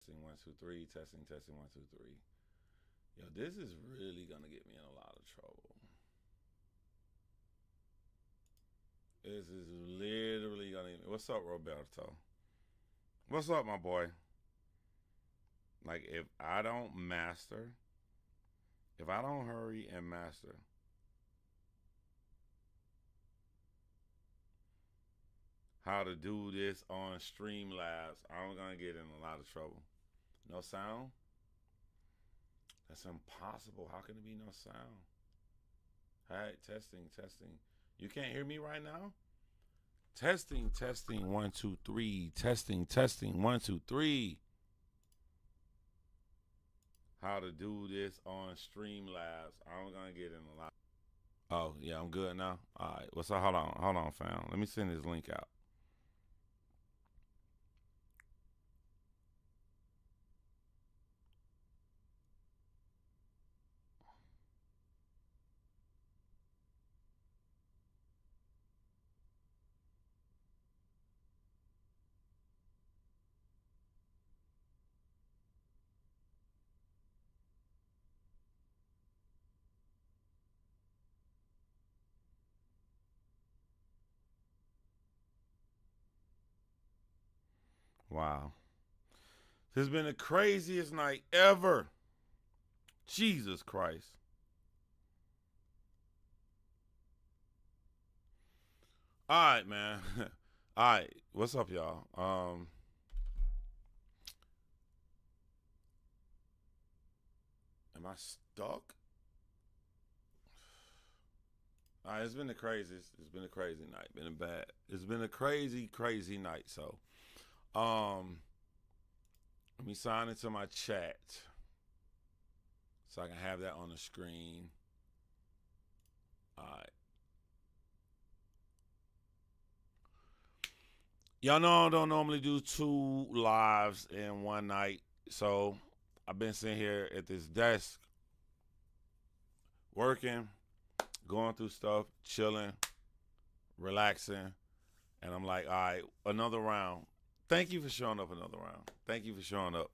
Testing 1 2 3. Testing 1 2 3. Yo, this is really gonna get me in a lot of trouble. This is literally gonna. What's up, Roberto? What's up, my boy? Like, if I don't hurry and master how to do this on Streamlabs, I'm gonna get in a lot of trouble. No sound? That's impossible. How can there be no sound? Hi, testing. You can't hear me right now? Testing 1 2 3. Testing 1 2 3. How to do this on Streamlabs? I'm gonna get in a lot. Oh yeah, I'm good now. All right. What's up? Hold on, fam. Let me send this link out. Wow. This has been the craziest night ever. Jesus Christ. All right, man. All right. What's up, y'all? Am I stuck? All right, it's been the craziest. It's been a crazy night. Been a bad. It's been a crazy night. So, um, let me sign into my chat so I can have that on the screen. All right. Y'all know I don't normally do 2 lives in one night. So I've been sitting here at this desk working, going through stuff, chilling, relaxing. And I'm like, all right, another round. Thank you for showing up another round. Thank you for showing up.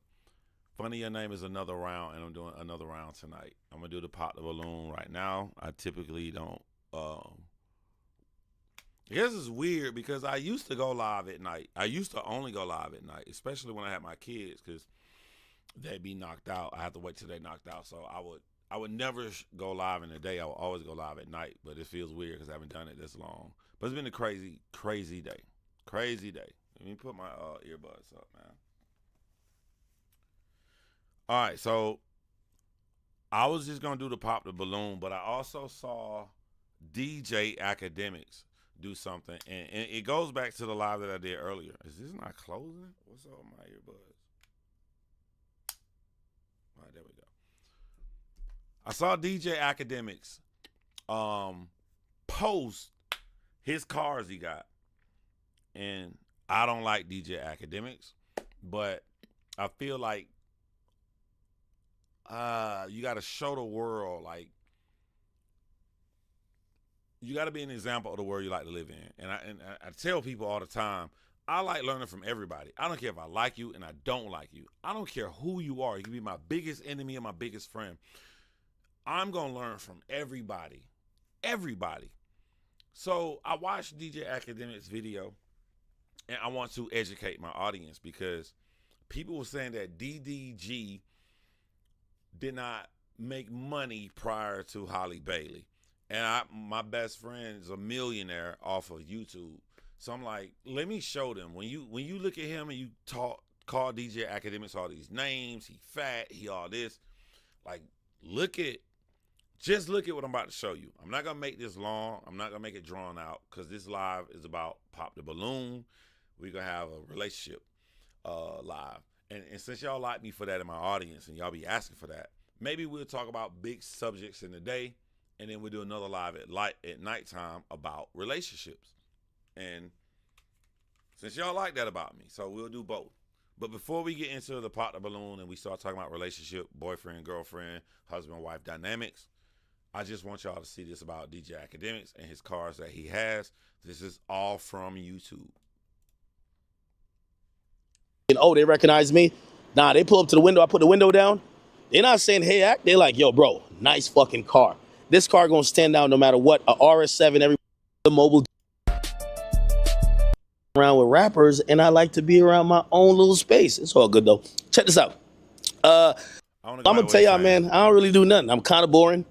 Funny your name is another round, and I'm doing another round tonight. I'm going to do the pop the balloon right now. I typically don't. I guess it's weird because I used to go live at night. I used to only go live at night, especially when I had my kids because they'd be knocked out. I had to wait till they knocked out. So I would never go live in the day. I would always go live at night. But it feels weird because I haven't done it this long. But it's been a crazy day. Crazy day. Let me put my earbuds up, man. All right, so I was just gonna do the pop the balloon, but I also saw DJ Academics do something, and it goes back to the live that I did earlier. Is this not closing? What's up with my earbuds? All right, there we go. I saw DJ Academics post his cars he got, and I don't like DJ Academics, but I feel like you got to show the world, like, you got to be an example of the world you like to live in. And I tell people all the time, I like learning from everybody. I don't care if I like you and I don't like you. I don't care who you are. You can be my biggest enemy and my biggest friend. I'm going to learn from everybody. Everybody. So I watched DJ Academics video, and I want to educate my audience because people were saying that DDG did not make money prior to Holly Bailey. And my best friend is a millionaire off of YouTube. So I'm like, let me show them. When you look at him and you call DJ Academics all these names, he fat, he all this. Like, just look at what I'm about to show you. I'm not gonna make this long. I'm not gonna make it drawn out because this live is about pop the balloon. We're gonna have a relationship live. And since y'all like me for that in my audience and y'all be asking for that, maybe we'll talk about big subjects in the day, and then we'll do another live at nighttime about relationships. And since y'all like that about me, so we'll do both. But before we get into the pop the balloon and we start talking about relationship, boyfriend, girlfriend, husband, wife dynamics, I just want y'all to see this about DJ Academics and his cars that he has. This is all from YouTube. Oh, they recognize me. Nah, they pull up to the window. I put the window down. They're not saying, hey, act. They're like, yo, bro, nice fucking car. This car gonna stand out no matter what. A RS7, every the mobile around with rappers, and I like to be around my own little space. It's all good though. Check this out. I'm gonna tell y'all, man, I don't really do nothing. I'm kind of boring.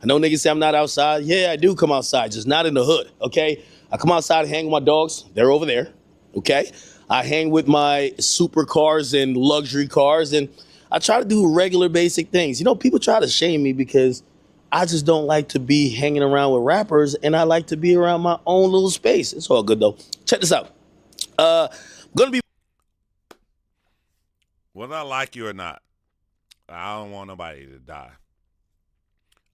I know niggas say I'm not outside. Yeah, I do come outside, just not in the hood, okay? I come outside and hang with my dogs. They're over there, okay? I hang with my supercars and luxury cars, and I try to do regular basic things. You know, people try to shame me because I just don't like to be hanging around with rappers, and I like to be around my own little space. It's all good, though. Check this out. Gonna be... Whether I like you or not, I don't want nobody to die.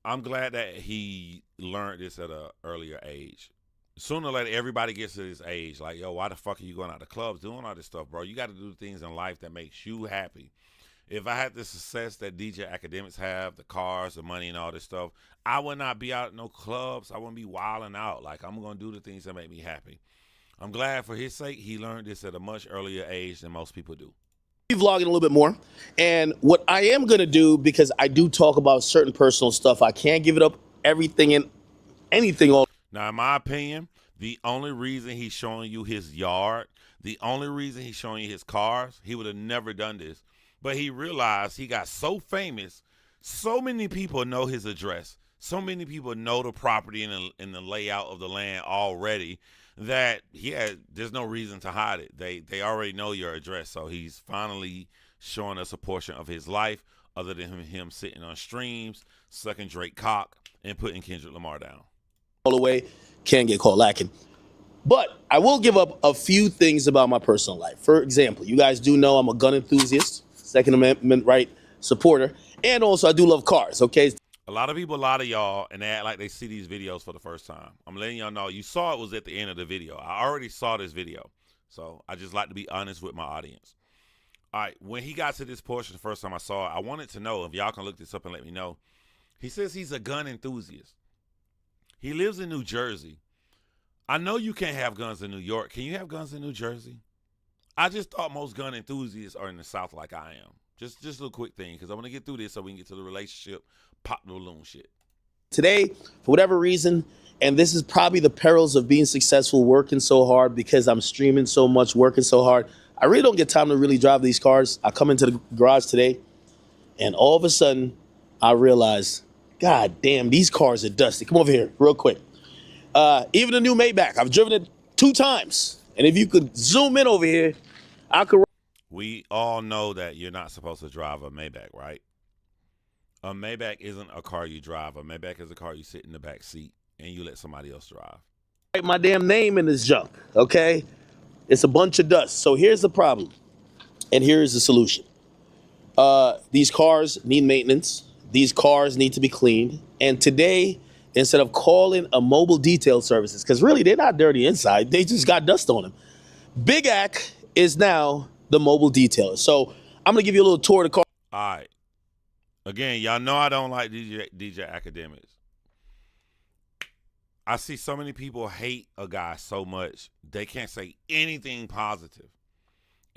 I'm glad that he learned this at an earlier age. Sooner or later, everybody gets to this age. Like, yo, why the fuck are you going out to clubs doing all this stuff, bro? You got to do things in life that makes you happy. If I had the success that DJ Academics have, the cars, the money, and all this stuff, I would not be out at no clubs. I wouldn't be wilding out. Like, I'm going to do the things that make me happy. I'm glad for his sake he learned this at a much earlier age than most people do. Vlogging a little bit more, and what I am going to do, because I do talk about certain personal stuff, I can't give it up everything and anything all. Now, in my opinion, the only reason he's showing you his yard, the only reason he's showing you his cars, he would have never done this. But he realized he got so famous, so many people know his address, so many people know the property and the layout of the land already, that there's no reason to hide it. They already know your address. So he's finally showing us a portion of his life other than him sitting on streams, sucking Drake cock, and putting Kendrick Lamar down. All the way, can't get caught lacking. But I will give up a few things about my personal life. For example, you guys do know I'm a gun enthusiast, Second Amendment right supporter, and also I do love cars, okay? A lot of people lie to y'all and they act like they see these videos for the first time. I'm letting y'all know you saw it was at the end of the video. I already saw this video. So I just like to be honest with my audience. All right, when he got to this portion the first time I saw it, I wanted to know, if y'all can look this up and let me know. He says he's a gun enthusiast. He lives in New Jersey. I know you can't have guns in New York. Can you have guns in New Jersey? I just thought most gun enthusiasts are in the South like I am. Just a little quick thing, because I want to get through this so we can get to the relationship, pop the balloon shit. Today, for whatever reason, and this is probably the perils of being successful, working so hard, because I'm streaming so much, working so hard, I really don't get time to really drive these cars. I come into the garage today, and all of a sudden, I realize, God damn, these cars are dusty. Come over here real quick. Even the new Maybach, I've driven it 2 times. And if you could zoom in over here, I could... We all know that you're not supposed to drive a Maybach, right? A Maybach isn't a car you drive. A Maybach is a car you sit in the back seat and you let somebody else drive. Write my damn name in this junk, okay? It's a bunch of dust. So here's the problem, and here's the solution. These cars need maintenance. These cars need to be cleaned. And today, instead of calling a mobile detail services, because really they're not dirty inside, they just got dust on them. Big Ac is now the mobile detailer. So I'm gonna give you a little tour of the car. All right. Again, y'all know I don't like DJ Academics. I see so many people hate a guy so much they can't say anything positive.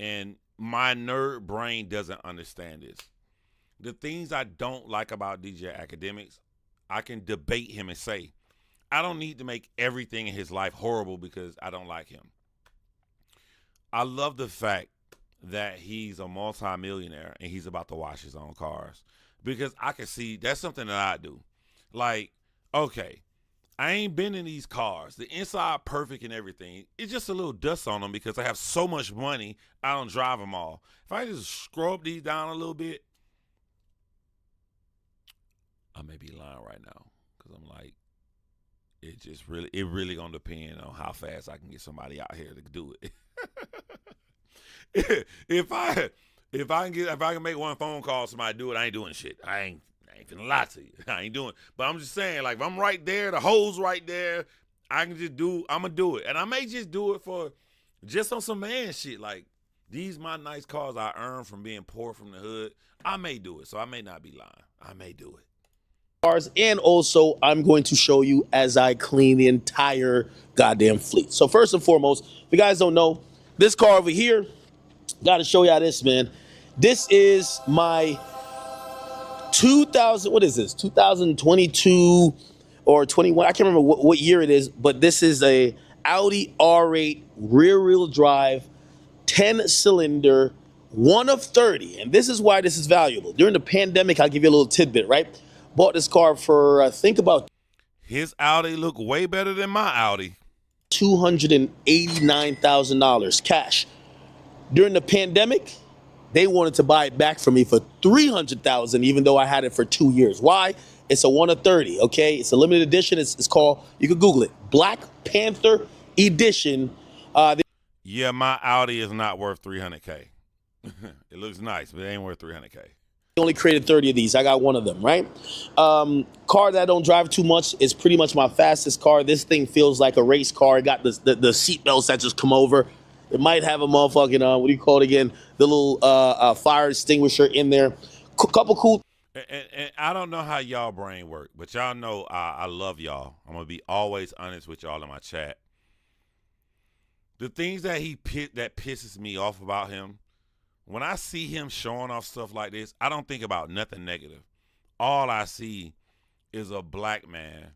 And my nerd brain doesn't understand this. The things I don't like about DJ Academics, I can debate him and say, I don't need to make everything in his life horrible because I don't like him. I love the fact that he's a multi-millionaire and he's about to wash his own cars, because I can see that's something that I do. Like, okay, I ain't been in these cars. The inside perfect and everything. It's just a little dust on them because I have so much money, I don't drive them all. If I just scrub these down a little bit, I may be lying right now, because I'm like, it really gonna depend on how fast I can get somebody out here to do it. If I can make one phone call, somebody do it, I ain't doing shit. I ain't finna lie to you. I ain't doing it. But I'm just saying, like, if I'm right there, the hole's right there, I'm gonna do it. And I may just do it for just on some man shit. Like, these my nice cars I earned from being poor from the hood. I may do it. So I may not be lying. I may do it. And also, I'm going to show you as I clean the entire goddamn fleet. So first and foremost, if you guys don't know, this car over here, got to show y'all this, man. This is my 2000, what is this? 2022 or 21. I can't remember what year it is, but this is a Audi R8 rear wheel drive, 10 cylinder, one of 30. And this is why this is valuable. During the pandemic, I'll give you a little tidbit, right? Bought this car for, I think about his Audi look way better than my Audi. $289,000 cash. During the pandemic, they wanted to buy it back from me for $300,000, even though I had it for 2 years. Why? It's a 1 of 30, okay? It's a limited edition. It's called, you can Google it, Black Panther Edition. Yeah, my Audi is not worth $300K. It looks nice, but it ain't worth $300K. They only created 30 of these. I got one of them, right? Car that I don't drive too much is pretty much my fastest car. This thing feels like a race car. It got the seat belts that just come over. It might have a motherfucking, what do you call it again? The little fire extinguisher in there. Couple cool. And I don't know how y'all brain work, but y'all know I love y'all. I'm going to be always honest with y'all in my chat. The things that that pisses me off about him, when I see him showing off stuff like this, I don't think about nothing negative. All I see is a black man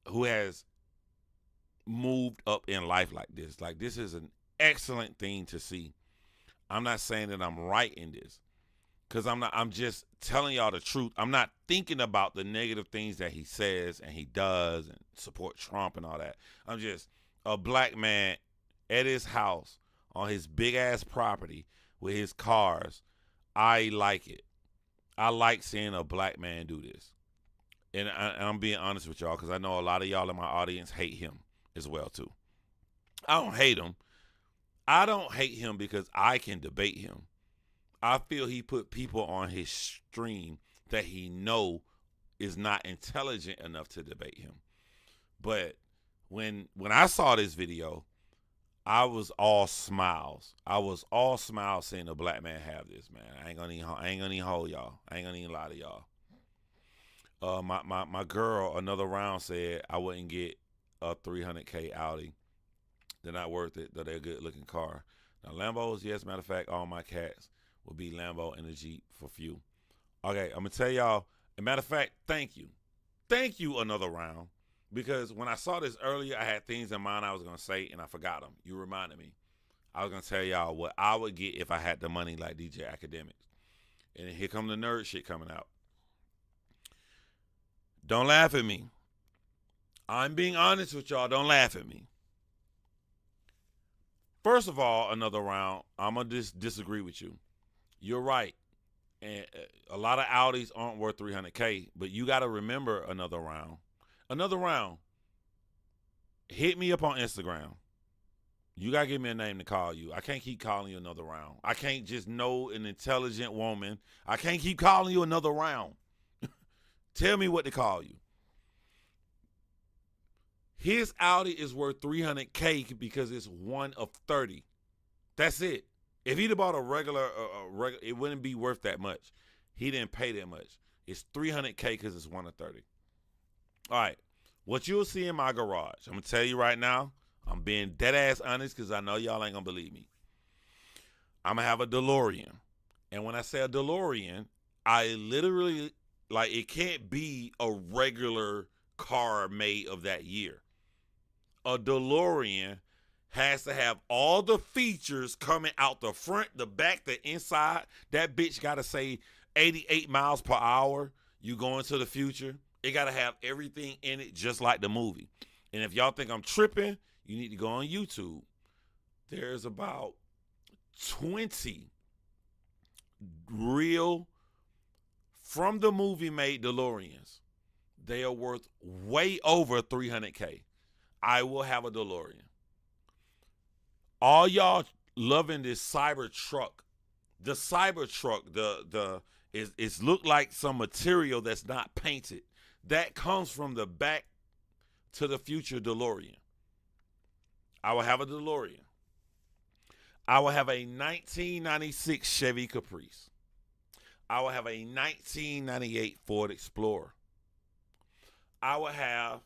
who has moved up in life like this. Like, this is an excellent thing to see. I'm not saying that I'm right in this, because I'm just telling y'all the truth. I'm not thinking about the negative things that he says and he does and support Trump and all that. I'm just a black man at his house on his big ass property with his cars. I like it. I like seeing a black man do this. And I'm being honest with y'all, because I know a lot of y'all in my audience hate him as well too. I don't hate him. I don't hate him because I can debate him. I feel he put people on his stream that he know is not intelligent enough to debate him. But when I saw this video, I was all smiles. I was all smiles seeing a black man have this, man. I ain't gonna even hold y'all. I ain't gonna even lie to y'all. My girl, another round, said I wouldn't get a $300K Audi. They're not worth it, though they're a good looking car. Now Lambos, yes, matter of fact, all my cats will be Lambo and a Jeep for few. Okay, I'm gonna tell y'all, as a matter of fact, thank you. Thank you, another round. Because when I saw this earlier, I had things in mind I was going to say, and I forgot them. You reminded me. I was going to tell y'all what I would get if I had the money like DJ Academics. And here come the nerd shit coming out. Don't laugh at me. I'm being honest with y'all. Don't laugh at me. First of all, another round, I'm going to disagree with you. You're right. And a lot of Audis aren't worth $300K, but you got to remember another round. Another round. Hit me up on Instagram. You got to give me a name to call you. I can't keep calling you another round. I can't just know an intelligent woman. I can't keep calling you another round. Tell me what to call you. His Audi is worth $300K because it's 1 of 30. That's it. If he'd have bought a regular, it wouldn't be worth that much. He didn't pay that much. It's $300K because it's 1 of 30. All right, what you'll see in my garage, I'm going to tell you right now, I'm being dead ass honest because I know y'all ain't going to believe me. I'm going to have a DeLorean. And when I say a DeLorean, I literally, like, it can't be a regular car made of that year. A DeLorean has to have all the features coming out the front, the back, the inside. That bitch got to say 88 miles per hour. You go into the future. It got to have everything in it just like the movie. And if y'all think I'm tripping, you need to go on YouTube. There's about 20 real from the movie made DeLoreans. They are worth way over $300K. I will have a DeLorean. All y'all loving this cyber truck. The cyber truck, it's look like some material that's not painted. That comes from the Back to the Future DeLorean. I will have a DeLorean. I will have a 1996 Chevy Caprice. I will have a 1998 Ford Explorer. I will have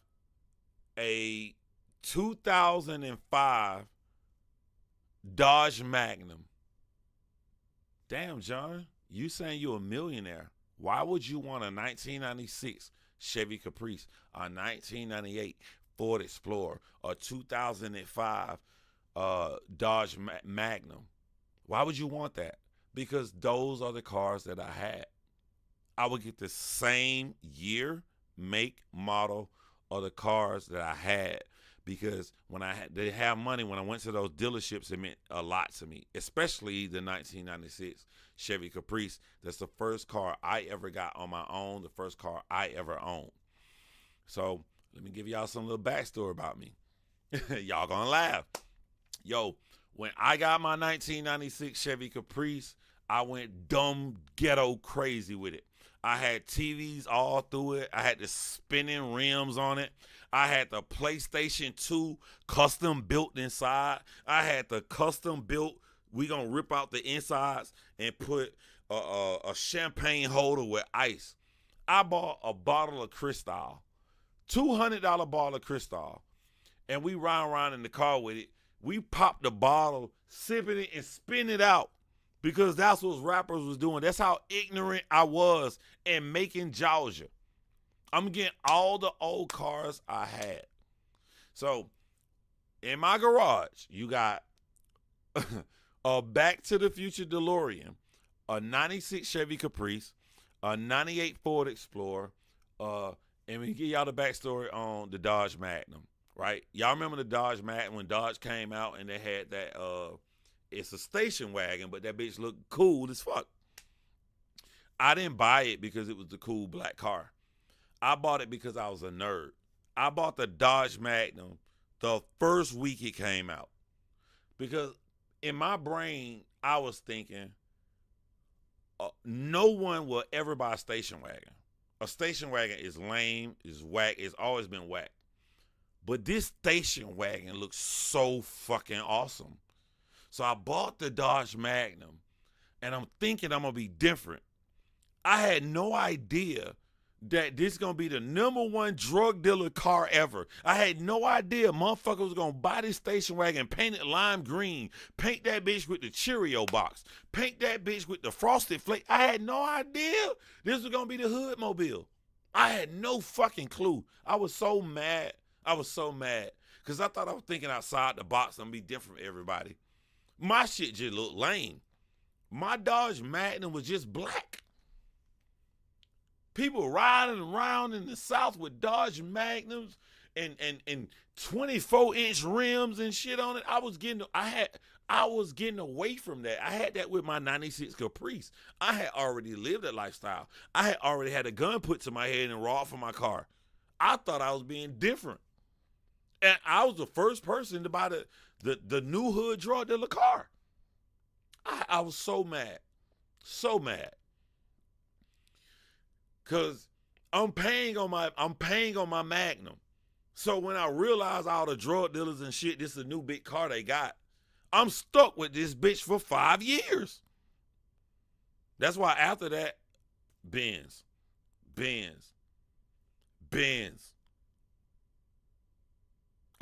a 2005 Dodge Magnum. Damn, John, you saying you're a millionaire. Why would you want a 1996 Chevy Caprice, a 1998 Ford Explorer, a 2005 Dodge Magnum? Why would you want that? Because those are the cars that I had. I would get the same year, make, model of the cars that I had, because when they have money, when I went to those dealerships, it meant a lot to me, especially the 1996 Chevy Caprice. That's the first car I ever got on my own, the first car I ever owned. So let me give y'all some little backstory about me. Y'all gonna laugh. Yo, when I got my 1996 Chevy Caprice, I went dumb ghetto crazy with it. I had TVs all through it. I had the spinning rims on it. I had the PlayStation 2 custom built inside. I had the custom built, we gonna rip out the insides and put a champagne holder with ice. I bought a bottle of Cristal, $200 bottle of Cristal, and we ride around in the car with it. We popped the bottle, sipping it, and spin it out. Because that's what rappers was doing. That's how ignorant I was in making Georgia. I'm getting all the old cars I had. So, in my garage, you got a Back to the Future DeLorean, a 96 Chevy Caprice, a 98 Ford Explorer, and we give y'all the backstory on the Dodge Magnum, right? Y'all remember the Dodge Magnum when Dodge came out and they had that, it's a station wagon, but that bitch looked cool as fuck. I didn't buy it because it was the cool black car. I bought it because I was a nerd. I bought the Dodge Magnum the first week it came out. Because in my brain, I was thinking, no one will ever buy a station wagon. A station wagon is lame, is whack, it's always been whack. But this station wagon looks so fucking awesome. So I bought the Dodge Magnum, and I'm thinking I'm going to be different. I had no idea that this is going to be the #1 drug dealer car ever. I had no idea motherfucker was going to buy this station wagon, paint it lime green, paint that bitch with the Cheerio box, paint that bitch with the Frosted Flake. I had no idea this was going to be the hood mobile. I had no fucking clue. I was so mad. Because I thought I was thinking outside the box and be different from everybody. My shit just looked lame. My Dodge Magnum was just black. People riding around in the South with Dodge Magnums and 24-inch rims and shit on it. I was getting away from that. I had that with my 96 Caprice. I had already lived that lifestyle. I had already had a gun put to my head and robbed for my car. I thought I was being different. And I was the first person to buy the new hood drug dealer car. I was so mad. So mad. Cause I'm paying on my Magnum. So when I realize all the drug dealers and shit, this is a new big car they got, I'm stuck with this bitch for 5 years. That's why after that, Benz.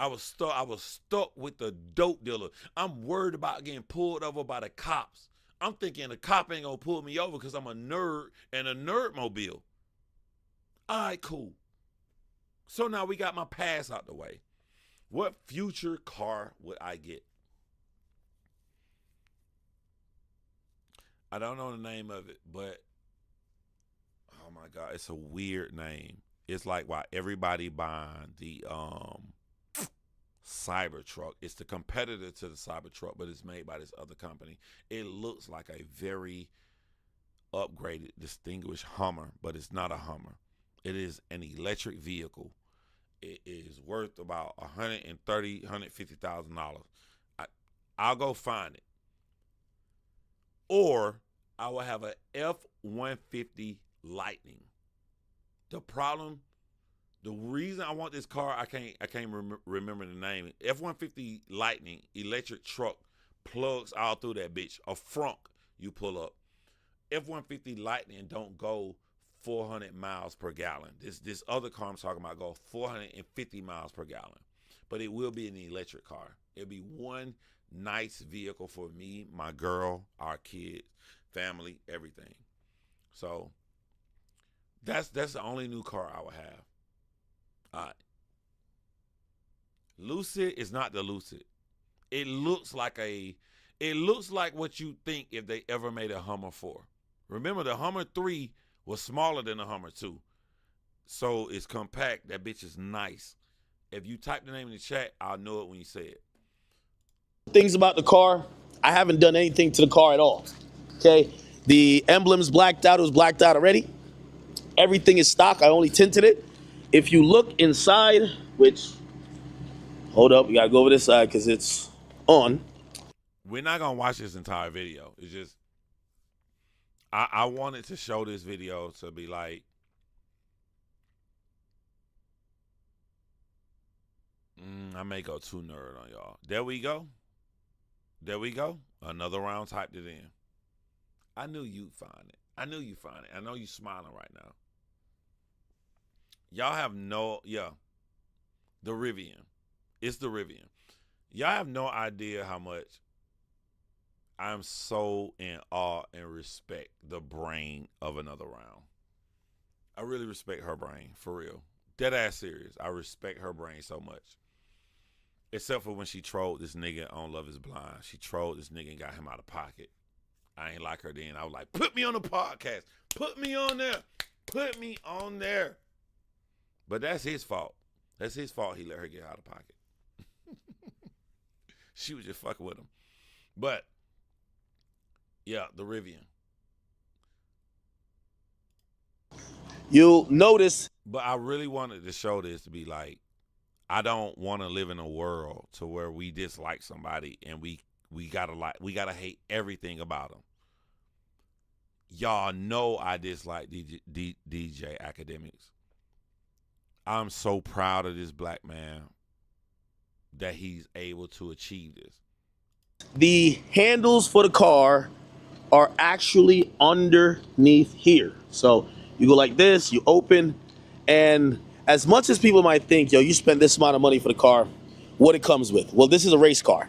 I was stuck with the dope dealer. I'm worried about getting pulled over by the cops. I'm thinking the cop ain't gonna pull me over because I'm a nerd and a nerd mobile. All right, cool. So now we got my past out the way. What future car would I get? I don't know the name of it, but oh my God, it's a weird name. It's like why everybody buying the Cybertruck. It's the competitor to the Cybertruck, but it's made by this other company. It looks like a very upgraded, distinguished Hummer, but it's not a Hummer. It is an electric vehicle. It is worth about $130,000, $150,000. I'll go find it. Or I will have a F-150 Lightning. The reason I want this car, I can't remember the name. F-150 Lightning electric truck plugs all through that bitch. A frunk you pull up. F-150 Lightning don't go 400 miles per gallon. This other car I'm talking about go 450 miles per gallon. But it will be an electric car. It'll be one nice vehicle for me, my girl, our kids. family, everything. So that's the only new car I would have. All right. Lucid is not the Lucid. It looks like what you think if they ever made a Hummer 4. Remember, the Hummer 3 was smaller than the Hummer 2. So it's compact. That bitch is nice. If you type the name in the chat, I'll know it when you say it. Things about the car, I haven't done anything to the car at all. Okay? The emblem's blacked out. It was blacked out already. Everything is stock. I only tinted it. If you look inside, which, hold up, you gotta go over this side because it's on. We're not gonna watch this entire video. It's just I wanted to show this video to be like, I may go too nerd on y'all. There we go. Another round typed it in. I knew you'd find it. I know you smiling right now. Y'all have the Rivian. It's the Rivian. Y'all have no idea how much I'm so in awe and respect the brain of Another Round. I really respect her brain, for real. Dead ass serious. I respect her brain so much. Except for when she trolled this nigga on Love is Blind. She trolled this nigga and got him out of pocket. I ain't like her then. I was like, put me on the podcast. Put me on there. But that's his fault. That's his fault he let her get out of pocket. She was just fucking with him. But, yeah, the Rivian. You'll notice. But I really wanted to show this to be like, I don't want to live in a world to where we dislike somebody and we gotta hate everything about them. Y'all know I dislike DJ Academics. I'm so proud of this black man that he's able to achieve this. The handles for the car are actually underneath here. So you go like this, you open, and as much as people might think, yo, you spend this amount of money for the car, what it comes with? Well, this is a race car.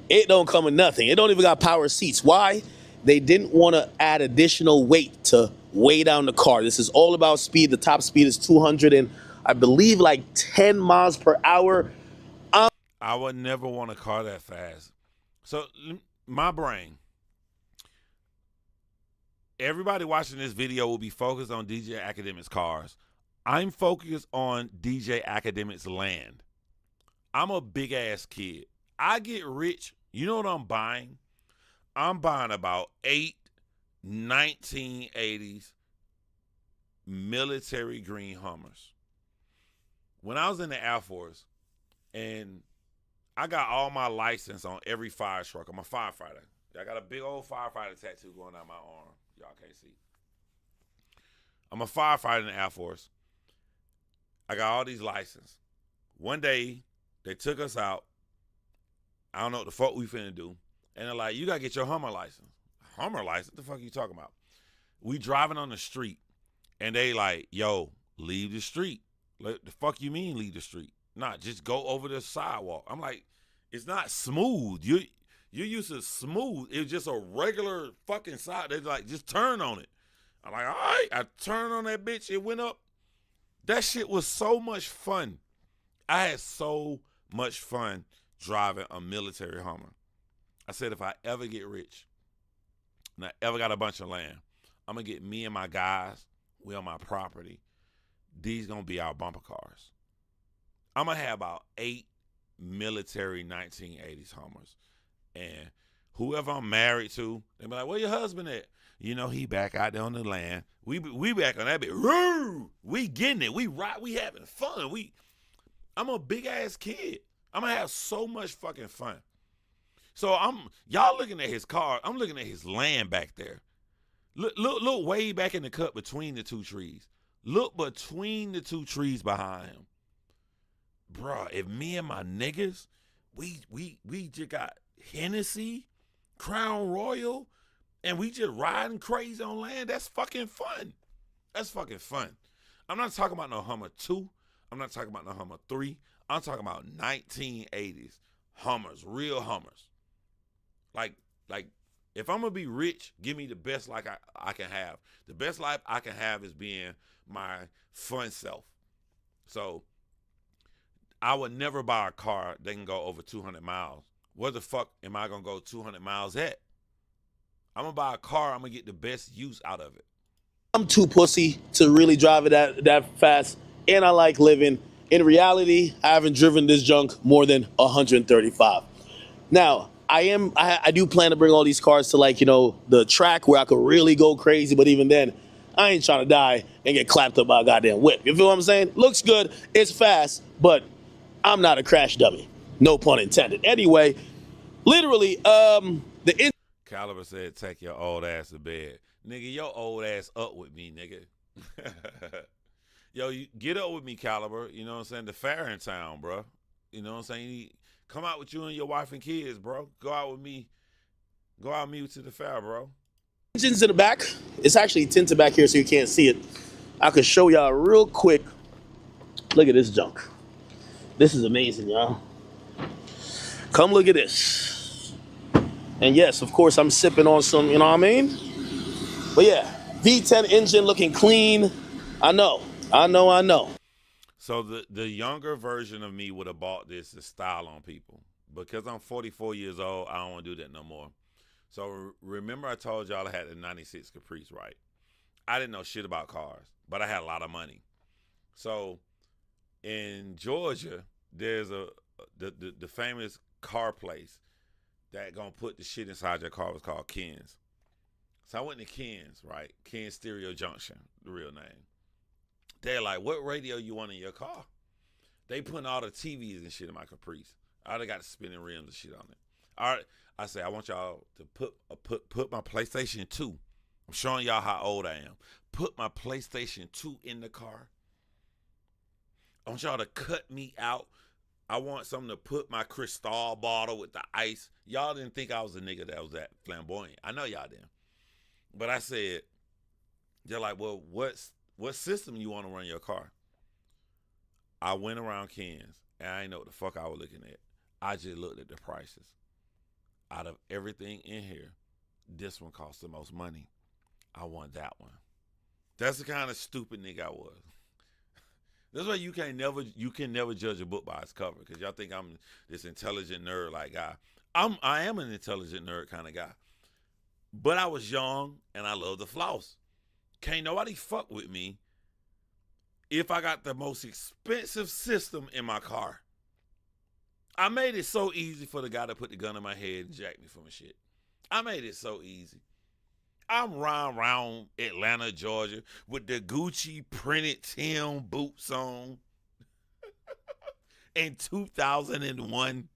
It don't come with nothing. It don't even got power seats. Why? They didn't want to add additional weight to weigh down the car. This is all about speed. The top speed is 200 and I believe like 10 miles per hour. I would never want a car that fast. So my brain, everybody watching this video will be focused on DJ Academics cars. I'm focused on DJ Academics land. I'm a big ass kid. I get rich. You know what I'm buying? I'm buying about 8 1980s military green Hummers. When I was in the Air Force, and I got all my license on every fire truck. I'm a firefighter. I got a big old firefighter tattoo going down my arm. Y'all can't see. I'm a firefighter in the Air Force. I got all these licenses. One day, they took us out. I don't know what the fuck we finna do. And they're like, you got to get your Hummer license. Hummer license? What the fuck are you talking about? We driving on the street. And they like, yo, leave the street. Like, the fuck you mean leave the street? Nah, just go over the sidewalk. I'm like, it's not smooth. You're used to smooth. It's just a regular fucking side. They're like, just turn on it. I'm like, all right. I turned on that bitch. It went up. That shit was so much fun. I had so much fun driving a military Hummer. I said, if I ever get rich and I ever got a bunch of land, I'm going to get me and my guys, we on my property. These going to be our bumper cars. I'm going to have about 8 military 1980s Hummers. And whoever I'm married to, they be like, where your husband at? You know, he back out there on the land. We back on that bit. Woo! We getting it. We ride. We having fun. I'm a big ass kid. I'm going to have so much fucking fun. So y'all looking at his car. I'm looking at his land back there. Look way back in the cut between the two trees. Look between the two trees behind him. Bruh, if me and my niggas, we just got Hennessy, Crown Royal, and we just riding crazy on land, that's fucking fun. That's fucking fun. I'm not talking about no Hummer 2. I'm not talking about no Hummer 3. I'm talking about 1980s Hummers, real Hummers. Like If I'm gonna be rich, give me the best life I can have. The best life I can have is being my fun self. So I would never buy a car that can go over 200 miles. Where the fuck am I gonna go 200 miles at? I'm gonna buy a car. I'm gonna get the best use out of it. I'm too pussy to really drive it that fast, and I like living. In reality, I haven't driven this junk more than 135. Now, I do plan to bring all these cars to, like, the track where I could really go crazy, but even then, I ain't trying to die and get clapped up by a goddamn whip. You feel what I'm saying? Looks good, it's fast, but I'm not a crash dummy. No pun intended. Anyway, literally, the Caliber said, take your old ass to bed. Nigga, your old ass up with me, nigga. Yo, you get up with me, Caliber. You know what I'm saying? The fair in town, bro. You know what I'm saying? Come out with you and your wife and kids, bro. Go out with me. Go out with me to the fair, bro. engine's in the back. It's actually tinted back here so you can't see it. I could show y'all real quick. Look at this junk. This is amazing, y'all. Come look at this. And yes, of course, I'm sipping on some, you know what I mean? But yeah, V10 engine looking clean. I know. So the younger version of me would have bought this to style on people. Because I'm 44 years old, I don't want to do that no more. So remember I told y'all I had a 96 Caprice, right? I didn't know shit about cars, but I had a lot of money. So in Georgia, there's the famous car place that gonna put the shit inside your car was called Ken's. So I went to Ken's, right? Ken's Stereo Junction, the real name. They're like, what radio you want in your car? They putting all the TVs and shit in my Caprice. I already got the spinning rims and shit on it. All right, I say I want y'all to put my PlayStation 2. I'm showing y'all how old I am. Put my PlayStation 2 in the car. I want y'all to cut me out. I want something to put my Cristal bottle with the ice. Y'all didn't think I was a nigga that was that flamboyant. I know y'all didn't. But I said, they're like, well, what system you want to run your car? I went around Ken's, and I didn't know what the fuck I was looking at. I just looked at the prices. Out of everything in here, this one cost the most money. I want that one. That's the kind of stupid nigga I was. That's why you can never judge a book by its cover, because y'all think I'm this intelligent nerd like guy. I am an intelligent nerd kind of guy. But I was young and I love the floss. Can't nobody fuck with me if I got the most expensive system in my car. I made it so easy for the guy to put the gun in my head and jack me for my shit. I made it so easy. I'm riding around Atlanta, Georgia with the Gucci printed Tim boots on in 2001.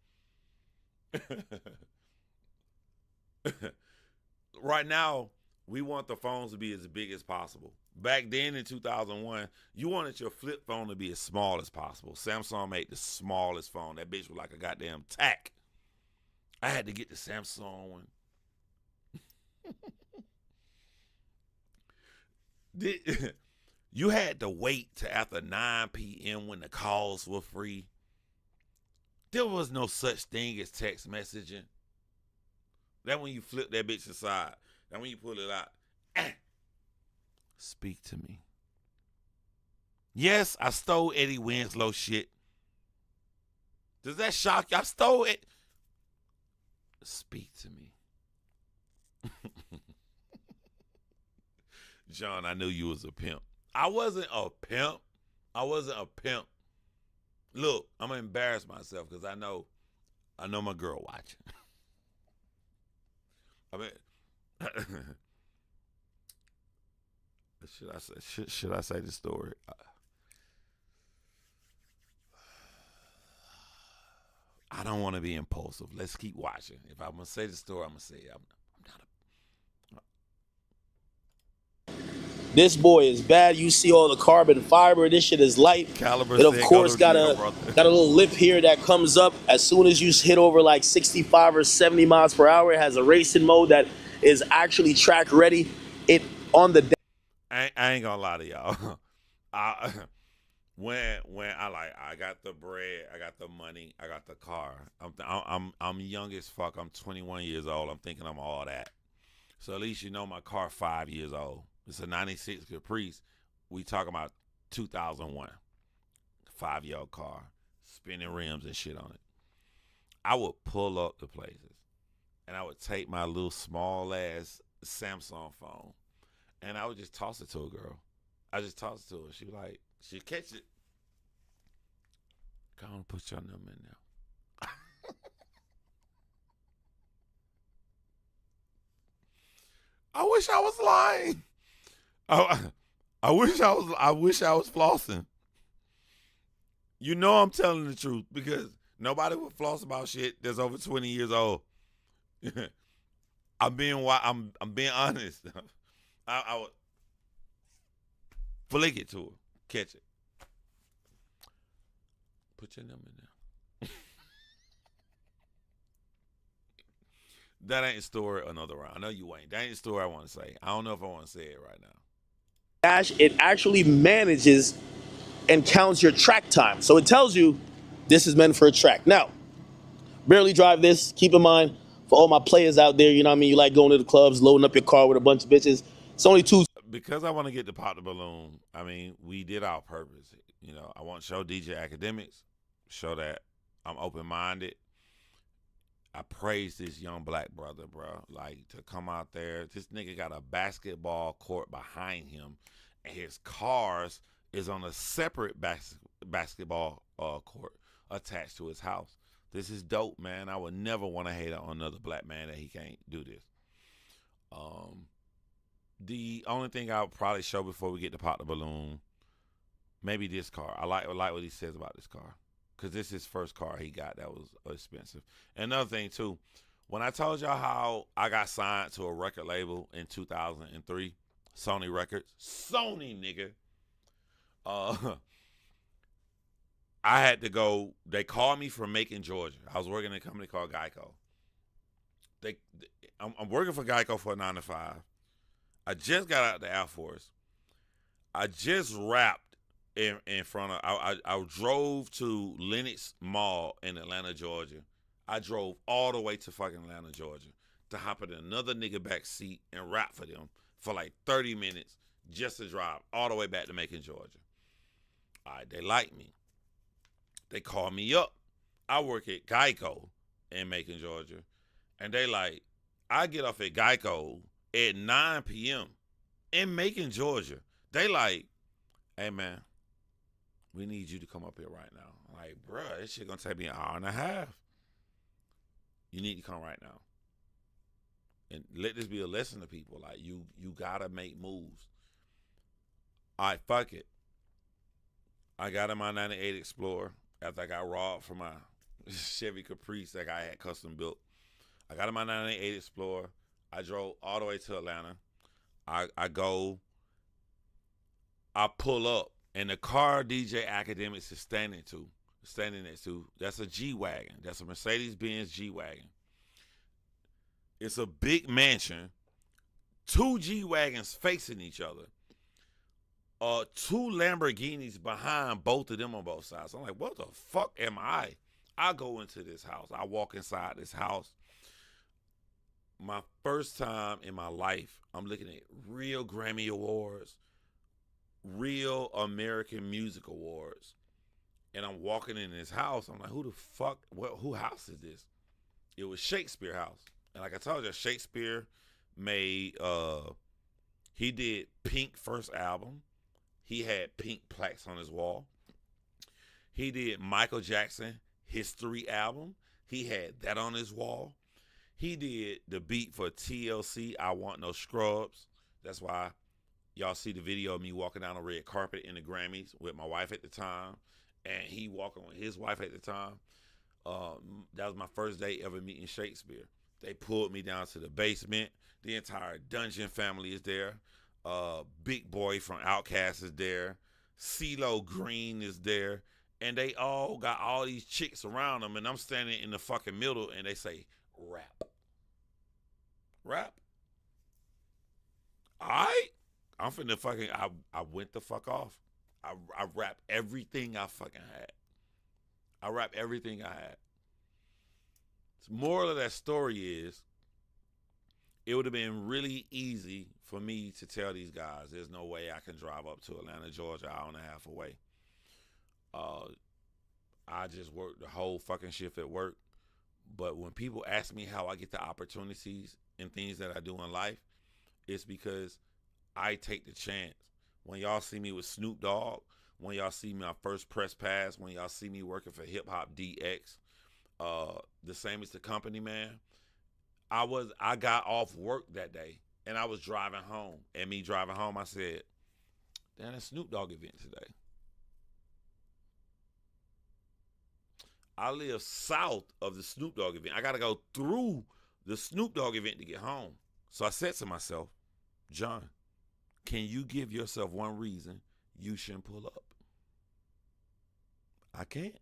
Right now, we want the phones to be as big as possible. Back then in 2001, you wanted your flip phone to be as small as possible. Samsung made the smallest phone. That bitch was like a goddamn tack. I had to get the Samsung one. You had to wait till after 9 p.m. when the calls were free. There was no such thing as text messaging. That when you flip that bitch aside. That when you pull it out. Speak to me. Yes, I stole Eddie Winslow shit. Does that shock you? I stole it. Speak to me. John, I knew you was a pimp. I wasn't a pimp. Look, I'm gonna embarrass myself because I know my girl watching. I mean, should I say the story? I don't want to be impulsive. Let's keep watching. If I'm gonna say the story, I'm gonna say it. I'm not a. This boy is bad. You see all the carbon fiber. This shit is light. Caliber it, of course, got a little lip here that comes up as soon as you hit over like 65 or 70 miles per hour. It has a racing mode that is actually track ready. It on the. I ain't gonna lie to y'all. When I got the bread, I got the money, I got the car. I'm young as fuck. I'm 21 years old. I'm thinking I'm all that. So at least you know my car 5 years old. It's a 96 Caprice. We talking about 2001. 5-year-old car. Spinning rims and shit on it. I would pull up the places. And I would take my little small ass Samsung phone. And I would just toss it to a girl. I just toss it to her. She'd catch it. Go on, put your number in there. I wish I was lying. I wish I was flossing. You know I'm telling the truth because nobody would floss about shit that's over 20 years old. I'm being honest. I would flick it to her, catch it. Put your number in there. That ain't a story another round. I know you ain't. That ain't a story I want to say. I don't know if I want to say it right now. Dash, it actually manages and counts your track time. So it tells you this is meant for a track. Now, barely drive this. Keep in mind, for all my players out there, you know what I mean? You like going to the clubs, loading up your car with a bunch of bitches. It's only two. Because I want to get to pop the balloon, I mean, we did our purpose. You know, I want to show DJ academics, show that I'm open-minded. I praise this young black brother, bro. Like, to come out there. This nigga got a basketball court behind him, and his cars is on a separate basketball court attached to his house. This is dope, man. I would never want to hate on another black man that he can't do this. The only thing I'll probably show before we get to pop the balloon, maybe this car. I like what he says about this car. Because this is his first car he got that was expensive. And another thing, too, when I told y'all how I got signed to a record label in 2003, Sony Records, Sony, nigga, I had to go. They called me from Macon, Georgia. I was working in a company called Geico. I'm working for Geico for a 9 to 5. I just got out of the Air Force. I just rapped in front of, I drove to Lenox Mall in Atlanta, Georgia. I drove all the way to fucking Atlanta, Georgia to hop in another nigga back seat and rap for them for like 30 minutes just to drive all the way back to Macon, Georgia. All right, they like me. They call me up. I work at Geico in Macon, Georgia. And they like, I get off at Geico at 9 p.m. in Macon, Georgia. They like, hey, man, we need you to come up here right now. I'm like, bruh, this shit gonna take me an hour and a half. You need to come right now. And let this be a lesson to people. Like, you gotta make moves. All right, fuck it. I got in my 98 Explorer after I got robbed from my Chevy Caprice that I had custom built. I got in my 98 Explorer. I drove all the way to Atlanta. I pull up, and the car DJ Academics is standing next to, that's a G-Wagon. That's a Mercedes-Benz G-Wagon. It's a big mansion, 2 G-Wagons facing each other, 2 Lamborghinis behind both of them on both sides. I'm like, what the fuck am I? I go into this house. I walk inside this house. My first time in my life, I'm looking at real Grammy Awards, real American Music Awards. And I'm walking in this house. I'm like, who the fuck, who house is this? It was Shakespeare House. And like I told you, Shakespeare made, he did Pink first album. He had Pink plaques on his wall. He did Michael Jackson History album. He had that on his wall. He did the beat for TLC, I Want No Scrubs. That's why y'all see the video of me walking down a red carpet in the Grammys with my wife at the time, and he walking with his wife at the time. That was my first day ever meeting Shakespeare. They pulled me down to the basement. The entire Dungeon family is there. Big Boy from Outkast is there. CeeLo Green is there. And they all got all these chicks around them, and I'm standing in the fucking middle, and they say, rap. Rap? All right. I'm finna fucking, I went the fuck off. I rap everything I fucking had. I rap everything I had. The moral of that story is, it would have been really easy for me to tell these guys, there's no way I can drive up to Atlanta, Georgia, hour and a half away. Uh, I just work the whole fucking shift at work. But when people ask me how I get the opportunities and things that I do in life, it's because I take the chance. When y'all see me with Snoop Dogg, when y'all see me my first press pass, when y'all see me working for Hip Hop DX, the same as the company, man. I got off work that day and I was driving home. And me driving home, I said, damn, a Snoop Dogg event today. I live south of the Snoop Dogg event. I got to go through the Snoop Dogg event to get home. So I said to myself, John, can you give yourself one reason you shouldn't pull up? I can't.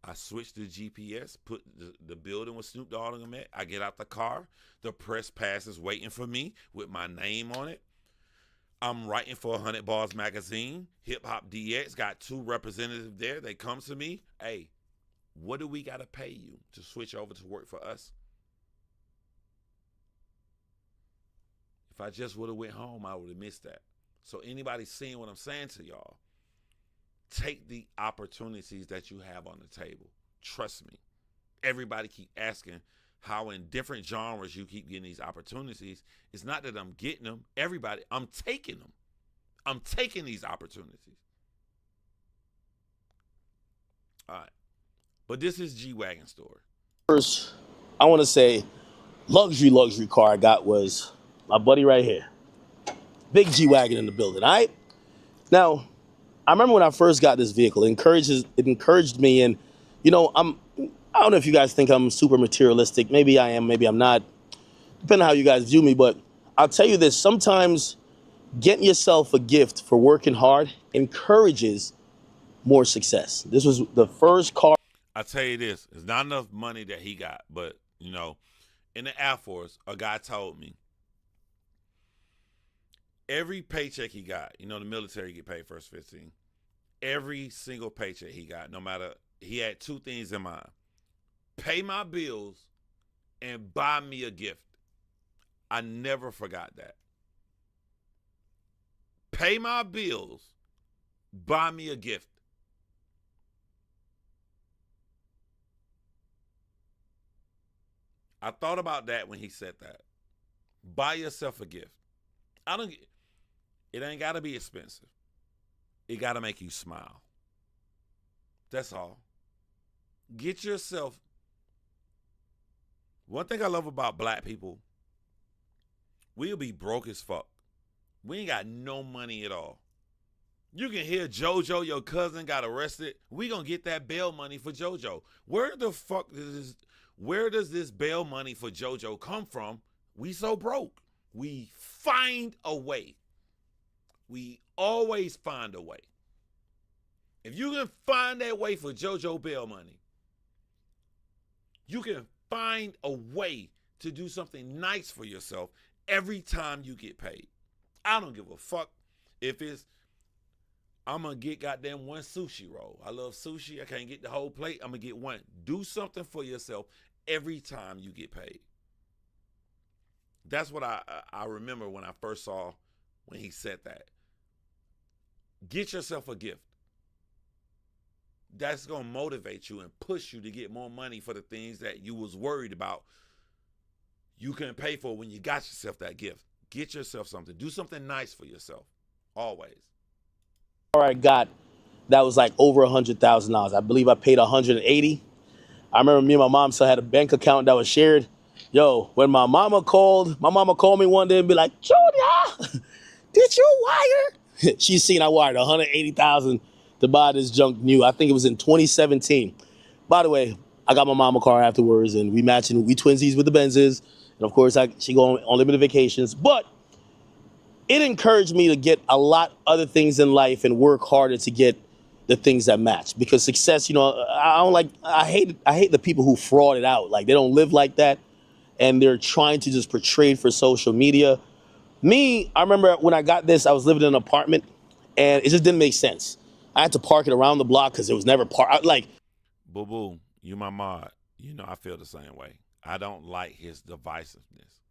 I switched the GPS, put the building with Snoop Dogg in it. I get out the car. The press pass is waiting for me with my name on it. I'm writing for 100 Bars magazine. Hip Hop DX got 2 representatives there. They come to me. Hey, what do we got to pay you to switch over to work for us? If I just would have went home, I would have missed that. So anybody seeing what I'm saying to y'all, take the opportunities that you have on the table. Trust me. Everybody keep asking how in different genres you keep getting these opportunities. It's not that I'm getting them. Everybody, I'm taking them. I'm taking these opportunities. All right. But this is G-Wagon story. First, I want to say luxury car I got was my buddy right here. Big G-Wagon in the building, all right? Now, I remember when I first got this vehicle, it encouraged me, and I don't know if you guys think I'm super materialistic. Maybe I am, maybe I'm not, depending on how you guys view me, but I'll tell you this, sometimes getting yourself a gift for working hard encourages more success. This was the first car. I'll tell you this, it's not enough money that he got, but, in the Air Force, a guy told me, every paycheck he got, the military get paid first 15. Every single paycheck he got, no matter, he had 2 things in mind. Pay my bills and buy me a gift. I never forgot that. Pay my bills, buy me a gift. I thought about that when he said that. Buy yourself a gift. It ain't got to be expensive. It got to make you smile. That's all. Get yourself. One thing I love about black people, we'll be broke as fuck. We ain't got no money at all. You can hear JoJo, your cousin, got arrested. We gonna get that bail money for JoJo. Where does this bail money for JoJo come from? We so broke. We find a way. We always find a way. If you can find that way for JoJo bail money, you can find a way to do something nice for yourself every time you get paid. I don't give a fuck if I'm going to get goddamn 1 sushi roll. I love sushi. I can't get the whole plate. I'm going to get 1. Do something for yourself every time you get paid. That's what I remember when I first saw when he said that. Get yourself a gift. That's going to motivate you and push you to get more money for the things that you was worried about you couldn't pay for when you got yourself that gift. Get yourself something. Do something nice for yourself. Always. I got that was like over $100,000. I believe I paid $180. I remember me and my mom still had a bank account that was shared. Yo, when my mama called me one day and be like, Junior, did you wire? She seen I wired $180,000 to buy this junk new. I think it was in 2017. By the way, I got my mama a car afterwards, and we twinsies with the Benzes. And of course, she go on limited vacations. But it encouraged me to get a lot other things in life and work harder to get the things that match. Because success, I hate the people who fraud it out. Like, they don't live like that, and they're trying to just portray it for social media. Me, I remember when I got this, I was living in an apartment, and it just didn't make sense. I had to park it around the block because it was never parked. Boo boo, you my mod. I feel the same way. I don't like his divisiveness.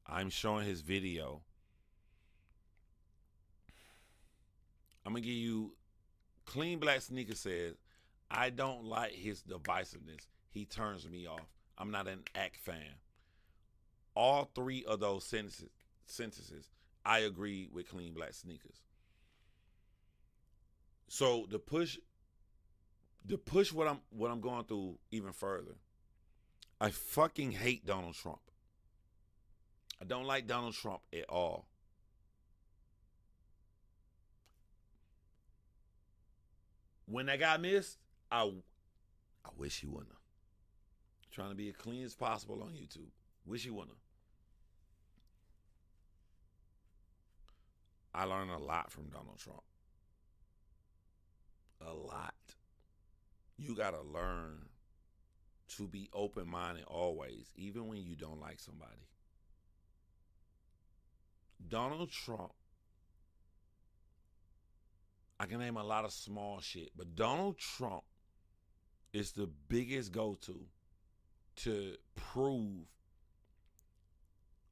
I'm showing his video. I'm going to give you Clean Black Sneaker says, I don't like his divisiveness. He turns me off. I'm not an Act fan. All three of those sentences, I agree with Clean Black Sneakers. So to push what I'm going through even further, I fucking hate Donald Trump. I don't like Donald Trump at all. When that guy missed, I wish he wouldn't have. Trying to be as clean as possible on YouTube. Wish he wouldn't have. I learned a lot from Donald Trump. A lot. You gotta learn to be open-minded always, even when you don't like somebody. Donald Trump, I can name a lot of small shit, but Donald Trump is the biggest go-to to prove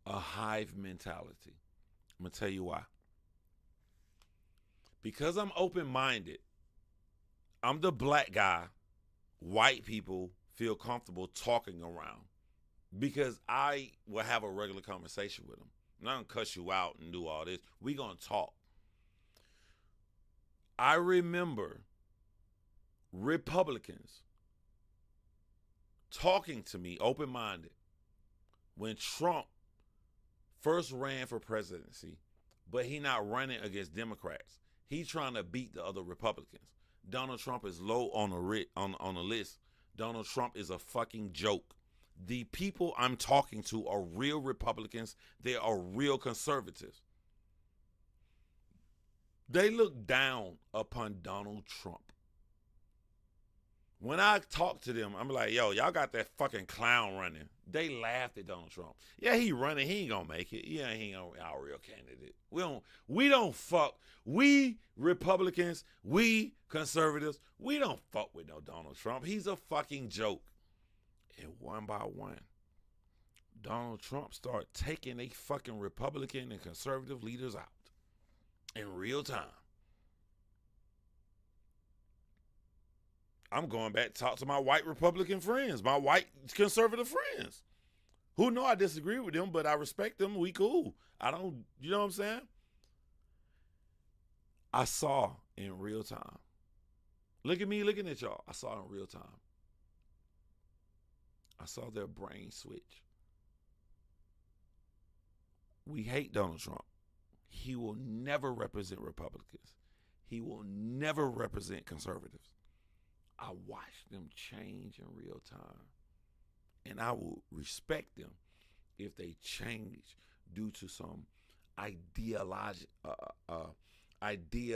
a hive mentality. I'm going to tell you why. Because I'm open-minded, I'm the black guy white people feel comfortable talking around because I will have a regular conversation with them. I'm not going to cuss you out and do all this. We're going to talk. I remember Republicans talking to me open-minded when Trump first ran for presidency, but he not running against Democrats. He's trying to beat the other Republicans. Donald Trump is low on the list. Donald Trump is a fucking joke. The people I'm talking to are real Republicans. They are real conservatives. They look down upon Donald Trump. When I talk to them, I'm like, yo, y'all got that fucking clown running. They laughed at Donald Trump. Yeah, he running. He ain't gonna make it. Yeah, he ain't our real candidate. We don't fuck. We Republicans, we conservatives, we don't fuck with no Donald Trump. He's a fucking joke. And one by one, Donald Trump started taking they fucking Republican and conservative leaders out in real time. I'm going back to talk to my white Republican friends, my white conservative friends, who know I disagree with them, but I respect them. We cool. I don't, you know what I'm saying? I saw in real time. Look at me looking at y'all. I saw in real time. I saw their brain switch. We hate Donald Trump. He will never represent Republicans. He will never represent conservatives. I watched them change in real time. And I will respect them if they change due to some idea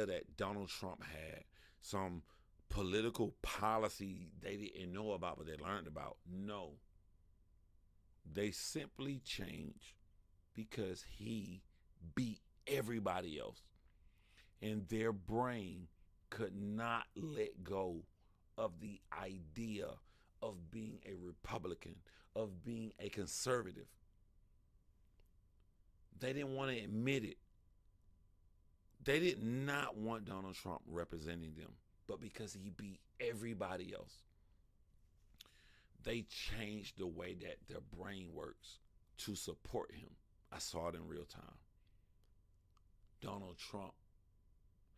that Donald Trump had, some political policy they didn't know about but they learned about. No. They simply changed because he beat everybody else. And their brain could not let go of the idea of being a Republican, of being a conservative. They didn't want to admit it. They did not want Donald Trump representing them, but because he beat everybody else, they changed the way that their brain works to support him. I saw it in real time. Donald Trump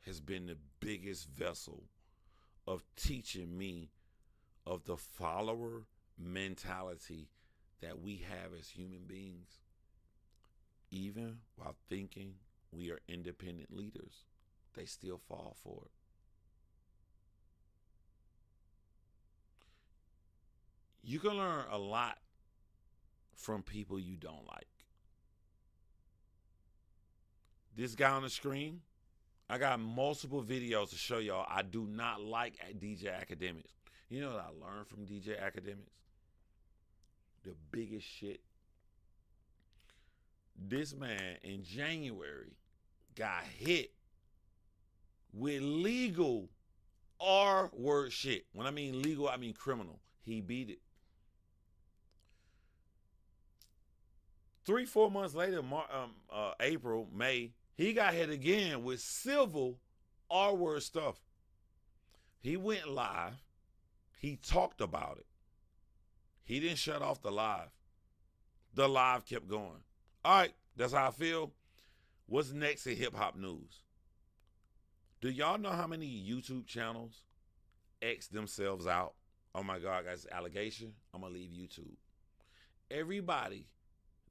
has been the biggest vessel of teaching me of the follower mentality that we have as human beings. Even while thinking we are independent leaders, they still fall for it. You can learn a lot from people you don't like. This guy on the screen, I got multiple videos to show y'all I do not like DJ Academics. You know what I learned from DJ Academics? The biggest shit. This man in January got hit with legal R-word shit. When I mean legal, I mean criminal. He beat it. 3-4 months later, April, May, he got hit again with civil R-word stuff. He went live. He talked about it. He didn't shut off the live. The live kept going. All right, that's how I feel. What's next in hip-hop news? Do y'all know how many YouTube channels X themselves out? Oh my God, guys, allegation. I'm going to leave YouTube. Everybody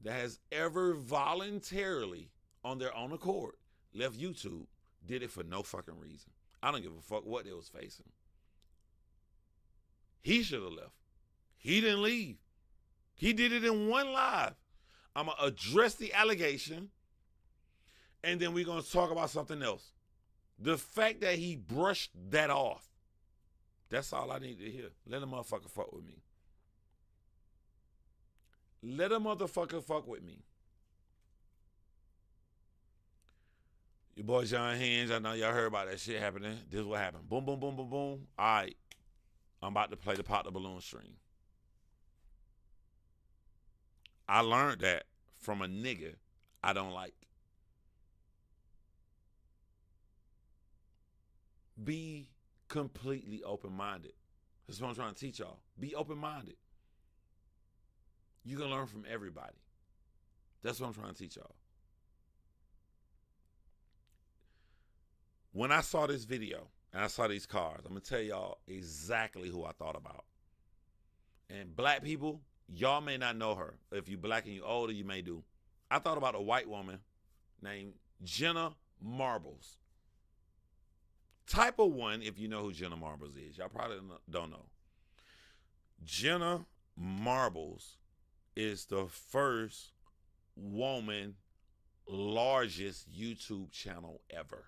that has ever voluntarily, on their own accord, left YouTube did it for no fucking reason. I don't give a fuck what they was facing. He should have left. He didn't leave. He did it in one live. I'm going to address the allegation, and then we're going to talk about something else. The fact that he brushed that off, that's all I need to hear. Let a motherfucker fuck with me. Let a motherfucker fuck with me. Your boy John Hinge, I know y'all heard about that shit happening. This is what happened. Boom, boom, boom, boom, boom. All right. I'm about to play the Pop the Balloon stream. I learned that from a nigga I don't like. Be completely open-minded. That's what I'm trying to teach y'all. Be open-minded. You can learn from everybody. That's what I'm trying to teach y'all. When I saw this video and I saw these cars, I'm going to tell y'all exactly who I thought about. And black people, y'all may not know her. If you black and you older, you may do. I thought about a white woman named Jenna Marbles. Type of one, if you know who Jenna Marbles is. Y'all probably don't know. Jenna Marbles is the first woman largest YouTube channel ever.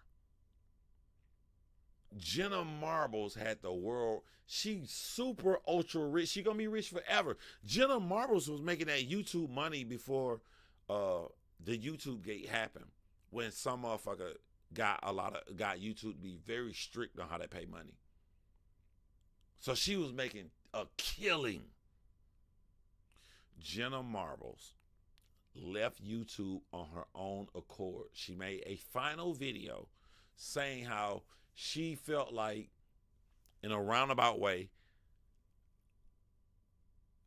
Jenna Marbles had the world. She's super ultra rich. She gonna be rich forever. Jenna Marbles was making that YouTube money before the YouTube gate happened. When some motherfucker got YouTube to be very strict on how they pay money. So she was making a killing. Jenna Marbles left YouTube on her own accord. She made a final video saying how she felt like, in a roundabout way,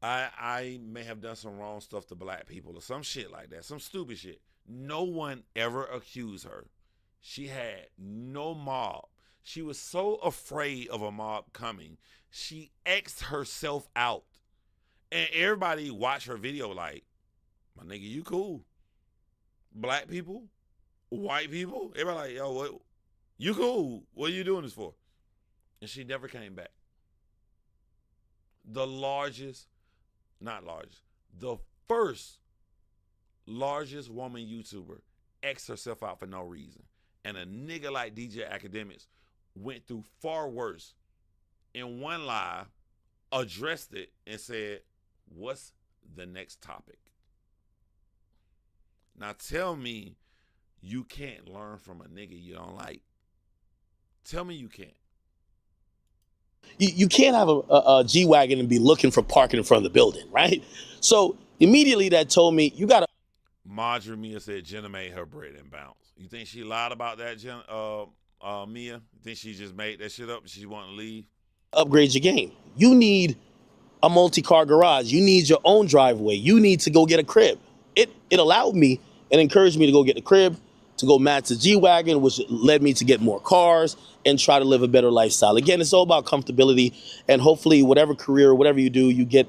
I may have done some wrong stuff to black people or some shit like that, some stupid shit. No one ever accused her. She had no mob. She was so afraid of a mob coming, she X'd herself out. And everybody watched her video like, my nigga, you cool. Black people, white people, everybody like, yo, what? You cool. What are you doing this for? And she never came back. The first largest woman YouTuber X'd herself out for no reason. And a nigga like DJ Academics went through far worse. In one live, addressed it and said, what's the next topic? Now tell me you can't learn from a nigga you don't like. Tell me you can't. You can't have a G-Wagon and be looking for parking in front of the building, right? So immediately that told me you got to. Marjorie Mia said Jenna made her bread and bounce. You think she lied about that, Mia? You think she just made that shit up and she wanted to leave? Upgrade your game. You need a multi-car garage. You need your own driveway. You need to go get a crib. It allowed me and encouraged me to go get the crib, to go match the G-Wagon, which led me to get more cars and try to live a better lifestyle. Again, it's all about comfortability, and hopefully whatever career, whatever you do, you get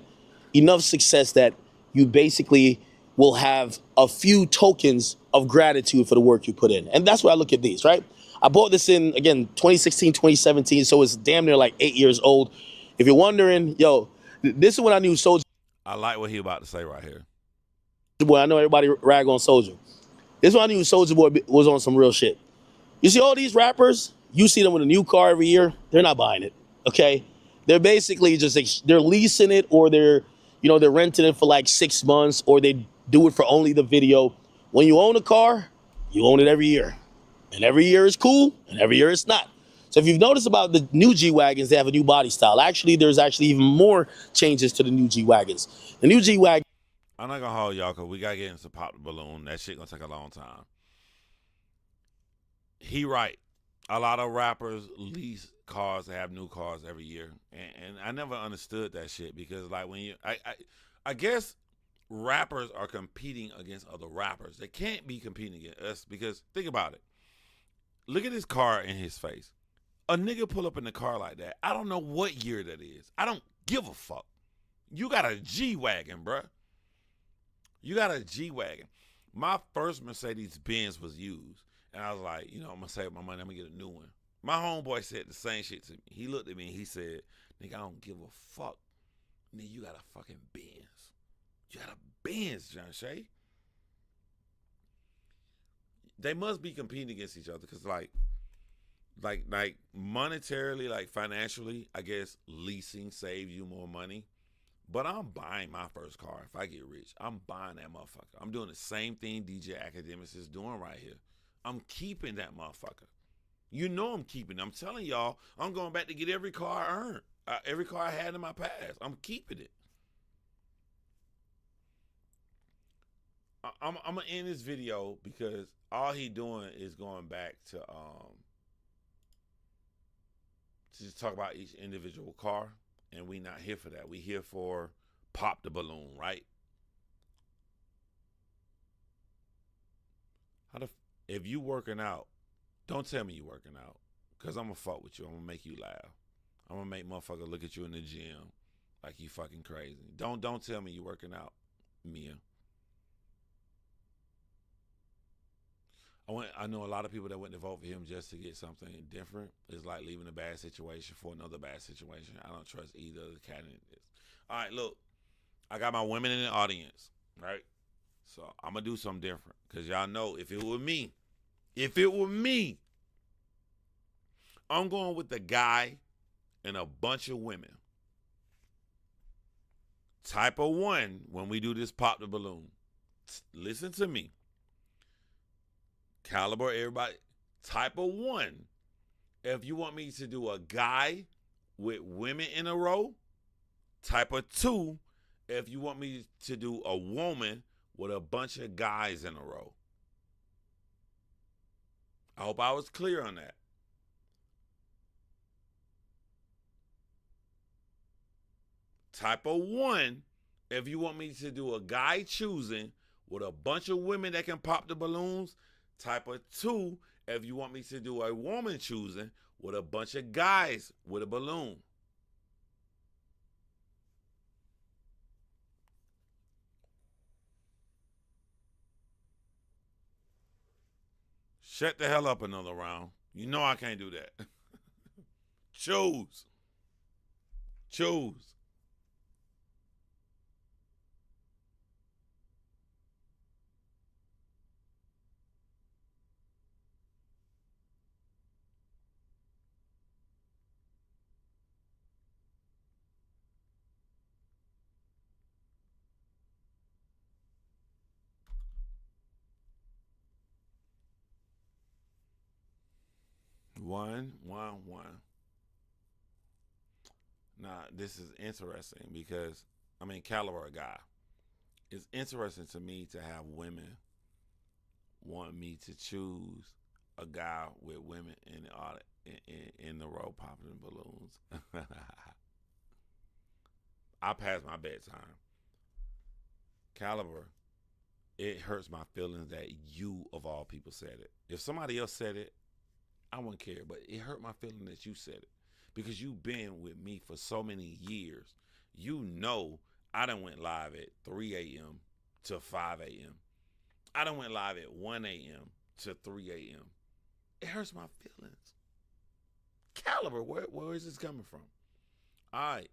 enough success that you basically will have a few tokens of gratitude for the work you put in. And that's why I look at these, right? I bought this in, again, 2016, 2017, so it's damn near like 8 years old. If you're wondering, yo, this is when I knew Soulja. I like what he about to say right here. Boy, I know everybody rag on Soulja. This is when I knew Soulja Boy was on some real shit. You see all these rappers, you see them with a new car every year, they're not buying it, okay? They're basically just, they're leasing it, or they're renting it for like 6 months, or they do it for only the video. When you own a car, you own it every year. And every year is cool, and every year it's not. So if you've noticed about the new G-Wagons, they have a new body style. Actually, there's even more changes to the new G-Wagons. The new G-Wagon. I'm not gonna hold y'all because we gotta get into Pop the Balloon. That shit gonna take a long time. He right. A lot of rappers lease cars to have new cars every year, and I never understood that shit because like when I guess rappers are competing against other rappers. They can't be competing against us because think about it. Look at this car in his face. A nigga pull up in the car like that. I don't know what year that is. I don't give a fuck. You got a G-Wagon, bruh. You got a G-Wagon. My first Mercedes Benz was used. And I was like, I'm going to save my money. I'm going to get a new one. My homeboy said the same shit to me. He looked at me and he said, nigga, I don't give a fuck. Nigga, you got a fucking Benz. You got a Benz, John Shay. They must be competing against each other because like monetarily, like financially, I guess leasing saves you more money. But I'm buying my first car if I get rich. I'm buying that motherfucker. I'm doing the same thing DJ Academics is doing right here. I'm keeping that motherfucker. You know I'm keeping it. I'm telling y'all, I'm going back to get every car I earned. Every car I had in my past. I'm keeping it. I'm going to end this video because all he doing is going back to just talk about each individual car. And we not here for that. We here for Pop the Balloon, right? If you working out, don't tell me you working out. Because I'm going to fuck with you. I'm going to make you laugh. I'm going to make motherfuckers look at you in the gym like you fucking crazy. Don't tell me you working out, Mia. I know a lot of people that went to vote for him just to get something different. It's like leaving a bad situation for another bad situation. I don't trust either of the candidates. All right, look. I got my women in the audience, right? So I'm going to do something different because y'all know if it were me, I'm going with the guy and a bunch of women. Type of one when we do this Pop the Balloon. Listen to me. Caliber, everybody. Type of one. If you want me to do a guy with women in a row. Type of two. If you want me to do a woman with a bunch of guys in a row. I hope I was clear on that. Type of one. If you want me to do a guy choosing with a bunch of women that can pop the balloons. Type of two, if you want me to do a woman choosing with a bunch of guys with a balloon. Shut the hell up another round. You know I can't do that. Choose. 1, 1, 1. Now, this is interesting because, Caliber a guy. It's interesting to me to have women want me to choose a guy with women in the row popping balloons. I passed my bedtime. Caliber, it hurts my feelings that you, of all people, said it. If somebody else said it, I wouldn't care, but it hurt my feeling that you said it because you've been with me for so many years. You know I done went live at 3 a.m. to 5 a.m. I done went live at 1 a.m. to 3 a.m. It hurts my feelings. Caliber, where is this coming from? All right,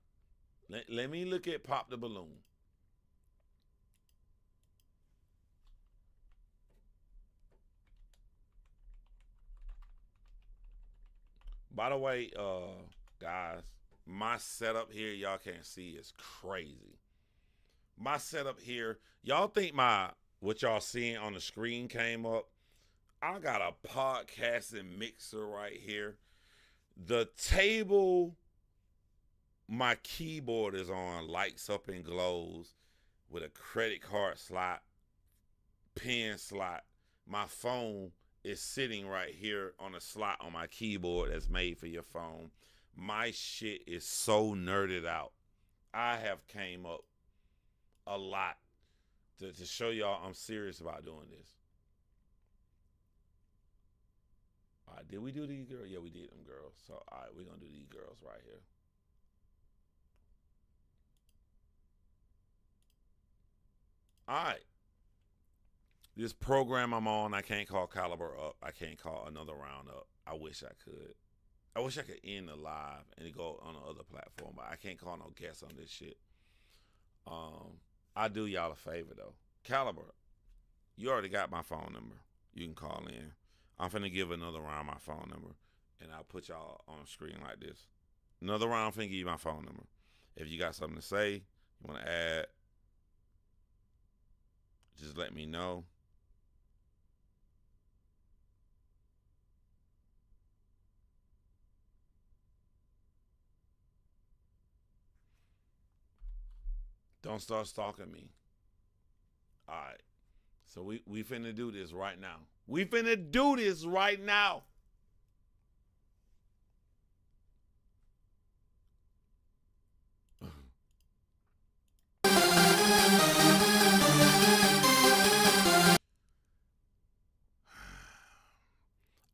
let me look at Pop the Balloon. By the way, guys, my setup here, y'all can't see, is crazy. My setup here, y'all think what y'all seeing on the screen came up? I got a podcasting mixer right here. The table my keyboard is on lights up and glows with a credit card slot, pen slot. My phone is sitting right here on a slot on my keyboard that's made for your phone. My shit is so nerded out. I have came up a lot to show y'all I'm serious about doing this. All right, did we do these girls? Yeah, we did them girls. So, all right, we're going to do these girls right here. All right. This program I'm on, I can't call Caliber up. I can't call another round up. I wish I could. I wish I could end the live and go on the other platform, but I can't call no guests on this shit. I do y'all a favor though. Caliber, you already got my phone number. You can call in. I'm finna give another round my phone number, and I'll put y'all on the screen like this. Another round, I'm finna give you my phone number. If you got something to say, you want to add, just let me know. Don't start stalking me. All right. So we finna do this right now. We finna do this right now.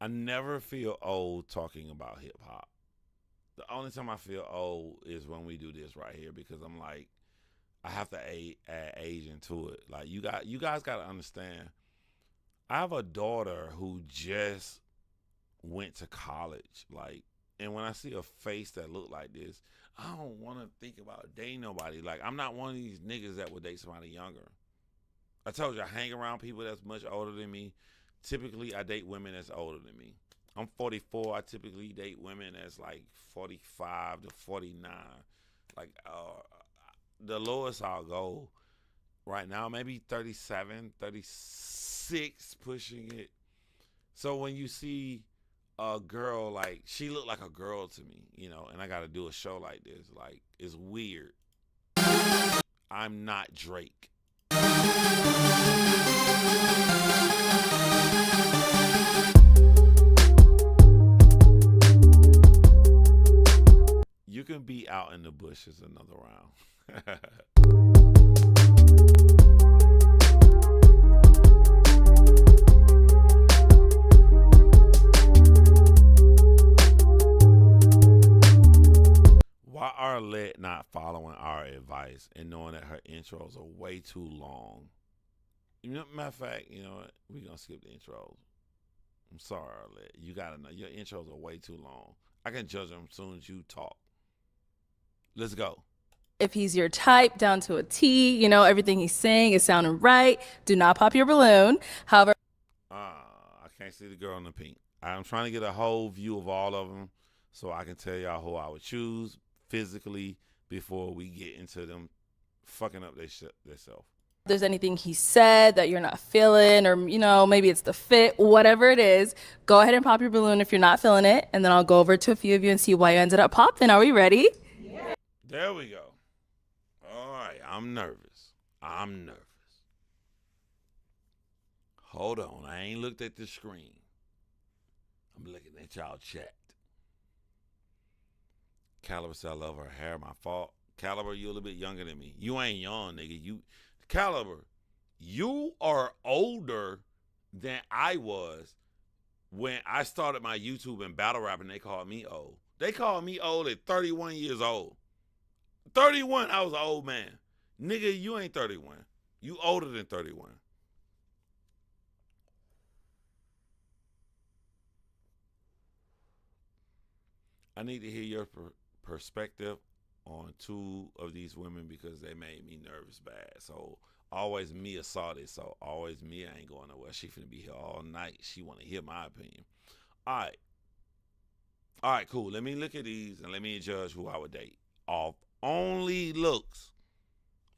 I never feel old talking about hip hop. The only time I feel old is when we do this right here, because I'm like, I have to add age into it. Like you guys got to understand. I have a daughter who just went to college. Like, and when I see a face that look like this, I don't want to think about dating nobody. Like, I'm not one of these niggas that would date somebody younger. I told you, I hang around people that's much older than me. Typically, I date women that's older than me. I'm 44. I typically date women that's like 45 to 49. Like, the lowest I'll go right now, maybe 37, 36, pushing it. So when you see a girl, like, she looked like a girl to me, you know, and I got to do a show like this. Like, it's weird. I'm not Drake. You can be out in the bushes another round. Why are Let not following our advice and knowing that her intros are way too long? You know, matter of fact, you know what? We're going to skip the intros. I'm sorry, Arlette. You got to know. Your intros are way too long. I can judge them as soon as you talk. Let's go. If he's your type down to a T, you know, everything he's saying is sounding right. Do not pop your balloon. However, I can't see the girl in the pink. I'm trying to get a whole view of all of them so I can tell y'all who I would choose physically before we get into them fucking up themselves. if there's anything he said that you're not feeling, or, you know, maybe it's the fit, whatever it is, go ahead and pop your balloon if you're not feeling it. And then I'll go over to a few of you and see why you ended up popping. Are we ready? Yeah. There we go. All right. I'm nervous. Hold on. I ain't looked at the screen. I'm looking at y'all chat. Caliber said I love her hair. My fault. Caliber, you a little bit younger than me. You ain't young, nigga. Caliber, you are older than I was when I started my YouTube and battle rapping. They called me old. They called me old at 31 years old. 31, I was an old man. Nigga, you ain't 31. You older than 31. I need to hear your perspective on two of these women because they made me nervous bad. So always Mia saw this. So always Mia ain't going nowhere. She finna be here all night. She want to hear my opinion. All right, cool. Let me look at these and let me judge who I would date off only looks.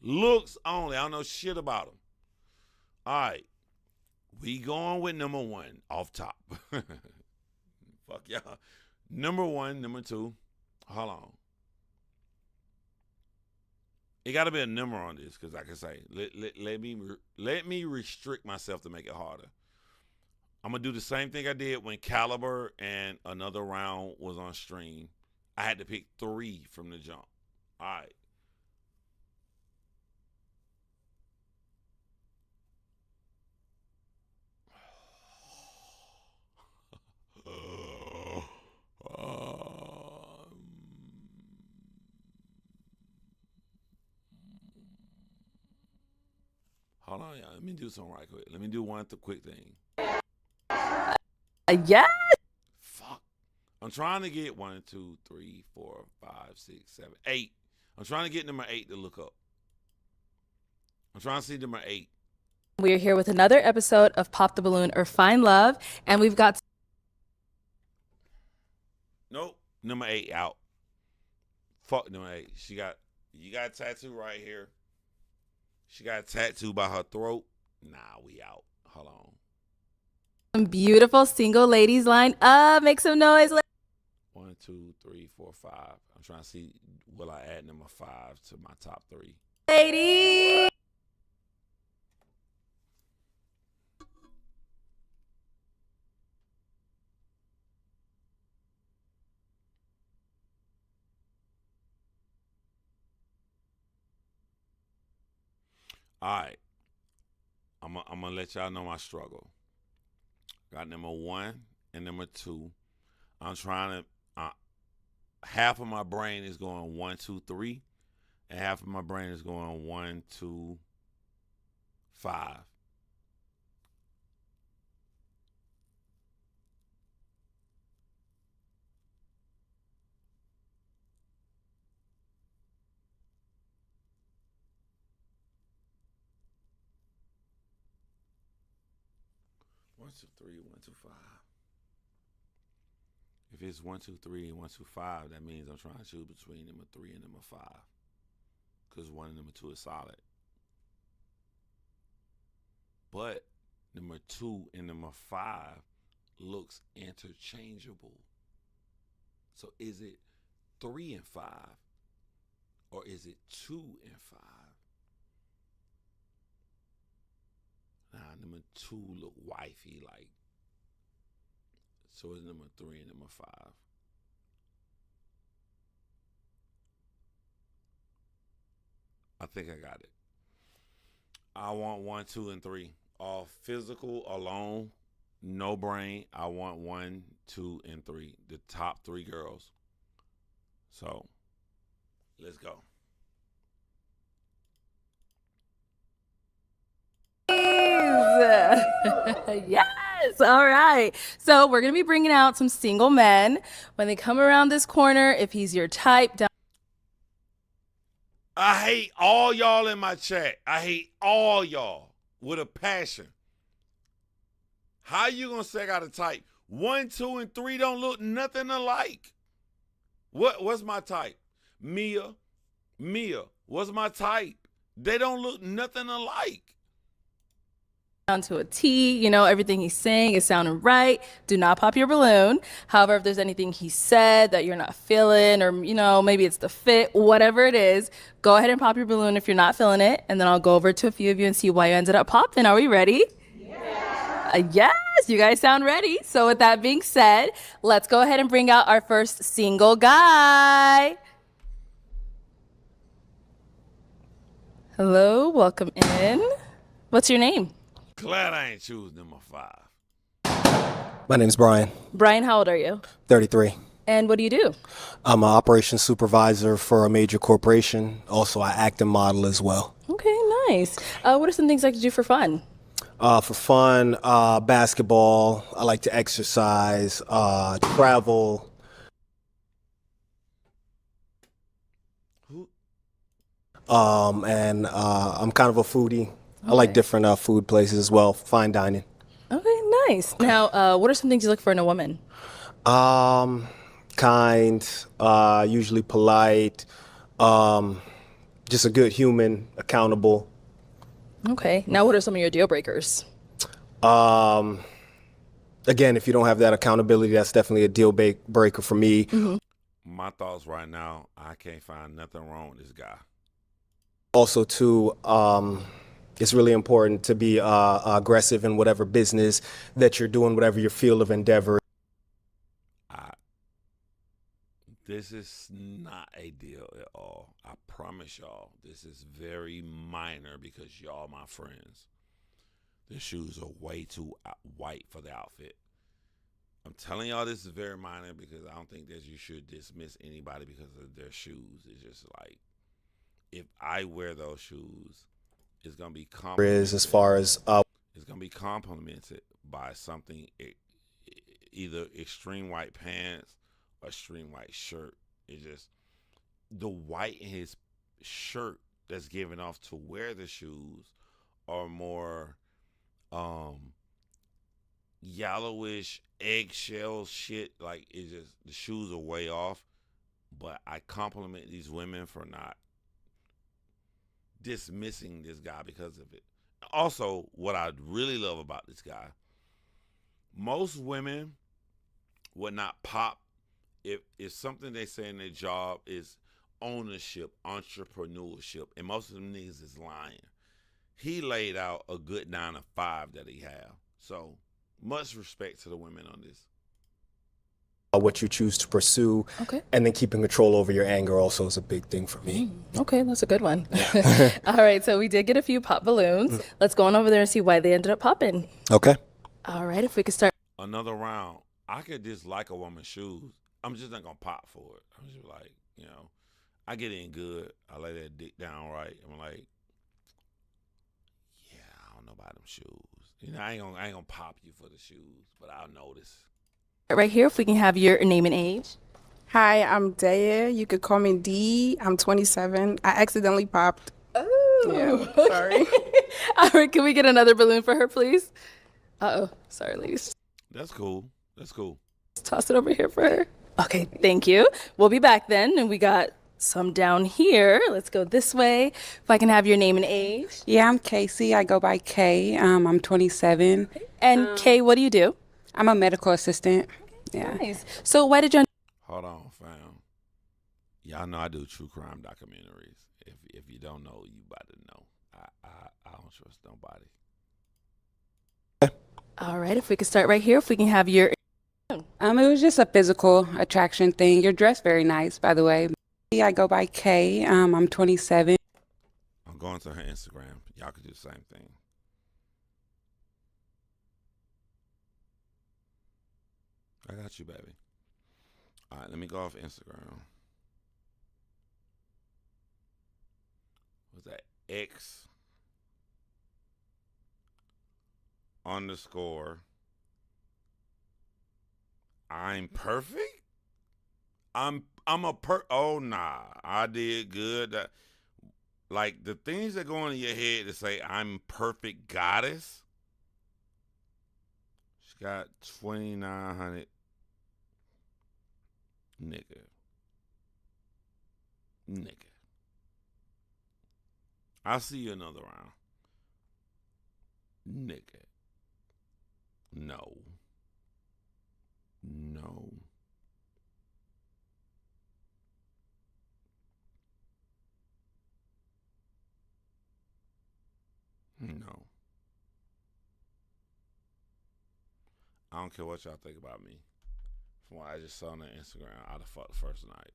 Looks only. I don't know shit about them. All right. We going with number one off top. Fuck y'all. Number one, number two. Hold on. It got to be a number on this because, like I say, let me restrict myself to make it harder. I'm gonna do the same thing I did when Caliber and Another Round was on stream. I had to pick 3 from the jump. All right. Hold on, y'all. Let me do something right quick. Let me do one quick thing. Yes. Fuck. I'm trying to get 1, 2, 3, 4, 5, 6, 7, 8. I'm trying to get number 8 to look up. I'm trying to see number 8. We are here with another episode of Pop the Balloon or Find Love, and we've got. Nope. Number 8 out. Fuck number 8. You got a tattoo right here. She got a tattoo by her throat. Nah, we out. Hold on. Some beautiful single ladies line up. Make some noise. 1, 2, 3, 4, 5. I'm trying to see, will I add number 5 to my top 3? Ladies. All right. I'm going to let y'all know my struggle. Got number 1 and number 2. I'm trying to, half of my brain is going 1, 2, 3, and half of my brain is going 1, 2, 5. One, two, three, 1, 2, 5. If it's 1, 2, 3, and 1, 2, 5, that means I'm trying to choose between number 3 and number 5. Because 1 and number 2 is solid. But number 2 and number 5 looks interchangeable. So is it 3 and 5? Or is it 2 and 5? Nah, number 2 look wifey like. So it's number 3 and number 5. I think I got it. I want 1, 2, and 3. All physical alone, no brain. I want 1, 2, and 3. The top 3 girls. So, let's go. Yes. All right. So we're going to be bringing out some single men. When they come around this corner, if he's your type. I hate all y'all in my chat. I hate all y'all with a passion. How you going to say I got a type? 1, 2, and 3 don't look nothing alike. What's my type? Mia, what's my type? They don't look nothing alike. Down to a T, you know, everything he's saying is sounding right. Do not pop your balloon. However, if there's anything he said that you're not feeling, or, you know, maybe it's the fit, whatever it is, go ahead and pop your balloon if you're not feeling it. And then I'll go over to a few of you and see why you ended up popping. Are we ready? Yeah. Yes, you guys sound ready. So with that being said, let's go ahead and bring out our first single guy. Hello, welcome in. What's your name? Glad I ain't choose number 5. My name's Brian. Brian, how old are you? 33. And what do you do? I'm an operations supervisor for a major corporation. Also, I act and model as well. Okay, nice. What are some things I like to do for fun? For fun, basketball. I like to exercise, travel. And I'm kind of a foodie. I like different food places as well, fine dining. Okay, nice. Now, what are some things you look for in a woman? Kind, usually polite, just a good human, accountable. Okay. Now, what are some of your deal breakers? Again, if you don't have that accountability, that's definitely a deal breaker for me. My thoughts right now, I can't find nothing wrong with this guy. Also, too, it's really important to be aggressive in whatever business that you're doing, whatever your field of endeavor. This is not a deal at all. I promise y'all, this is very minor because y'all my friends. The shoes are way too white for the outfit. I'm telling y'all this is very minor because I don't think that you should dismiss anybody because of their shoes. It's just like, if I wear those shoes, it's going to be complimented. As far as it's going to be complimented by something, either extreme white pants or extreme white shirt. It's just the white in his shirt that's given off to wear the shoes are more yellowish eggshell shit. Like, it's just, the shoes are way off. But I compliment these women for not dismissing this guy because of it. Also, what I really love about this guy, most women would not pop if something they say in their job is ownership, entrepreneurship, and most of them niggas is lying. He laid out a good 9 to 5 that he have. So much respect to the women on this. What you choose to pursue, okay, and then keeping control over your anger also is a big thing for me. Okay, that's a good one. All right, so we did get a few pop balloons. Let's go on over there and see why they ended up popping. Okay. All right, if we could start. Another round. I could dislike a woman's shoes. I'm just not gonna pop for it. I'm just like, I get in good. I lay that dick down right. I'm like, yeah, I don't know about them shoes. I ain't gonna pop you for the shoes, but I'll notice. Right here, if we can have your name and age. Hi, I'm Daya. You could call me D. I'm 27. I accidentally popped. Oh, yeah, sorry. All right, can we get another balloon for her, please? Uh-oh, sorry, ladies. That's cool. That's cool. Let's toss it over here for her. Okay, thank you. We'll be back then, and we got some down here. Let's go this way. If I can have your name and age. Yeah, I'm Casey. I go by Kay. I'm 27. And Kay, what do you do? I'm a medical assistant. Yeah. Nice. So why did you... Hold on, fam. Y'all know I do true crime documentaries. If you don't know, you about to know. I don't trust nobody. All right, if we could start right here. If we can have your... It was just a physical attraction thing. You're dressed very nice, by the way. I go by Kay. I'm 27. I'm going to her Instagram. Y'all could do the same thing. I got you, baby. All right, let me go off Instagram. What's that? X _ I'm perfect? Oh nah, I did good. Like, the things that go into your head to say I'm perfect goddess. She got 2,900. Nigga. I'll see you another round. Nigga. No. No. I don't care what y'all think about me. From what I just saw on the Instagram, I'd have fucked first night.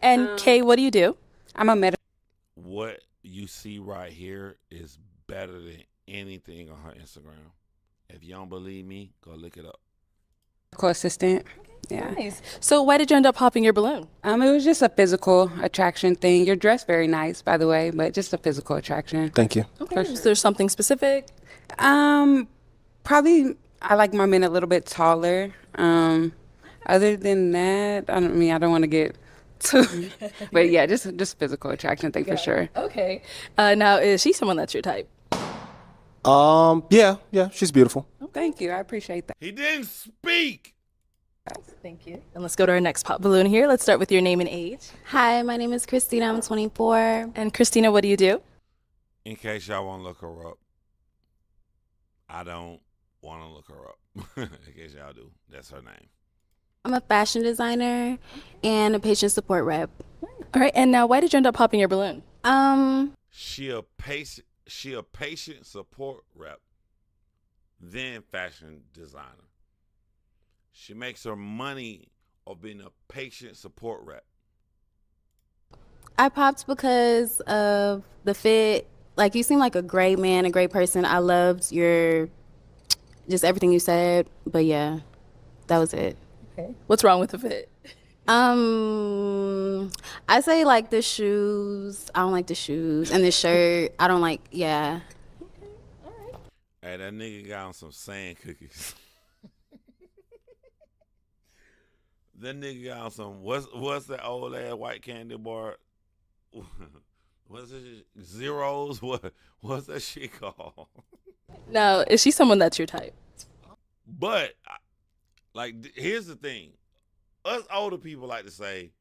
And Kay, what do you do? I'm a medical... What you see right here is better than anything on her Instagram. If you don't believe me, go look it up. Medical assistant. Yeah. Nice. So why did you end up popping your balloon? It was just a physical attraction thing. You're dressed very nice, by the way, but just a physical attraction. Thank you. Okay. Is there something specific? Probably I like my men a little bit taller. Other than that, I don't want to get too, but yeah, just physical attraction thing for sure. Okay. Now, is she someone that's your type? Yeah, she's beautiful. Thank you. I appreciate that. He didn't speak. Thank you. And let's go to our next pop balloon here. Let's start with your name and age. Hi, my name is Christina. I'm 24. And Christina, what do you do? In case y'all want to look her up, I don't want to look her up. In case y'all do, that's her name. I'm a fashion designer and a patient support rep. All right, and now why did you end up popping your balloon? She a patient support rep, then fashion designer. She makes her money of being a patient support rep. I popped because of the fit. Like, you seem like a great man, a great person. I loved your, just everything you said. But yeah, that was it. Okay. What's wrong with the fit? I say like the shoes. I don't like the shoes. And the shirt. I don't like, yeah. Hey, that nigga got on some sand cookies. That nigga got on some, what's that old ass white candy bar? What's it? Zeros? What's that shit called? Now, is she someone that's your type? But, like, here's the thing. Us older people like to say,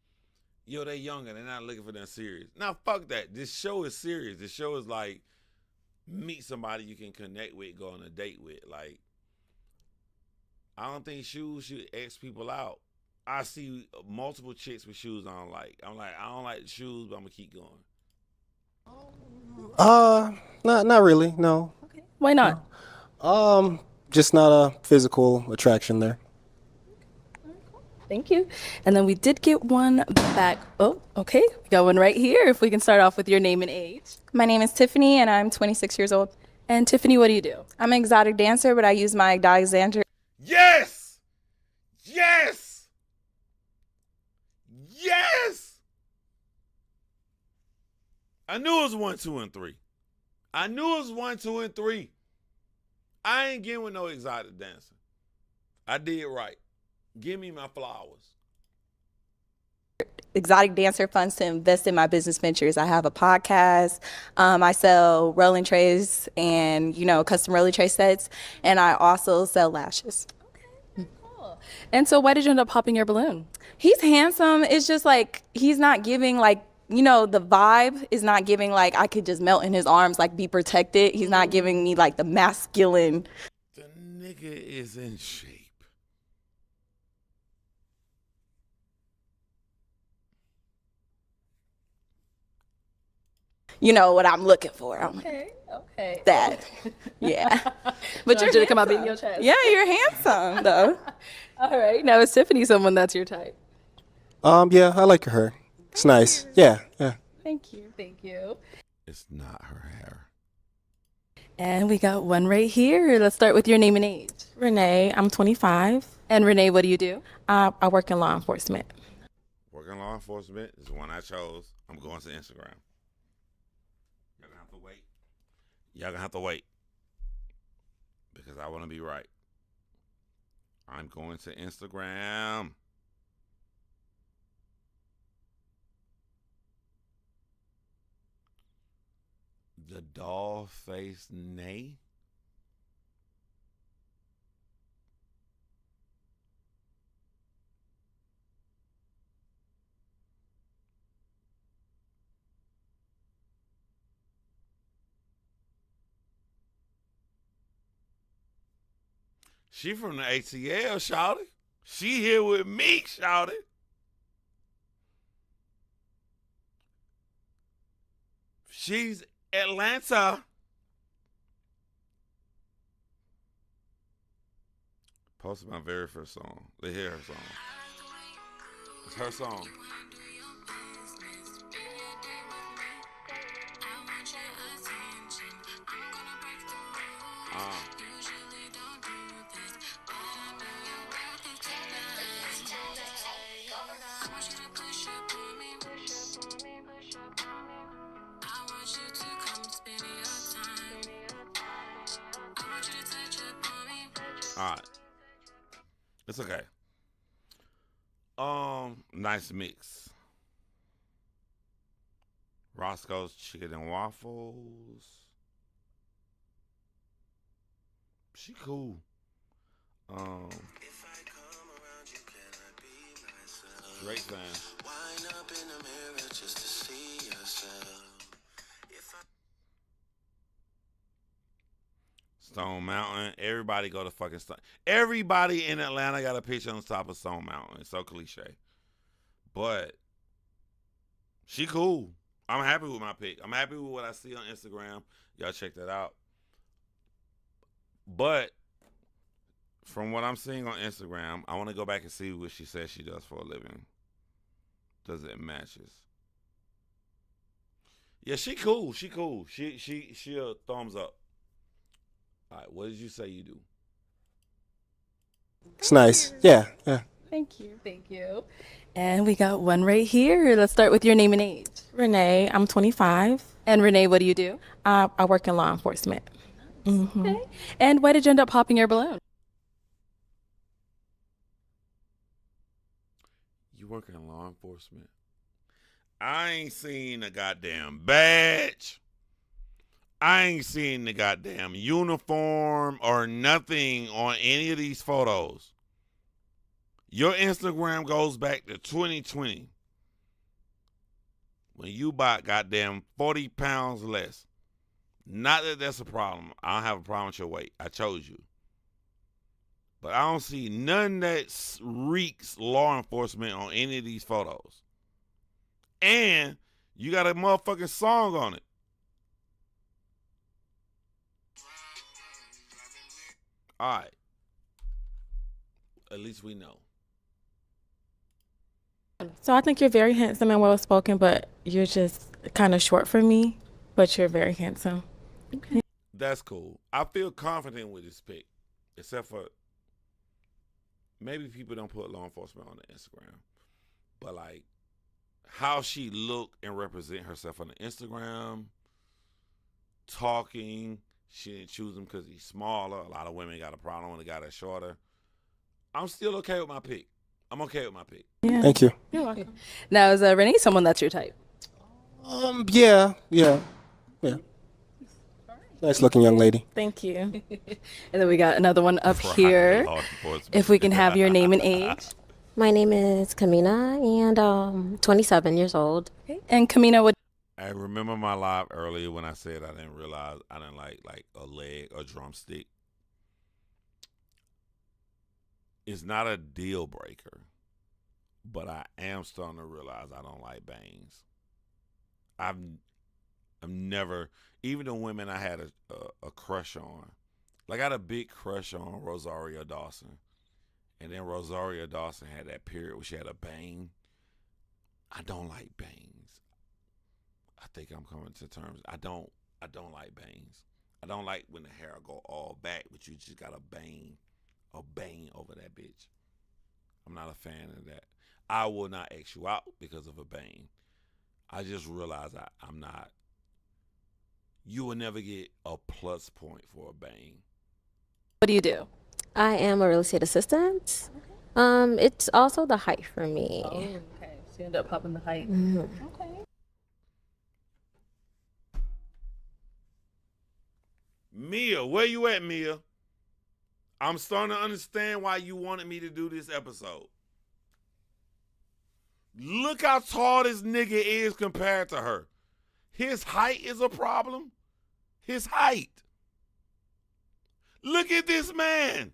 yo, they younger, they're not looking for that serious. Now, fuck that. This show is serious. This show is like, meet somebody you can connect with, go on a date with. Like, I don't think shoes should X people out. I see multiple chicks with shoes I don't like. I'm like, I don't like the shoes, but I'm gonna keep going. Not really, no. Okay. Why not? Just not a physical attraction there. Thank you. And then we did get one back. Oh, okay. We got one right here. If we can start off with your name and age. My name is Tiffany, and I'm 26 years old. And Tiffany, what do you do? I'm an exotic dancer, but I use my exotic dancer. Yes! Yes! Yes! I knew it was 1, 2, and 3. I knew it was 1, 2, and 3. I ain't getting with no exotic dancer. I did right. Give me my flowers. Exotic dancer funds to invest in my business ventures. I have a podcast. I sell rolling trays and, custom rolling tray sets. And I also sell lashes. Okay, cool. And so why did you end up popping your balloon? He's handsome. It's just like, he's not giving the vibe is not giving like I could just melt in his arms, like be protected. He's not giving me like the masculine. The nigga is in shape. You know what I'm looking for. Okay. That. Yeah. But you're to come out beating your chest. Yeah, you're handsome though. All right. Now, is Tiffany someone that's your type? Yeah, I like her. It's nice. Yeah. Thank you. It's not her hair. And we got one right here. Let's start with your name and age. Renee, I'm 25. And Renee, what do you do? I work in law enforcement. Work in law enforcement is the one I chose. I'm going to Instagram. Y'all gonna have to wait. Y'all gonna have to wait. Because I want to be right. I'm going to Instagram. The doll face Nay. She from the ATL, shawty. She here with me, shawty. She's Atlanta. Posted my very first song. They hear her song. It's her song. All right. It's okay. Nice mix. Roscoe's Chicken and Waffles. She cool. Great fan. Stone Mountain. Everybody go to fucking Stone. Everybody in Atlanta got a picture on the top of Stone Mountain. It's so cliche. But she cool. I'm happy with my pick. I'm happy with what I see on Instagram. Y'all check that out. But from what I'm seeing on Instagram, I want to go back and see what she says she does for a living. Does it matches? Yeah, she cool. She cool. She a thumbs up. All right, what did you say you do? It's nice. Yeah. Thank you. Thank you. And we got one right here. Let's start with your name and age. Renee, I'm 25. And Renee, what do you do? I work in law enforcement. Okay. And why did you end up popping your balloon? You work in law enforcement? I ain't seen a goddamn badge. I ain't seen the goddamn uniform or nothing on any of these photos. Your Instagram goes back to 2020 when you bought goddamn 40 pounds less. Not that that's a problem. I don't have a problem with your weight. I chose you. But I don't see none that reeks law enforcement on any of these photos. And you got a motherfucking song on it. All right. At least we know. So I think you're very handsome and well spoken, but you're just kind of short for me. But you're very handsome. Okay. That's cool. I feel confident with this pick, except for maybe people don't put law enforcement on the Instagram, but like how she look and represent herself on the Instagram, talking. She didn't choose him because he's smaller. A lot of women got a problem with a guy that's shorter. I'm still okay with my pick. I'm okay with my pick. Yeah. Thank you. You're welcome. Now, is Renee someone that's your type? Yeah. Nice looking young lady. Thank you. And then we got another one up here. If we can have your name and age. My name is Kamina, and 27 years old. Okay. And Kamina, what? I remember my live earlier when I said I didn't realize I didn't like a leg or drumstick. It's not a deal breaker, but I am starting to realize I don't like bangs. I'm never, even the women I had a crush on, like I had a big crush on Rosario Dawson, and then Rosario Dawson had that period where she had a bang. I don't like bangs. I think I'm coming to terms. I don't like bangs. I don't like when the hair go all back, but you just got a bang over that bitch. I'm not a fan of that. I will not X you out because of a bang. I just realized I'm not. You will never get a plus point for a bang. What do you do? I am a real estate assistant. It's also the height for me. Oh, okay. So you end up popping the height. Okay. Mia, where you at, Mia? I'm starting to understand why you wanted me to do this episode. Look how tall this nigga is compared to her. His height is a problem. His height. Look at this man.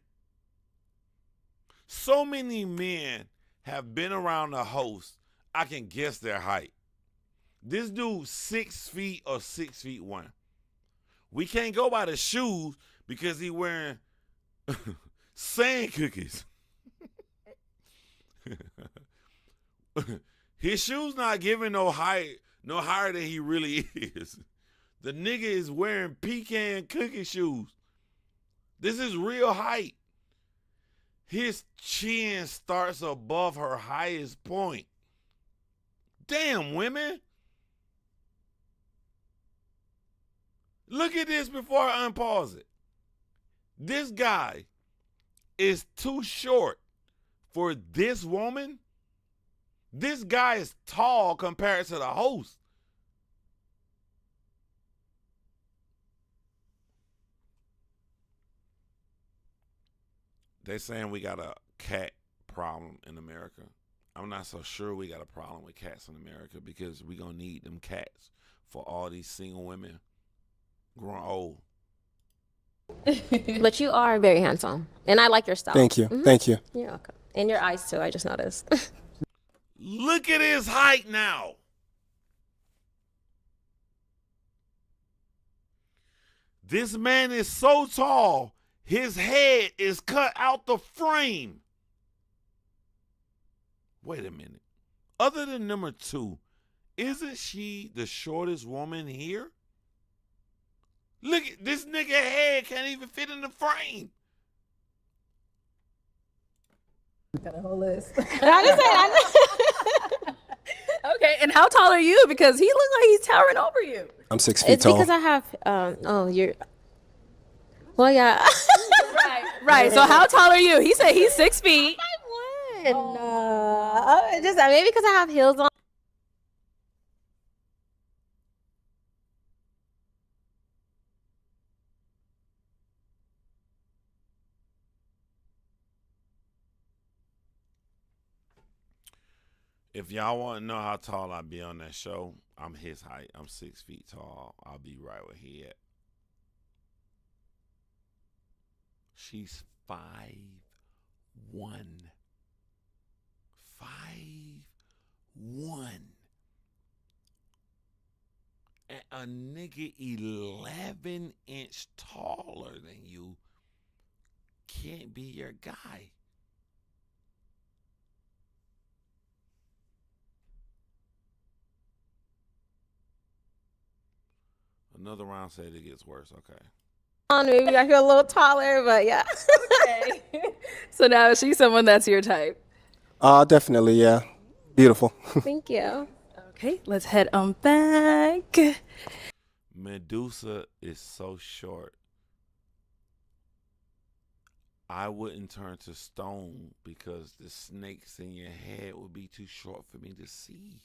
So many men have been around the host, I can guess their height. This dude 6 feet or 6'1". We can't go by the shoes because he wearing sand cookies. His shoes not giving no height, no higher than he really is. The nigga is wearing pecan cookie shoes. This is real height. His chin starts above her highest point. Damn, women. Look at this before I unpause it. This guy is too short for this woman. This guy is tall compared to the host. They're saying we got a cat problem in America. I'm not so sure we got a problem with cats in America because we're going to need them cats for all these single women growing old. But you are very handsome, and I like your style. Thank you. Thank you. You're welcome. And your eyes too. I just noticed. Look at his height now. This man is so tall, his head is cut out the frame. Wait a minute. Other than number 2, isn't she the shortest woman here? Look at this nigga head can't even fit in the frame. Got a whole list. I Okay, and how tall are you? Because he looks like he's towering over you. I'm 6 feet It's tall. because I have. You're. Well, yeah. Right. So how tall are you? He said he's 6 feet. Just maybe because I have heels on. If y'all want to know how tall I be on that show, I'm his height. I'm 6 feet tall. I'll be right where he at. She's 5'1". 5'1". And a nigga 11-inch taller than you can't be your guy. Another round said it gets worse. Okay. Maybe I feel a little taller, but yeah. Okay. So now is she someone that's your type? Definitely, yeah. Beautiful. Thank you. Okay, let's head on back. Medusa is so short. I wouldn't turn to stone because the snakes in your head would be too short for me to see.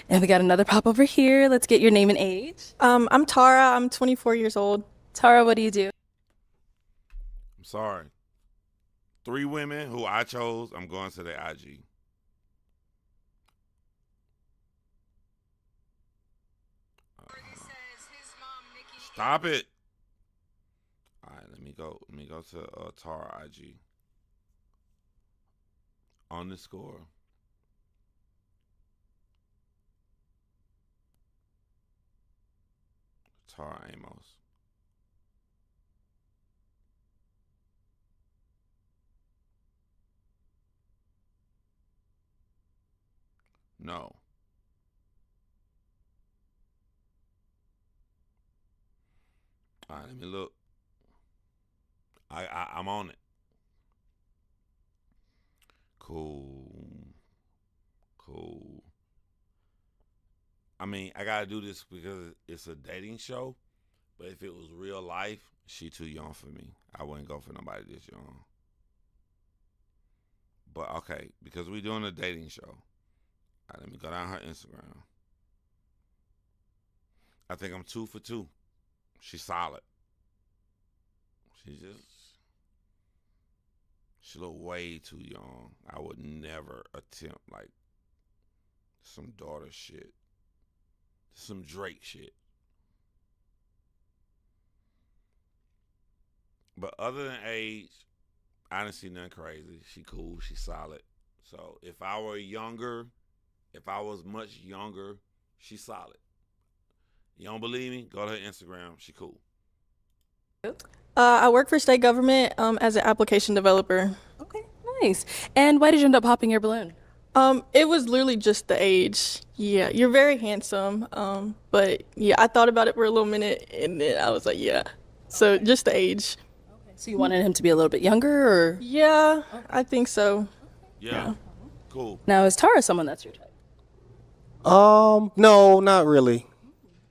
And we got another pop over here. Let's get your name and age. I'm Tara. I'm 24 years old. Tara, what do you do? I'm sorry. 3 women who I chose, I'm going to their IG. Stop it. All right, let me go to Tara IG. _ Tara Amos. No. All right, let me look. I'm on it. Cool. I mean, I gotta do this because it's a dating show. But if it was real life, she too young for me. I wouldn't go for nobody this young. But okay, because we're doing a dating show. All right, let me go down her Instagram. I think I'm 2 for 2. She's solid. She look way too young. I would never attempt like some daughter shit. Some Drake shit. But other than age, I didn't see nothing crazy. She cool. She solid. So if I were younger, if I was much younger, she's solid. You don't believe me? Go to her Instagram. She cool. I work for state government as an application developer. Okay, nice. And why did you end up popping your balloon? It was literally just the age. Yeah, you're very handsome. But yeah, I thought about it for a little minute and then I was like, yeah. So just the age. So you wanted him to be a little bit younger, or? Yeah, I think so. Yeah. Cool. Now, is Tara someone that's your type? No, not really.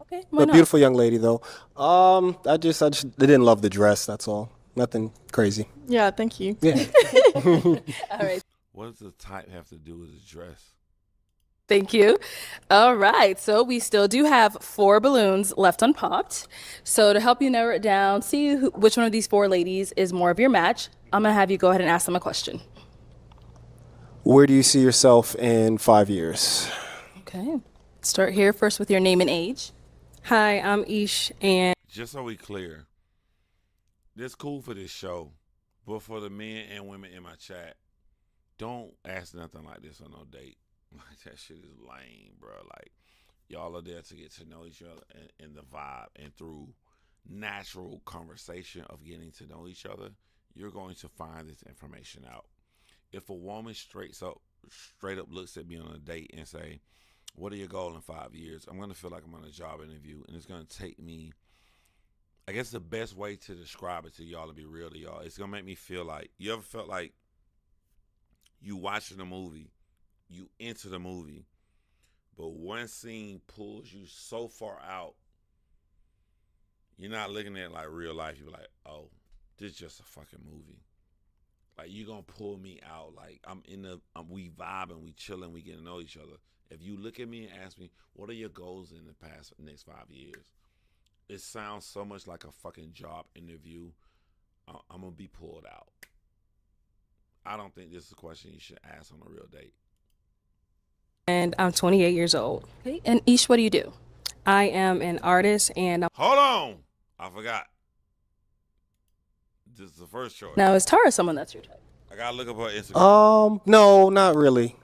Okay, But beautiful young lady though. I just didn't love the dress. That's all. Nothing crazy. Yeah, thank you. Yeah. All right. What does the type have to do with his dress? Thank you. All right. So we still do have 4 balloons left unpopped. So to help you narrow it down, see which one of these 4 ladies is more of your match, I'm going to have you go ahead and ask them a question. Where do you see yourself in 5 years? Okay. Start here first with your name and age. Hi, I'm Ish, and Just so we clear, this cool for this show, but for the men and women in my chat, don't ask nothing like this on no date. Like, that shit is lame, bro. Like, y'all are there to get to know each other and the vibe, and through natural conversation of getting to know each other, you're going to find this information out. If a woman straight up looks at me on a date and say, "What are your goals in 5 years?" I'm gonna feel like I'm on a job interview, and it's gonna take me. I guess the best way to describe it to y'all and be real to y'all, it's gonna make me feel like, you ever felt like you watching a movie, you into the movie, but one scene pulls you so far out, you're not looking at it like real life. You're like, oh, this is just a fucking movie. Like, you gonna pull me out. Like, we vibing, we chilling, we getting to know each other. If you look at me and ask me, what are your goals in the next 5 years? It sounds so much like a fucking job interview. I'm gonna be pulled out. I don't think this is a question you should ask on a real date. and I'm 28 years old. Okay. And Ish, what do you do? I am an artist, and Hold on, I forgot. This is the first choice. Now, is Tara someone that's your type? I gotta look up her Instagram. No, not really.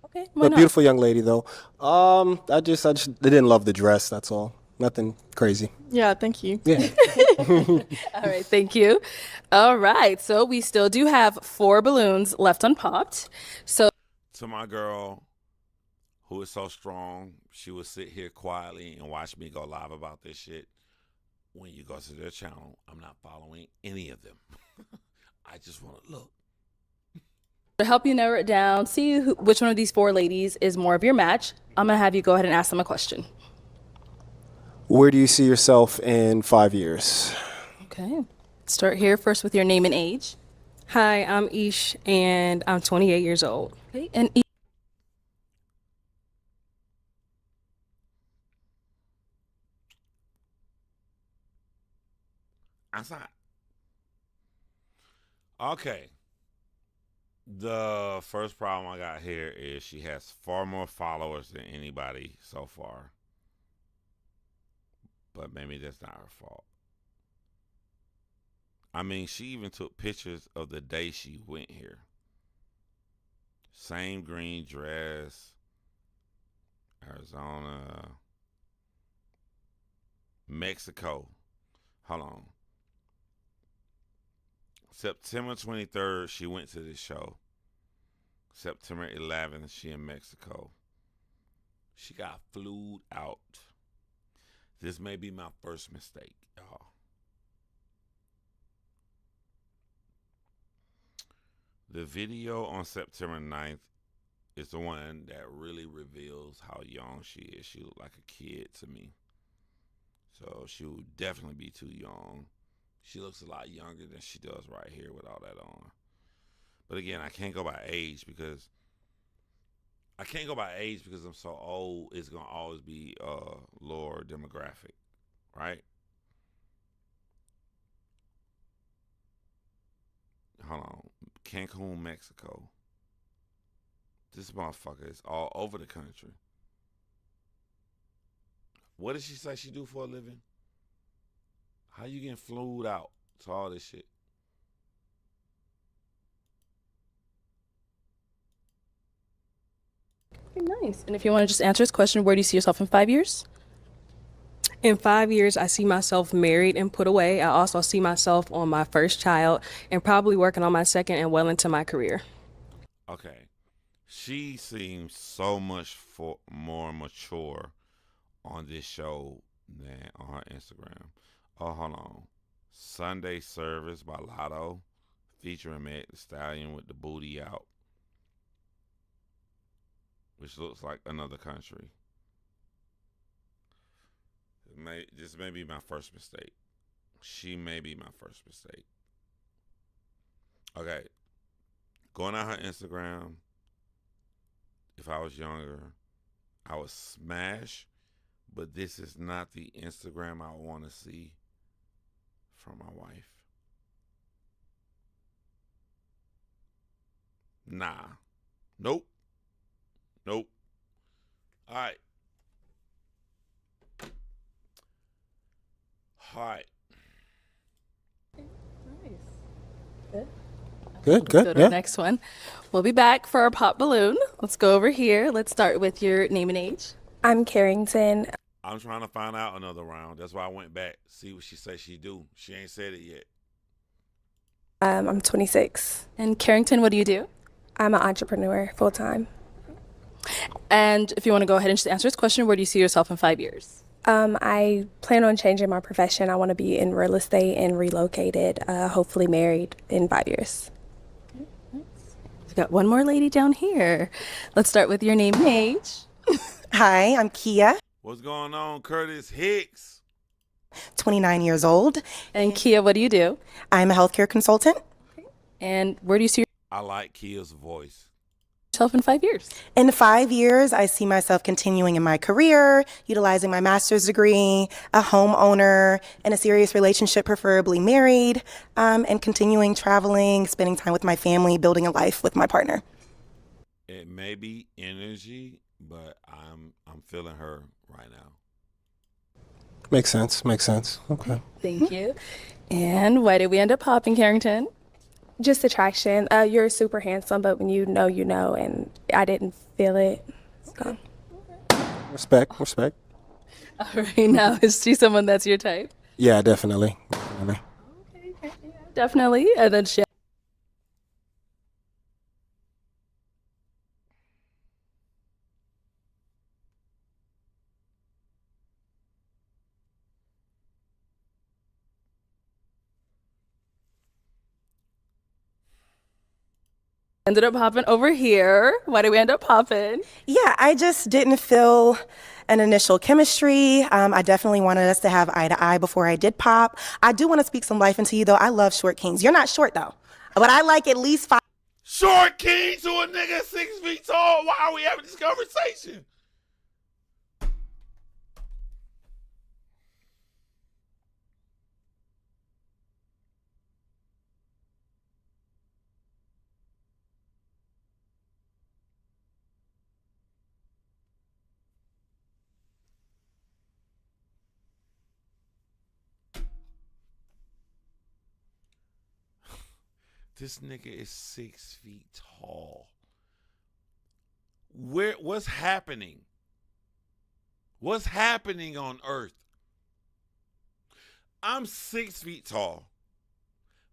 Okay, But beautiful young lady though. I just didn't love the dress. That's all. Nothing crazy. Yeah, thank you. Yeah. All right, thank you. All right, so we still do have 4 balloons left unpopped. So To my girl, who is so strong, she would sit here quietly and watch me go live about this shit. When you go to their channel, I'm not following any of them. I just want to look. to help you narrow it down, see which one of these 4 ladies is more of your match, I'm gonna have you go ahead and ask them a question. Where do you see yourself in 5 years? Okay. Start here first with your name and age. hi, I'm Ish, and I'm 28 years old. Okay. And Outside. Okay. The first problem I got here is she has far more followers than anybody so far. But maybe that's not her fault. I mean, she even took pictures of the day she went here. Same green dress, Arizona, Mexico. Hold on. September 23rd, she went to this show. September 11th, she in Mexico. She got flued out. This may be my first mistake, y'all. The video on September 9th is the one that really reveals how young she is. She looked like a kid to me. So she would definitely be too young. She looks a lot younger than she does right here with all that on. But again, I can't go by age because I'm so old. It's gonna always be lower demographic, right? Hold on, Cancun, Mexico. This motherfucker is all over the country. What did she say she do for a living? How you getting flued out to all this shit? Okay, nice. And if you want to just answer this question, where do you see yourself in 5 years? In 5 years, I see myself married and put away. I also see myself on my first child and probably working on my second and well into my career. Okay. She seems so much more mature on this show than on her Instagram. Oh, hold on. Sunday Service by Lotto featuring Meg Thee Stallion with the booty out, which looks like another country. This may be my first mistake. She may be my first mistake. Okay. Going on her Instagram, if I was younger, I would smash, but this is not the Instagram I want to see from my wife. Nah. Nope. All right. Hot. Good. Go to Yeah. our next one. We'll be back for our pop balloon. Let's go over here. Let's start with your name and age. I'm Carrington. I'm trying to find out another round. That's why I went back, see what she said she do. She ain't said it yet. I'm 26. And Carrington, what do you do? I'm an entrepreneur full time. And if you want to go ahead and just answer this question, where do you see yourself in 5 years? I plan on changing my profession. I want to be in real estate and relocated, hopefully married in 5 years. We've got one more lady down here. Let's start with your name and age. Hi, I'm Kia, What's going on, Curtis Hicks? 29 years old. And Kia, what do you do? I'm a healthcare consultant. And where do you see I like Kia's voice. yourself in 5 years? In 5 years, I see myself continuing in my career, utilizing my master's degree, a homeowner, in a serious relationship, preferably married, and continuing traveling, spending time with my family, building a life with my partner. It may be energy, but I'm feeling her right now. Makes sense. Okay. Thank you. And why did we end up popping, Carrington? Just attraction. You're super handsome, but when you know, and I didn't feel it. So. Respect. All right, now is she someone that's your type? Yeah, definitely. Definitely. And then she. Ended up popping over here. Why did we end up popping? Yeah, I just didn't feel an initial chemistry. I definitely wanted us to have eye to eye before I did pop. I do want to speak some life into you, though. I love short kings. You're not short, though, but I like at least 5. Short king to a nigga 6 feet tall. Why are we having this conversation? This nigga is 6 feet tall. What's happening? What's happening on Earth? I'm 6 feet tall.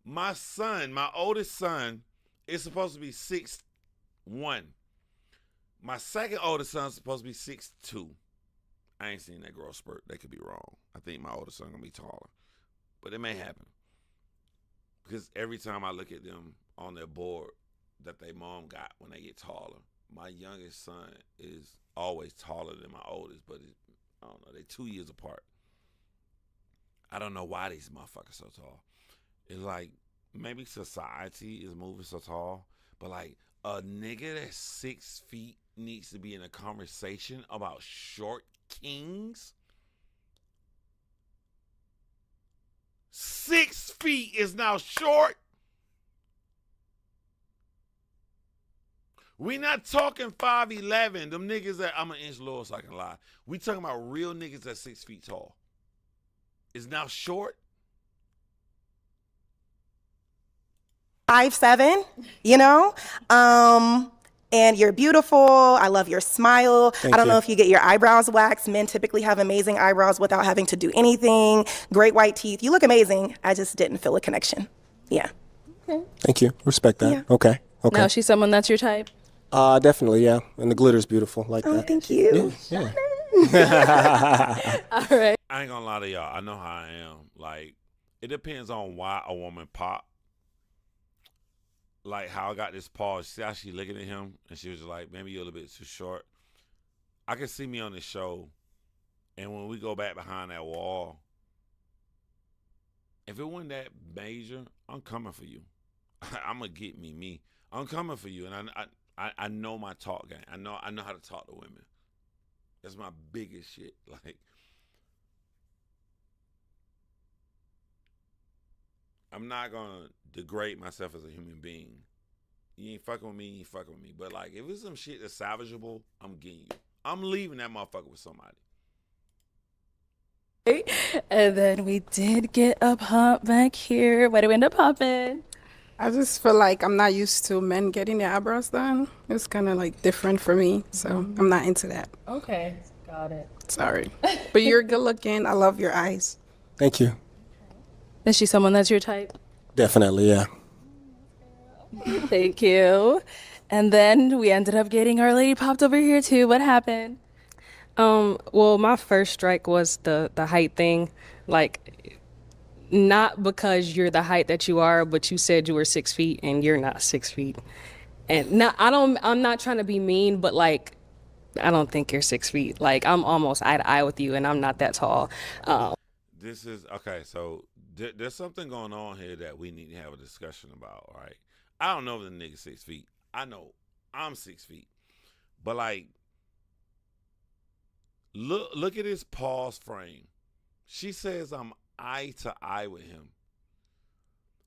My son, my oldest son, is supposed to be 6'1". My second oldest son is supposed to be 6'2". I ain't seen that growth spurt. That could be wrong. I think my oldest son gonna be taller, but it may happen. Because every time I look at them on their board that their mom got when they get taller, my youngest son is always taller than my oldest, but I don't know, they 2 years apart. I don't know why these motherfuckers so tall. It's like maybe society is moving so tall, but like a nigga that's 6 feet needs to be in a conversation about short kings. 6 feet is now short. We not talking 5'11". Them niggas that I'm an inch lower so I can lie. We talking about real niggas that's 6 feet tall. Is now short. 5'7", you know? And you're beautiful. I love your smile. I don't know if you get your eyebrows waxed. Men typically have amazing eyebrows without having to do anything. Great white teeth. You look amazing. I just didn't feel a connection. Yeah. Okay. Thank you. Respect that. Yeah. Okay. Now she's someone that's your type? Definitely, yeah. And the glitter's beautiful like that. Oh, thank you. Yeah. All right. I ain't gonna lie to y'all. I know how I am. Like, it depends on why a woman pop. Like how I got this pause. See how she looking at him and she was just like, maybe you're a little bit too short. I can see me on this show, and when we go back behind that wall, if it wasn't that major, I'm coming for you. I'm gonna get me. I'm coming for you, and I know my talk game. I know how to talk to women. That's my biggest shit. Like, I'm not gonna degrade myself as a human being. You ain't fucking with me, you ain't fucking with me. But like, if it's some shit that's salvageable, I'm getting you. I'm leaving that motherfucker with somebody. And then we did get a pop back here. Why did we end up popping? I just feel like I'm not used to men getting their eyebrows done. It's kind of like different for me, so I'm not into that. Okay, got it. Sorry. But you're good looking. I love your eyes. Thank you. Is she someone that's your type? Definitely, yeah. Thank you. And then we ended up getting Our Lady popped over here too. What happened? Well, my first strike was the height thing. Like, not because you're the height that you are, but you said you were 6 feet and you're not 6 feet. And I'm not trying to be mean, but like, I don't think you're 6 feet. Like, I'm almost eye to eye with you and I'm not that tall. This is okay. So there's something going on here that we need to have a discussion about. Right? I don't know if the nigga's 6 feet. I know I'm 6 feet, but like, look at his pause frame. She says I'm eye to eye with him.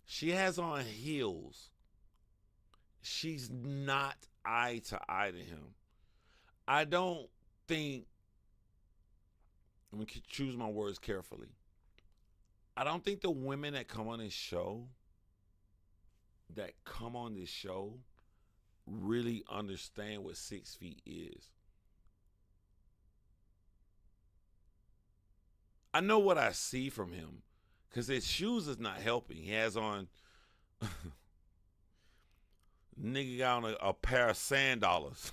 She has on heels. She's not eye to eye to him. I don't think, I'm going to choose my words carefully. I don't think the women that come on this show, really understand what 6 feet is. I know what I see from him because his shoes is not helping. He has on, nigga got on a pair of sand dollars.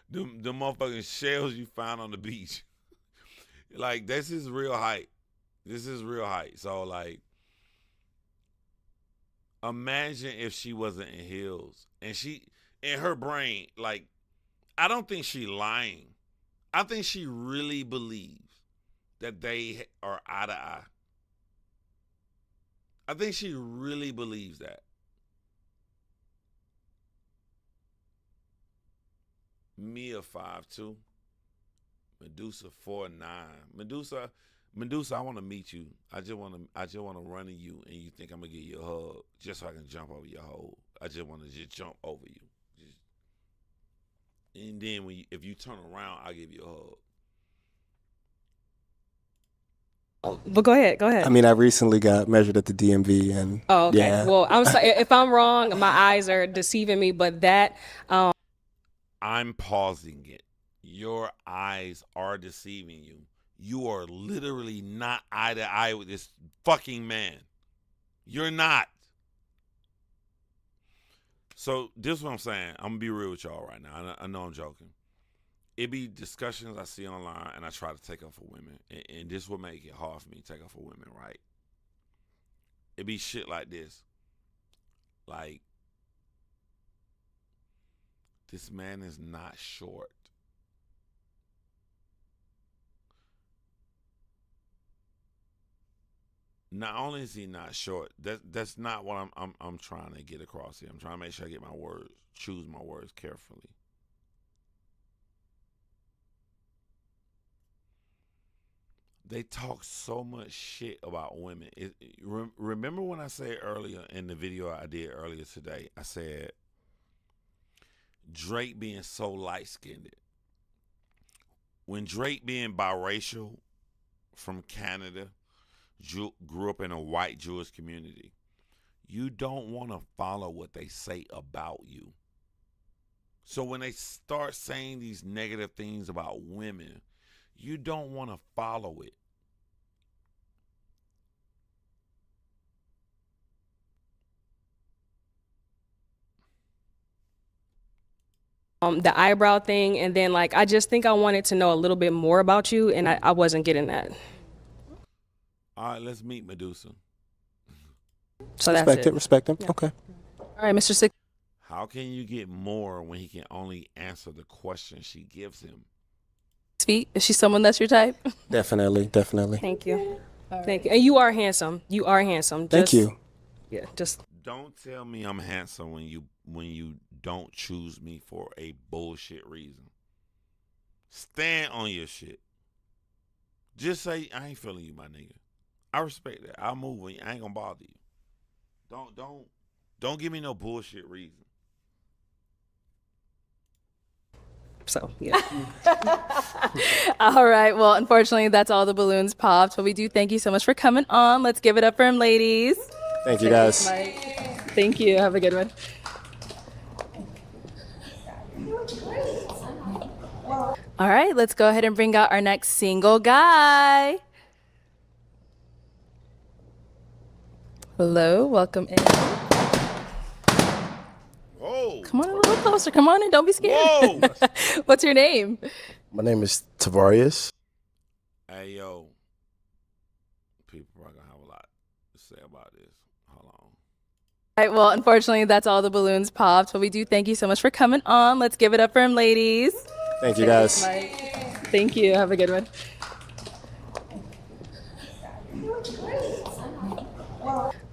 the motherfucking shells you find on the beach. Like, this is real height. This is real height. So, like, imagine if she wasn't in heels. And she, in her brain, like, I don't think she lying. I think she really believes that they are eye to eye. I think she really believes that. Mia 5'2", Medusa 4'9". Medusa, I want to meet you. I just want to run to you, and you think I'm gonna give you a hug just so I can jump over your hole. I just want to jump over you. And then if you turn around, I'll give you a hug. But go ahead. I mean, I recently got measured at the DMV, and Oh, okay. yeah. Well, I'm sorry if I'm wrong. My eyes are deceiving me, but that. I'm pausing it. Your eyes are deceiving you. You are literally not eye to eye with this fucking man. You're not. So this is what I'm saying. I'm gonna be real with y'all right now. I know I'm joking. It be discussions I see online, and I try to take up for women, and this will make it hard for me to take up for women, right? It be shit like this, like, this man is not short. Not only is he not short, that's not what I'm trying to get across here. I'm trying to make sure I get my words, choose my words carefully. They talk so much shit about women. Remember when I said earlier in the video I did earlier today, I said Drake being so light-skinned. When Drake being biracial from Canada, grew up in a white Jewish community, you don't want to follow what they say about you. So when they start saying these negative things about women, you don't want to follow it. The eyebrow thing, and then like I just think I wanted to know a little bit more about you, and I wasn't getting that. All right, let's meet Medusa. So that's it. Respect him. Yeah. Okay. All right, Mr. Six. How can you get more when he can only answer the question she gives him? Feet. Is she someone that's your type? Definitely. Thank you. Thank you. And you are handsome. Thank you. Yeah, just don't tell me I'm handsome when you don't choose me for a bullshit reason. Stand on your shit. Just say I ain't feeling you, my nigga. I respect that. I'll move when I ain't gonna bother you. Don't give me no bullshit reason. So, yeah. All right. Well, unfortunately, that's all the balloons popped. But we do thank you so much for coming on. Let's give it up for him, ladies. Thank you, guys. Thank you. Have a good one. All right. Let's go ahead and bring out our next single guy. Hello. Welcome in. Whoa. Come on a little closer. Come on in. Don't be scared. Whoa. What's your name? My name is Tavarius. Hey, yo. People probably going to have a lot to say about this. Hold on. All right. Well, unfortunately, that's all the balloons popped. But we do thank you so much for coming on. Let's give it up for him, ladies. Thank you, guys. Thank you. Have a good one.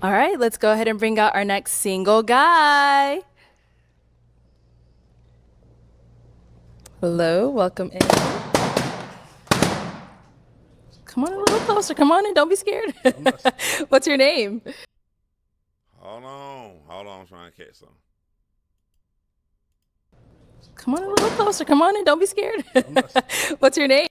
All right. Let's go ahead and bring out our next single guy. Hello. Welcome in. Come on a little closer. Come on in. Don't be scared. What's your name? Hold on. I'm trying to catch something. Come on a little closer. Come on in. Don't be scared. What's your name?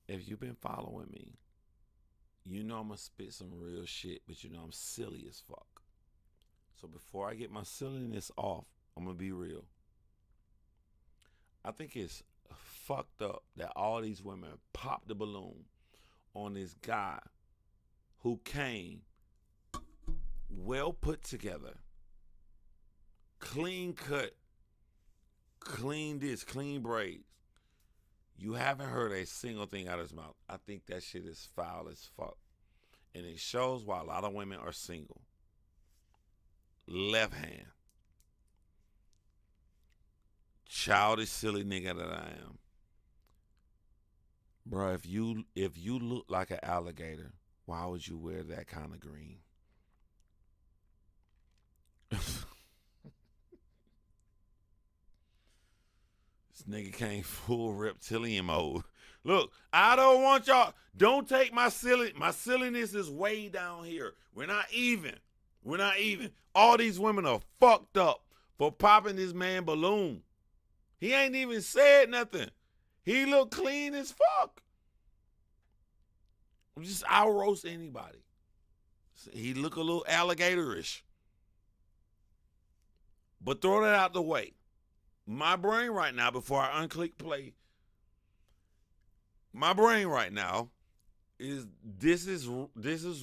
If you've been following me, you know I'm going to spit some real shit, but you know I'm silly as fuck. So before I get my silliness off, I'm going to be real. I think it's fucked up that all these women pop the balloon on this guy who came well put together, clean cut, clean this, clean braids. You haven't heard a single thing out of his mouth. I think that shit is foul as fuck. And it shows why a lot of women are single. Left hand. Childish, silly nigga that I am. Bro, if you look like an alligator, why would you wear that kind of green? This nigga came full reptilian mode. Look, I don't want y'all. Don't take my silliness is way down here. We're not even. All these women are fucked up for popping this man balloon. He ain't even said nothing. He look clean as fuck. I'll roast anybody. He look a little alligatorish. But throw that out the way. My brain right now, before I unclick play, my brain right now is this is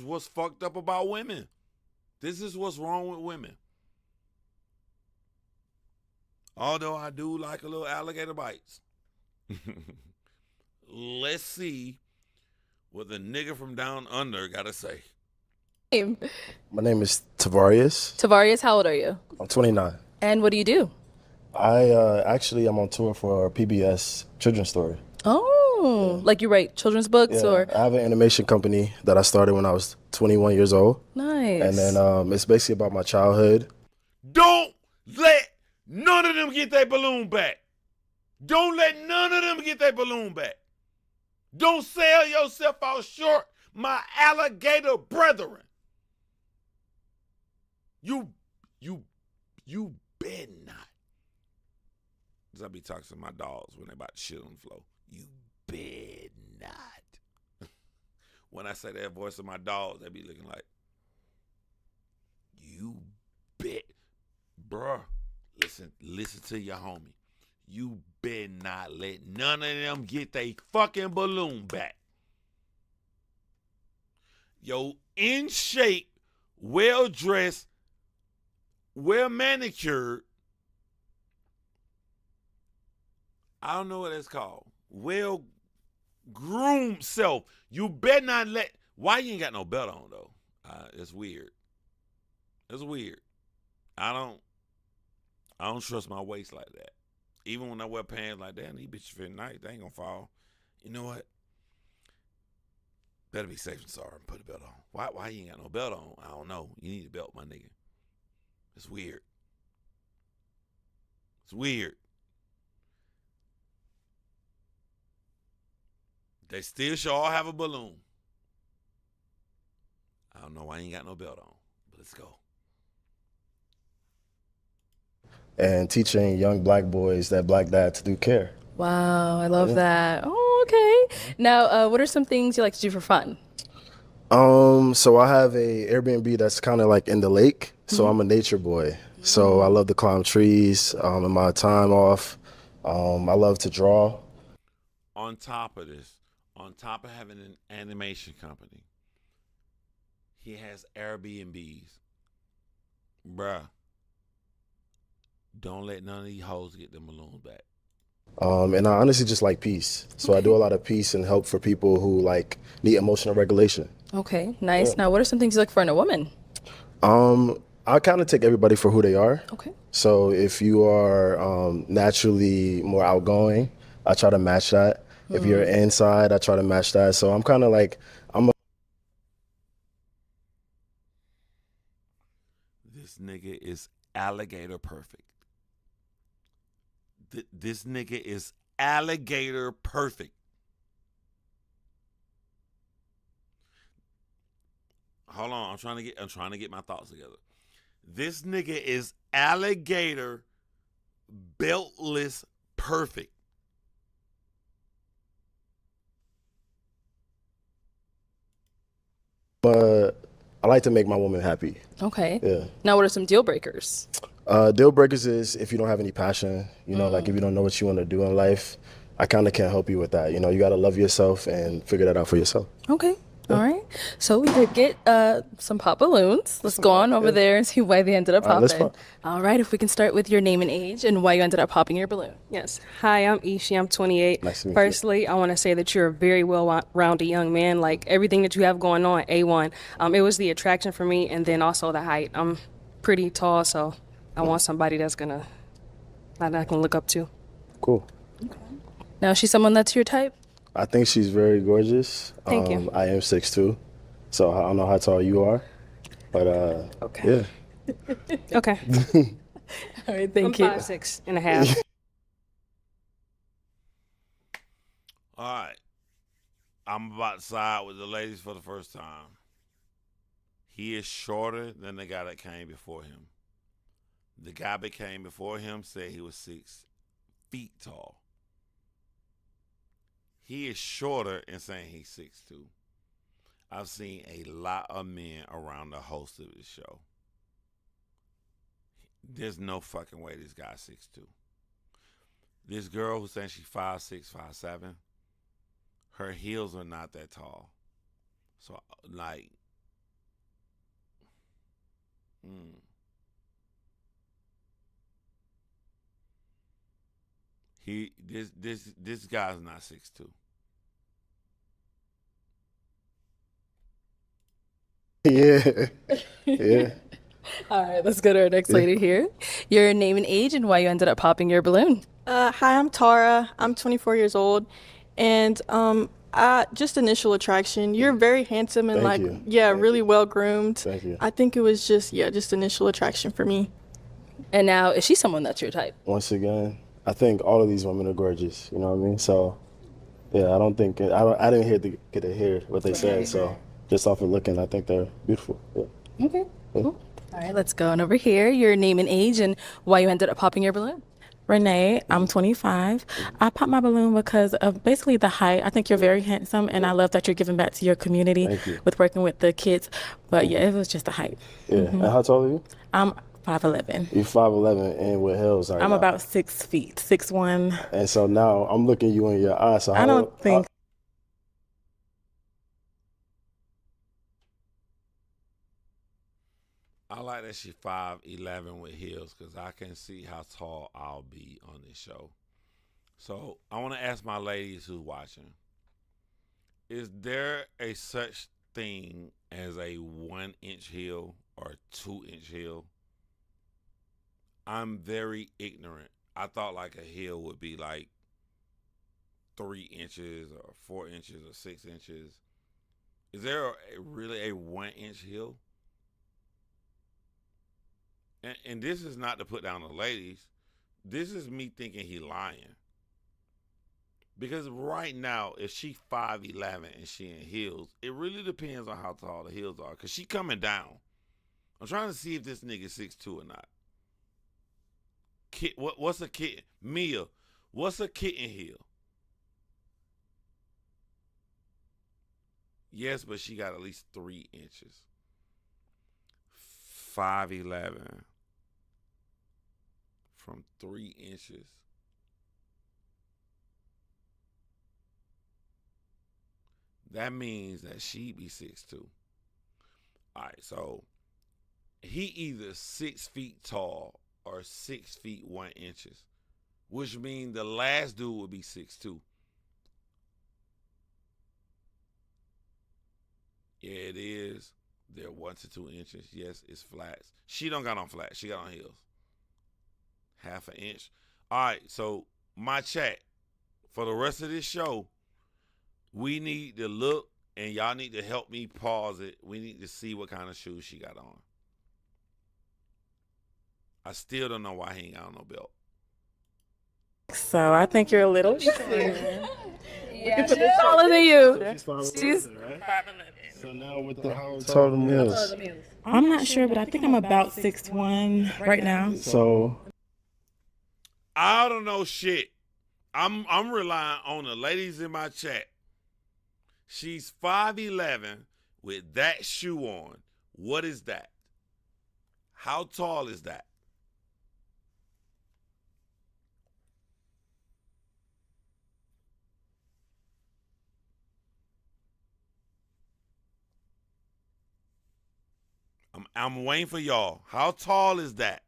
what's fucked up about women. This is what's wrong with women. Although I do like a little alligator bites. Let's see what the nigga from down under got to say. My name is Tavarius. Tavarius, how old are you? I'm 29. And what do you do? I'm on tour for PBS Children's Story. Oh, yeah. Like you write children's books or? I have an animation company that I started when I was 21 years old. Nice. And then it's basically about my childhood. Don't let none of them get their balloon back. Don't let none of them get their balloon back. Don't sell yourself out short, my alligator brethren. You bet not. Because I be talking to my dogs when they about to shit on the floor. You bet not. When I say that voice of my dogs, they be looking like, you bet. Bruh, listen to your homie. You better not let none of them get their fucking balloon back. Yo, in shape, well dressed, well manicured. I don't know what that's called. Well groomed self. You better not let. Why you ain't got no belt on though? It's weird. It's weird. I don't trust my waist like that. Even when I wear pants like that, and these bitches fit nice, they ain't gonna fall. You know what? Better be safe and sorry and put a belt on. Why you ain't got no belt on? I don't know. You need a belt, my nigga. It's weird. It's weird. They still should all have a balloon. Y'all know I ain't got no belt on, but let's go. And teaching young black boys that black dads do care. Wow, I love that. Oh, okay. Now, what are some things you like to do for fun? So I have a Airbnb that's kind of like in the lake. So I'm a nature boy. So I love to climb trees in my time off. I love to draw. On top of this, on top of having an animation company, he has Airbnbs. Bruh, don't let none of these hoes get them balloons back. And I honestly just like peace. So I do a lot of peace and help for people who like need emotional regulation. Okay, nice. Yeah. Now, what are some things you look for in a woman? I kind of take everybody for who they are. Okay. So if you are naturally more outgoing, I try to match that. If you're inside, I try to match that. So I'm kind of like, This nigga is alligator perfect. This nigga is alligator perfect. Hold on, I'm trying to get my thoughts together. This nigga is alligator beltless perfect. I like to make my woman happy. Okay. Yeah. Now, what are some deal breakers? Deal breakers is if you don't have any passion, you know, like if you don't know what you want to do in life, I kind of can't help you with that. You know, you got to love yourself and figure that out for yourself. Okay. All right. So we could get some pop balloons. Let's go on over there and see why they ended up All right, let's popping. pop. All right. If we can start with your name and age and why you ended up popping your balloon. Yes. Hi, I'm Ishi. I'm 28. Nice to meet you. Firstly, I want to say that you're a very well-rounded young man. Like everything that you have going on, A1. It was the attraction for me, and then also the height. I'm pretty tall, so I want somebody that I can look up to. Cool. Now, is she someone that's your type? I think she's very gorgeous. Thank you. I am 6'2", so I don't know how tall you are, but Okay. yeah. Okay. All right. Thank I'm you. 5'6.5". All right. I'm about to side with the ladies for the first time. He is shorter than the guy that came before him. The guy that came before him said he was 6 feet tall. He is shorter and saying he's 6'2". I've seen a lot of men around the host of this show. There's no fucking way this guy's 6'2". This girl who's saying she's 5'6", 5'7", her heels are not that tall. So, like, this guy's not 6'2". Yeah. Yeah. All right. Let's go to our next lady here. Your name and age and why you ended up popping your balloon. Hi, I'm Tara. I'm 24 years old, and just initial attraction. You're very handsome and Thank you. really well groomed. Thank you. I think it was just initial attraction for me. And now, is she someone that's your type? Once again, I think all of these women are gorgeous. You know what I mean? So, yeah, I didn't get to hear what they said. So, just off of looking, I think they're beautiful. Yeah. Okay. Cool. All right. Let's go on over here. Your name and age and why you ended up popping your balloon. Renee, I'm 25. I popped my balloon because of basically the height. I think you're very handsome, and I love that you're giving back to your community with working with the kids. But yeah, it was just the height. Yeah. And how tall are you? I'm 5'11". You're 5'11" and with heels right I'm now. about 6 feet, 6'1". And so now I'm looking you in your eyes. So I don't think. I like that she's 5'11" with heels because I can see how tall I'll be on this show. So I want to ask my ladies who's watching, is there a such thing as a 1-inch heel or 2-inch heel? I'm very ignorant. I thought like a heel would be like 3 inches or 4 inches or 6 inches. Is there really a 1-inch heel? And this is not to put down the ladies. This is me thinking he lying. Because right now, if she 5'11" and she in heels, it really depends on how tall the heels are. Because she coming down. I'm trying to see if this nigga 6'2" or not. What's a kitten? Mia, what's a kitten heel? Yes, but she got at least 3 inches. 5'11" from 3 inches. That means that she be 6'2". All right, so he either 6 feet tall or 6 feet 1 inches, which means the last dude would be 6'2". Yeah, it is. They're 1 to 2 inches. Yes, it's flats. She don't got on flats. She got on heels. 1/2 inch. All right, so my chat, for the rest of this show, we need to look, and y'all need to help me pause it. We need to see what kind of shoes she got on. I still don't know why he ain't got on no belt. So I think you're a little Yeah, she's taller than you. She's 5'11", right? So now with the how tall them heels? I'm not sure, but I think I'm about 6'1" right now. So I don't know shit. I'm relying on the ladies in my chat. She's 5'11" with that shoe on. What is that? How tall is that? I'm waiting for y'all. How tall is that?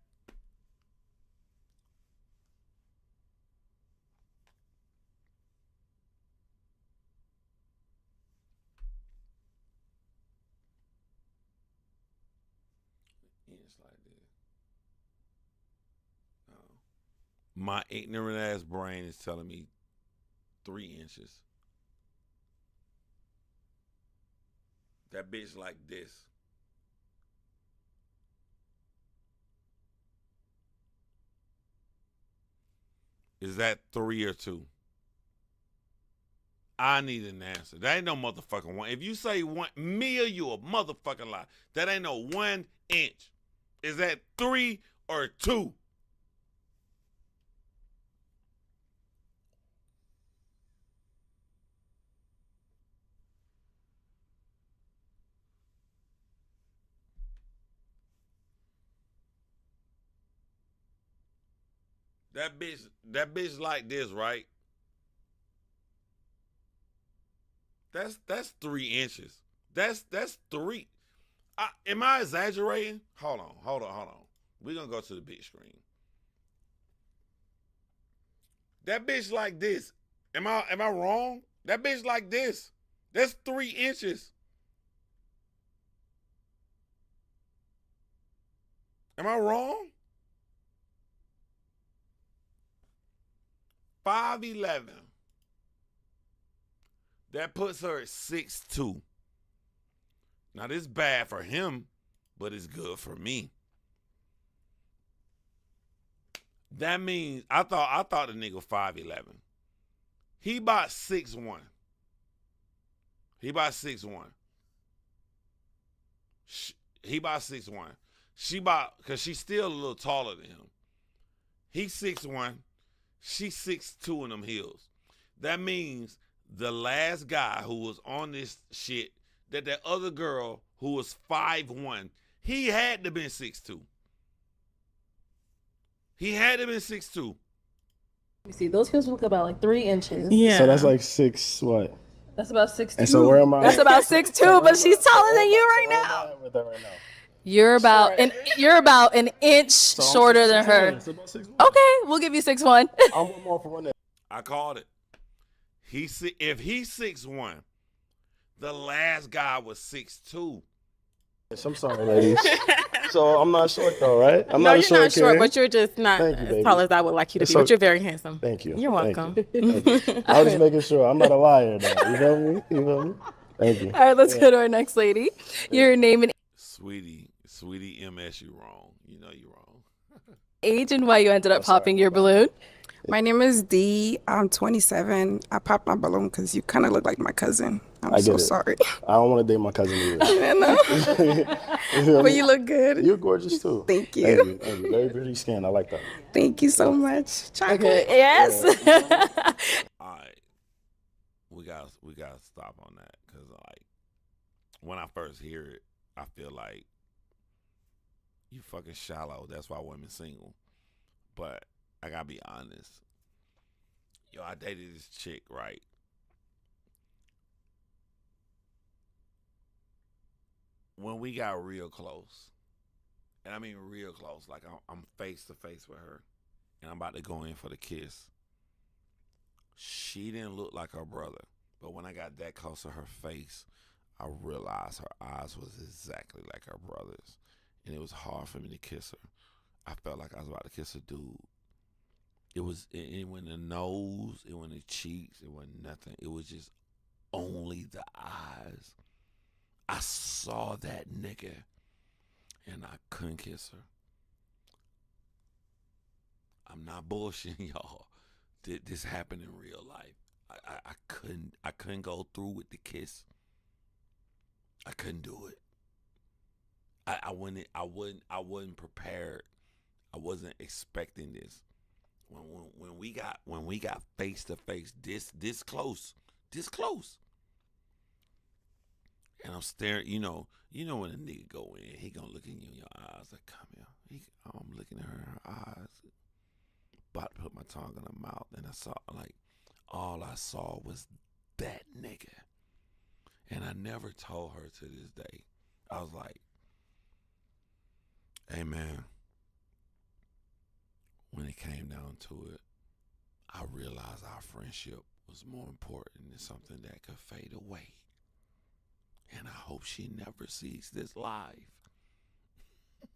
Inch like this. Oh. My ignorant ass brain is telling me 3 inches. That bitch like this. Is that 3 or 2? I need an answer. That ain't no motherfucking 1. If you say 1, Mia, you a motherfucking lie. That ain't no 1 inch. Is that 3 or 2? That bitch like this, right? That's 3 inches. That's 3. Am I exaggerating? Hold on. We're gonna go to the big screen. That bitch like this. Am I wrong? That bitch like this. That's 3 inches. Am I wrong? 5'11". That puts her at 6'2". Now this is bad for him, but it's good for me. That means I thought the nigga 5'11". He about 6'1". He about 6'1". He about 6'1". She about, cause she's still a little taller than him. He's 6'1". She's 6'2" in them heels. That means the last guy who was on this shit, that other girl who was 5'1", he had to been 6'2". He had to been 6'2". You see, those heels look about like 3 inches. Yeah. So that's like 6 what? That's about 6'2". And so where am I? That's about 6'2", but she's taller than you right now. With her right now. You're about an inch shorter than her. Okay, we'll give you 6'1". I'm one more for 1 day. I called it. If he's 6'1", the last guy was 6'2". I'm sorry, ladies. So I'm not short though, right? I'm No, not a you're short not short, kid. but you're just not Thank you, as baby. tall as I would like you to be. But you're very handsome. Thank you. You're Thank welcome. you. Thank you. I was just making sure. I'm not a liar though. You feel me? You feel me? Thank you. All right, let's go to our next lady. Your name and Sweetie MS, you wrong. You know you wrong. age and why you ended up popping your balloon. My name is Dee. I'm 27. I popped my balloon because you kind of look like my cousin. I'm so sorry. I don't want to date my cousin either. But you look good. You're gorgeous too. Thank you. Thank you. Very pretty skin. I like that. Thank you so much. Chocolate. Okay. Yes. All right, we gotta stop on that because like when I first hear it, I feel like you fucking shallow. That's why women single. But I gotta be honest. Yo, I dated this chick, right? When we got real close, and I mean real close, like I'm face to face with her, and I'm about to go in for the kiss. She didn't look like her brother, but when I got that close to her face, I realized her eyes was exactly like her brother's, and it was hard for me to kiss her. I felt like I was about to kiss a dude. It went in the nose, it went in the cheeks, it wasn't nothing. It was just only the eyes. I saw that nigga, and I couldn't kiss her. I'm not bullshitting y'all. This happened in real life. I couldn't go through with the kiss. I couldn't do it. I wasn't prepared. I wasn't expecting this. When we got face to face, this close, and I'm staring. You know when a nigga go in, he gonna look in your eyes like, come here. I'm looking at her in her eyes, about to put my tongue in her mouth, and I saw like all I saw was that nigga, and I never told her to this day. I was like, hey man. When it came down to it, I realized our friendship was more important than something that could fade away. And I hope she never sees this live.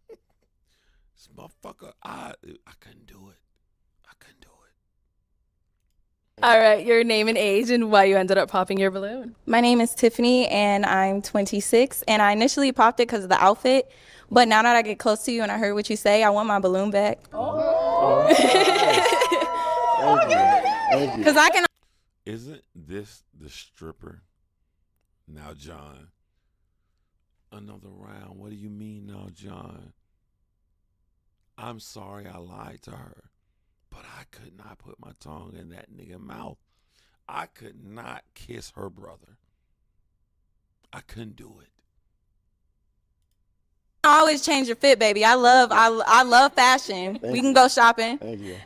This motherfucker, I couldn't do it. I couldn't do it. All right, your name and age and why you ended up popping your balloon. My name is Tiffany, and I'm 26. And I initially popped it because of the outfit. But now that I get close to you and I heard what you say, I want my balloon back. Oh. Thank you. Because I can. Isn't this the stripper? Now, John. Another round. What do you mean now, John? I'm sorry I lied to her, but I could not put my tongue in that nigga mouth. I could not kiss her brother. I couldn't do it. Always change your fit, baby. I love fashion. We can go shopping. Thank you. Okay.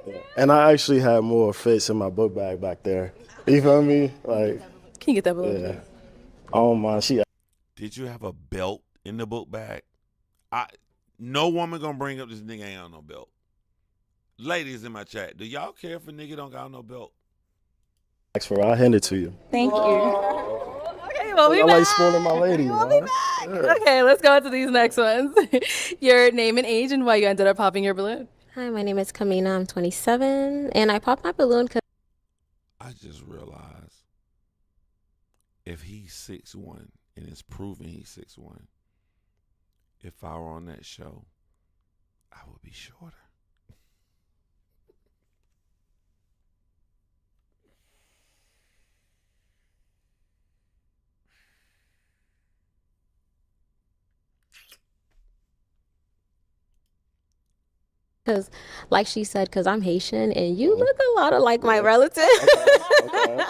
Yeah. And I actually had more fits in my book bag back there. You feel me? Like, can you get that balloon? Yeah. Oh my, Did you have a belt in the book bag? No woman gonna bring up this nigga ain't on no belt. Ladies in my chat, do y'all care if a nigga don't got no belt? I'll hand it to you. Thank you. Okay, well, I like spoiling my lady. Yeah. Okay, let's go on to these next ones. Your name and age and why you ended up popping your balloon. Hi, my name is Kamina. I'm 27, and I popped my balloon because I just realized if he's 6'1", and it's proven he's 6'1", if I were on that show, I would be shorter. Because, like she said, because I'm Haitian, and you look a lot like my relative. Okay.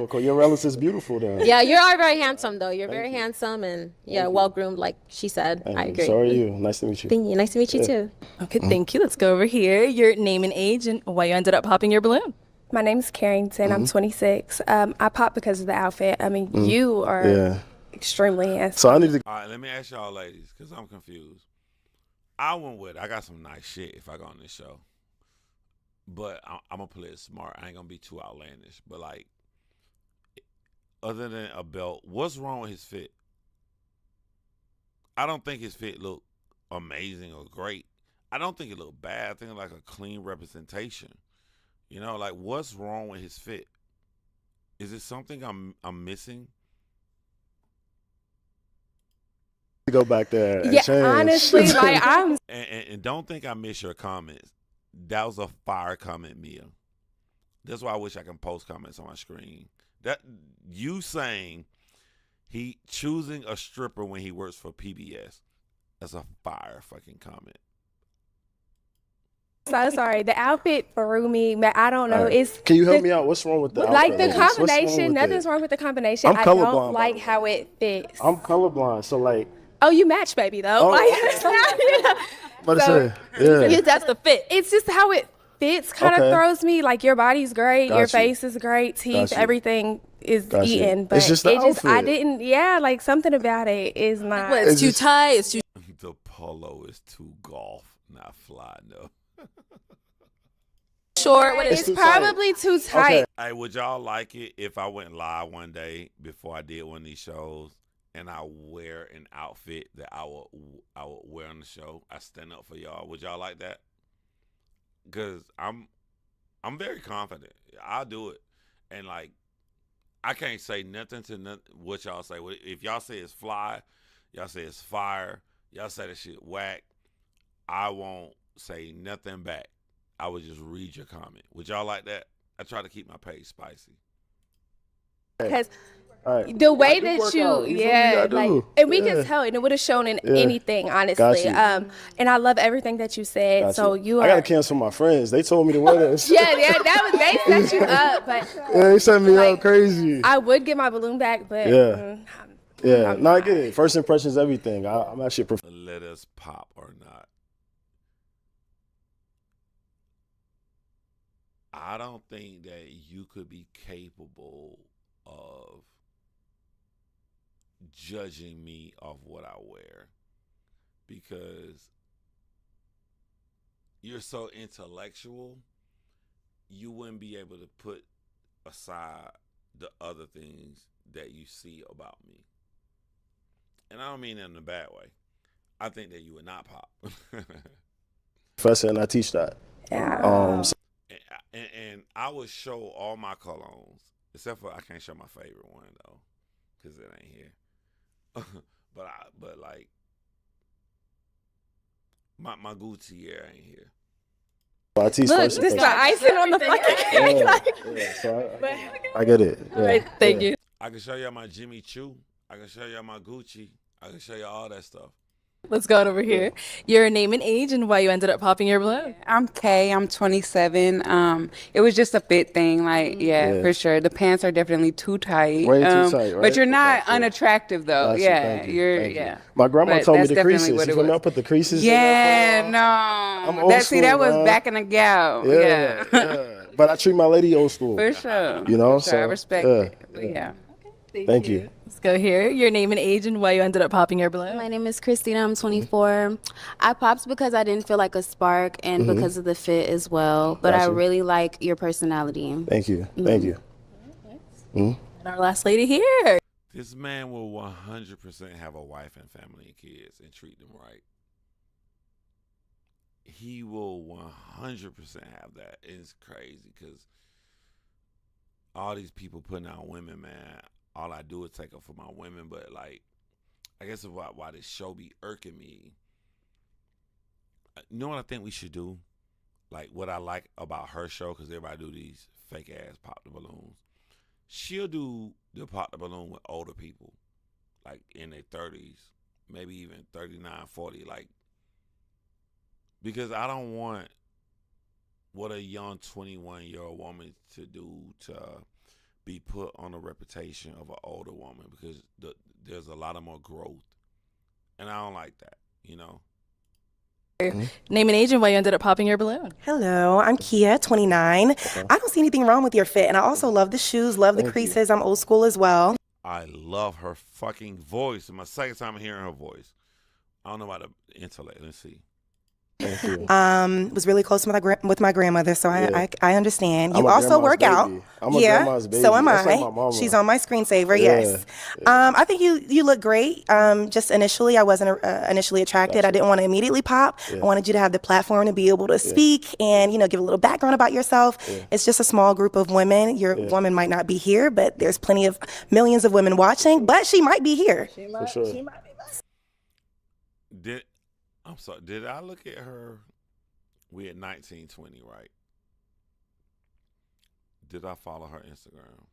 Cool. Your relative's beautiful then. Yeah, you are very handsome, though. You're very handsome and, well-groomed, like she said. I agree. So are you. Nice to meet you. Thank you. Nice to meet you, too. Okay, thank you. Let's go over here. Your name and age and why you ended up popping your balloon. My name's Carrington. I'm 26. I popped because of the outfit. I mean, you are extremely handsome. So I need to. All right, let me ask y'all ladies, because I'm confused. I got some nice shit if I go on this show. But I'm going to play it smart. I ain't going to be too outlandish. But, like, other than a belt, what's wrong with his fit? I don't think his fit look amazing or great. I don't think it look bad. I think it's like a clean representation. You know, like, what's wrong with his fit? Is it something I'm missing? Go back there and change. Honestly, like, I'm. And don't think I miss your comments. That was a fire comment, Mia. That's why I wish I can post comments on my screen. That you saying he choosing a stripper when he works for PBS. That's a fire fucking comment. So sorry. The outfit threw me. I don't know. Right. It's Can you help me out? What's wrong with the like outfit, the ladies? What's wrong combination. with Nothing's it? wrong with the combination. I'm I colorblind, don't by like the way. how it fits. I'm colorblind, so like. Oh, you match, baby, though. Oh, Like, About to say, yeah. That's the fit. it's just how it fits kind of Okay. throws me. Like your body's great, your Got you. face is great, teeth, Got you. everything is Got you. eaten. But It's just the I outfit. didn't. Yeah, like something about it is not. What, it's It's too just- tight. It's too. The polo is too golf, not fly. No. Short. What It's too tight. probably too tight. Hey, would y'all like it if I went live one day before I did one of these shows and I wear an outfit that I would wear on the show? I stand up for y'all. Would y'all like that? Cause I'm very confident. I'll do it, and like I can't say nothing to what y'all say. If y'all say it's fly, y'all say it's fire, y'all say that shit whack, I won't say nothing back. I would just read your comment. Would y'all like that? I try to keep my page spicy. Because All right. the way do that work you, out. You feel me? yeah, I do. like, and we Yeah. can tell, and it would have shown in Yeah. anything, honestly. Got you. And I love everything that you said. Got So you are. I gotta cancel my friends. They told me to wear this. Yeah, that was they set you up, but Yeah, they set me up crazy. I would get my balloon back, but Yeah. Yeah, no, I get it. First impressions, everything. I'm actually Let us pop or not. I don't think that you could be capable of judging me off what I wear because you're so intellectual, you wouldn't be able to put aside the other things that you see about me. And I don't mean that in a bad way. I think that you would not pop. professor, and I teach that. So And I would show all my colognes, except for I can't show my favorite one though, because it ain't here. but like my Gouttiere ain't here. I teach look, first this is the impressions. icing on the fucking cake. Yeah, so I get it. Yeah. All right, thank you. I can show y'all my Jimmy Choo. I can show y'all my Gucci. I can show y'all all that stuff. Let's go on over here. Your name and age and why you ended up popping your balloon. I'm Kay. I'm 27. It was just a fit thing. Like, yeah, for sure. The pants are definitely too tight. Way too tight, right? But you're not unattractive though. Gotcha, Yeah, thank you, you're. thank you. Yeah. My grandma But told me that's the definitely creases. what You it feel me? I was. put the creases. Yeah, in no. I'm old That school, that was man. back in the gal. Yeah, yeah. But I treat my lady old school. For sure. You know, For sure. I so respect it. But yeah. Thank you. Let's go here. Your name and age and why you ended up popping your balloon. My name is Christina. I'm 24. I popped because I didn't feel like a spark and because of the fit as well. But I Gotcha. really like your personality. Thank you. Thank you. And our last lady here. This man will 100% have a wife and family and kids and treat them right. He will 100% have that. It's crazy because all these people putting out women, man, all I do is take up for my women. But, like, I guess why this show be irking me. You know what I think we should do? Like, what I like about her show, because everybody do these fake-ass pop the balloons. She'll do the pop the balloon with older people, like in their 30s, maybe even 39, 40, like, because I don't want what a young 21-year-old woman to do to be put on a reputation of an older woman, because there's a lot of more growth, and I don't like that, you know. Name and age and why you ended up popping your balloon. Hello, I'm Kia, 29. I don't see anything wrong with your fit, and I also love the shoes, love the creases. I'm old school as well. I love her fucking voice. It's my second time hearing her voice. I don't know about the intellect. Let's see. Thank you. Was really close with my grandmother, so Yeah. I understand. I'm You a also grandma's work out. baby. I'm a Yeah, grandma's baby. so am That's I. like my mama. She's on my screensaver. Yeah. Yes. I think you look great. Just initially, I wasn't initially attracted. I didn't want to immediately pop. Yeah. I wanted you to have the platform to be able to speak and give a little background about yourself. Yeah. It's just a small group of women. Your woman might not be here, but there's plenty of millions of women watching. But she might be here. For sure. I'm sorry. Did I look at her We at 1920, right? Did I follow her Instagram?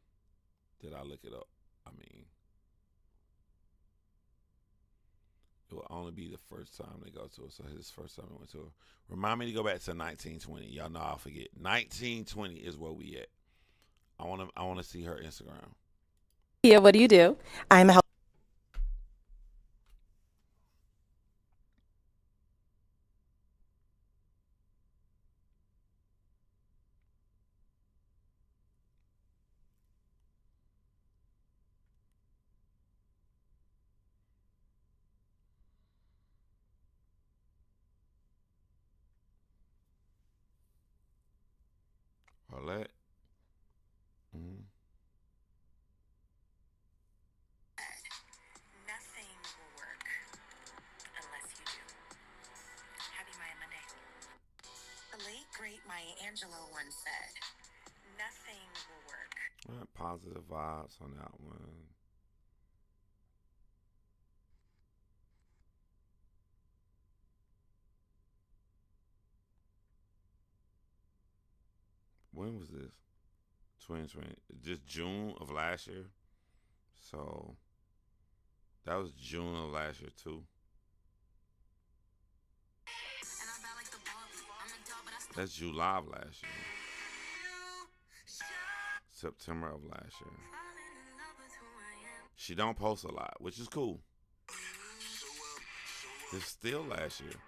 Did I look it up? I mean, it will only be the first time they go to her. So his first time we went to her. Remind me to go back to 1920. Y'all know I'll forget. 1920 is where we at. I wanna see her Instagram. Yeah, what do you do? I'm a Arlette. Mm-hmm. Nothing will work unless you do. Happy Maya Monday. The late great Maya Angelou once said, nothing will work. Positive vibes on that one. When was this? 2020. Just June of last year. So that was June of last year too. That's July of last year. September of last year. She don't post a lot, which is cool. It's still last year.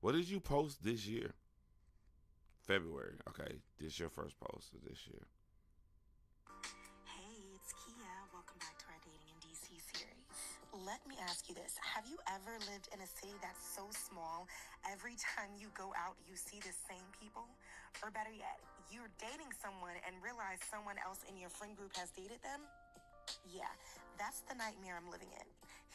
What did you post this year? February. Okay, this your first post of this year. Hey, it's Kia. Welcome back to our Dating in DC series. Let me ask you this. Have you ever lived in a city that's so small, every time you go out, you see the same people? Or better yet, you're dating someone and realize someone else in your friend group has dated them? Yeah, that's the nightmare I'm living in.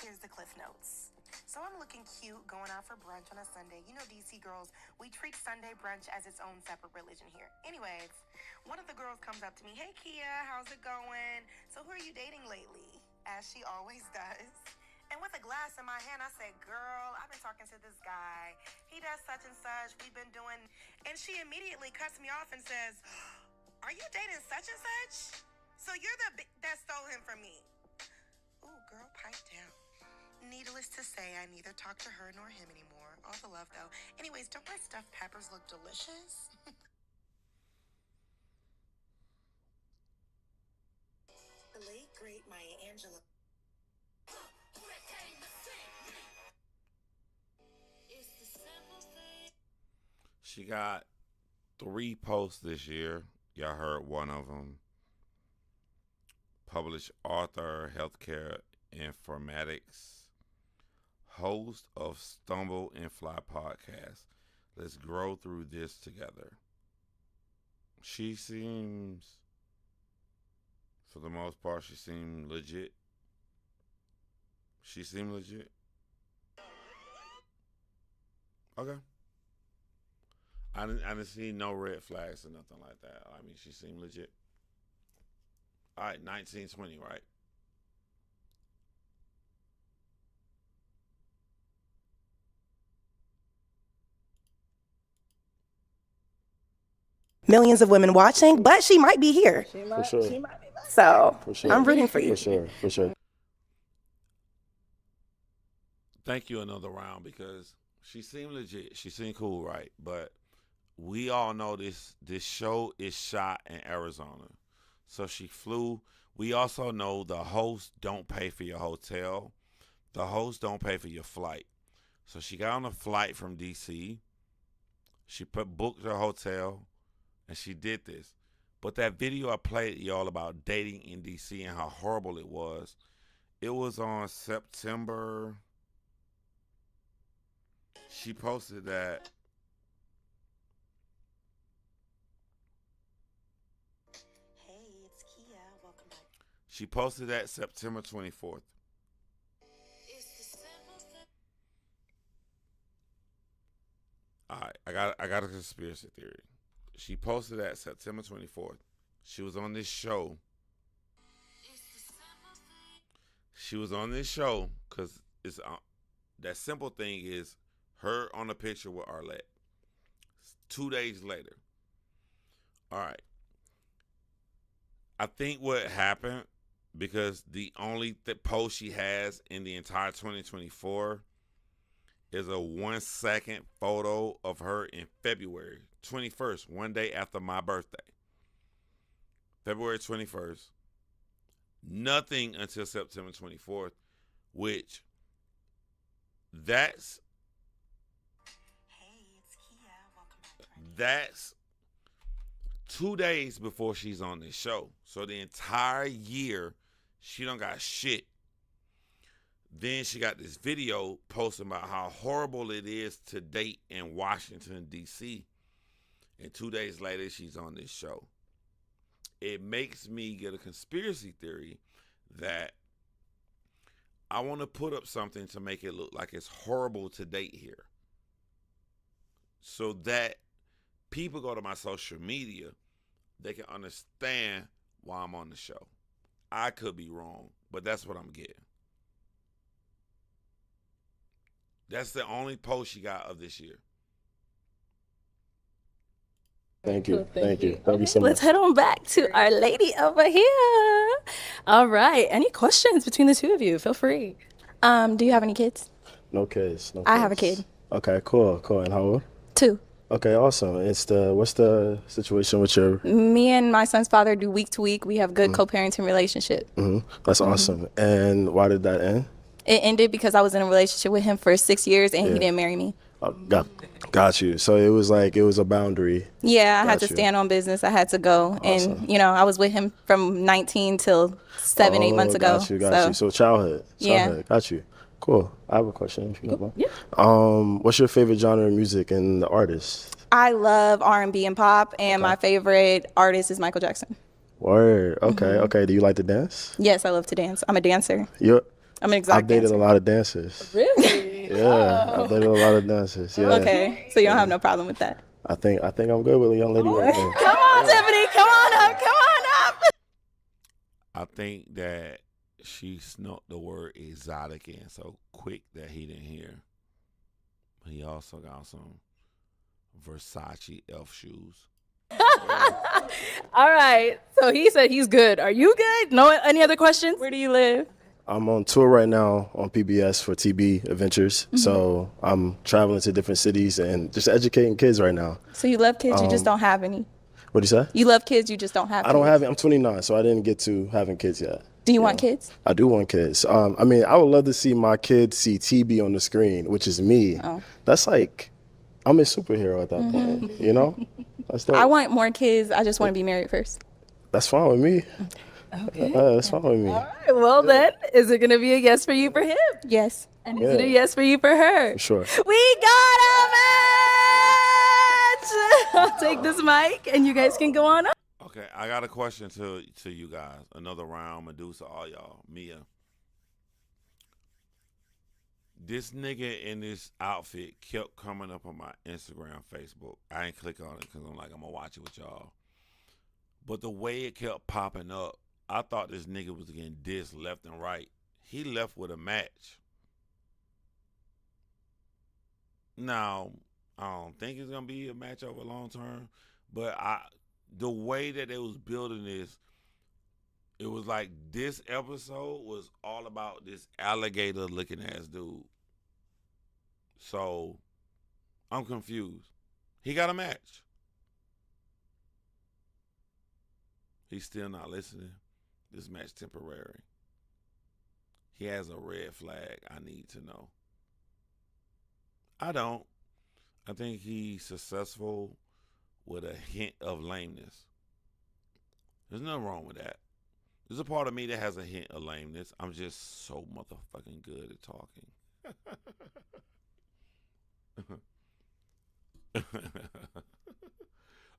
Here's the Cliff Notes. So I'm looking cute, going out for brunch on a Sunday. You know, DC girls, we treat Sunday brunch as its own separate religion here. Anyways, one of the girls comes up to me, hey Kia, how's it going? So who are you dating lately? As she always does. And with a glass in my hand, I say, girl, I've been talking to this guy. He does such and such. We've been doing... And she immediately cuts me off and says, are you dating such and such? So you're the that stole him from me. Ooh, girl, pipe down. Needless to say, I neither talk to her nor him anymore. All the love, though. Anyways, don't my stuffed peppers look delicious? The late, great Maya Angelou. She got 3 posts this year. Y'all heard one of them. Published author, healthcare informatics, host of Stumble and Fly podcast. Let's grow through this together. She seems, for the most part, she seemed legit. She seemed legit. Okay. I didn't see no red flags or nothing like that. I mean, she seemed legit. All right, 1920, right? millions of women watching, but she might be here. For sure. So For sure. I'm rooting for you. For sure. For sure. Thank you another round because she seemed legit. She seemed cool, right? But we all know this show is shot in Arizona. So she flew. We also know the host don't pay for your hotel. The host don't pay for your flight. So she got on a flight from DC. She booked her hotel, and she did this. But that video I played y'all about dating in DC and how horrible it was on September. She posted that. Hey, it's Kia. Welcome back. She posted that September 24th. All right, I got a conspiracy theory. She posted that September 24th. She was on this show. She was on this show because it's that simple thing is her on a picture with Arlette. 2 days later. All right. I think what happened, because the only post she has in the entire 2024 is a 1 second photo of her in February 21st, one day after my birthday. February 21st. Nothing until September 24th, which that's 2 days before she's on this show. So the entire year, she don't got shit. Then she got this video posting about how horrible it is to date in Washington, D.C. And 2 days later, she's on this show. It makes me get a conspiracy theory that I want to put up something to make it look like it's horrible to date here, so that people go to my social media, they can understand why I'm on the show. I could be wrong, but that's what I'm getting. That's the only post she got of this year. Thank you. Thank you Okay, so much. let's head on back to our lady over here. All right. Any questions between the two of you? Feel free. Do you have any kids? No kids. No I have a kids. kid. Okay, cool. And how old? 2. Okay, awesome. What's the situation with your? Me and my son's father do week to week. We have good co-parenting relationship. That's awesome. And why did that end? It ended because I was in a relationship with him for 6 years and he didn't marry me. Got you. So it was a boundary. Yeah, I had to stand on business. I had to go. Awesome. And, I was with him from 19 till 8 months ago. Got you. So childhood. Yeah. Got you. Cool. I have a question, if you don't mind. Yeah. What's your favorite genre of music and the artist? I love R&B and pop, and my favorite artist is Michael Jackson. Word. Okay. Do you like to dance? Yes, I love to dance. I'm a dancer. I'm an I've exotic dated dancer. a lot of dancers. Really? Yeah, I've dated a lot of dancers. Yeah. Okay, so you don't have no problem with that. I think I'm good with a young lady right there. Come on, Tiffany. Come on up. I think that she snuck the word exotic in so quick that he didn't hear. He also got some Versace elf shoes. All right. So he said he's good. Are you good? No, any other questions? Where do you live? I'm on tour right now on PBS for TB Adventures. So I'm traveling to different cities and just educating kids right now. So you love kids, you just don't have any. What'd you say? You love kids, you just don't have I don't kids. have it. I'm 29, so I didn't get to having kids yet. Do you want kids? I do want kids. I would love to see my kids see TB on the screen, which is me. Oh. That's like, I'm a superhero at that point, That's dope. I want more kids. I just want to be married first. That's fine with me. Okay. That's fine with me. All right. Well, then, is it going to be a yes for you for him? Yes. And is it a yes for you for her? For sure. We got a match! I'll take this mic and you guys can go on up. Okay, I got a question to you guys. Another round, Medusa, all y'all. Mia. This nigga in this outfit kept coming up on my Instagram, Facebook. I ain't click on it because I'm going to watch it with y'all. But the way it kept popping up, I thought this nigga was getting dissed left and right. He left with a match. Now, I don't think it's going to be a match over long term, but the way that they was building this, it was like this episode was all about this alligator looking ass dude. So, I'm confused. He got a match. He's still not listening. This match temporary. He has a red flag. I need to know. I don't. I think he's successful with a hint of lameness. There's nothing wrong with that. There's a part of me that has a hint of lameness. I'm just so motherfucking good at talking.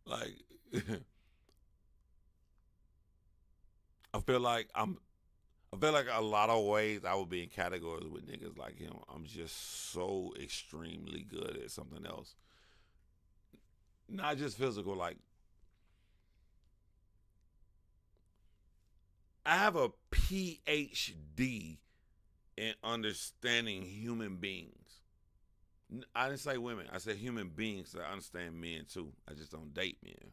Like, I feel like a lot of ways I would be in categories with niggas like him. I'm just so extremely good at something else. Not just physical, like I have a PhD in understanding human beings. I didn't say women. I said human beings. I understand men too. I just don't date men.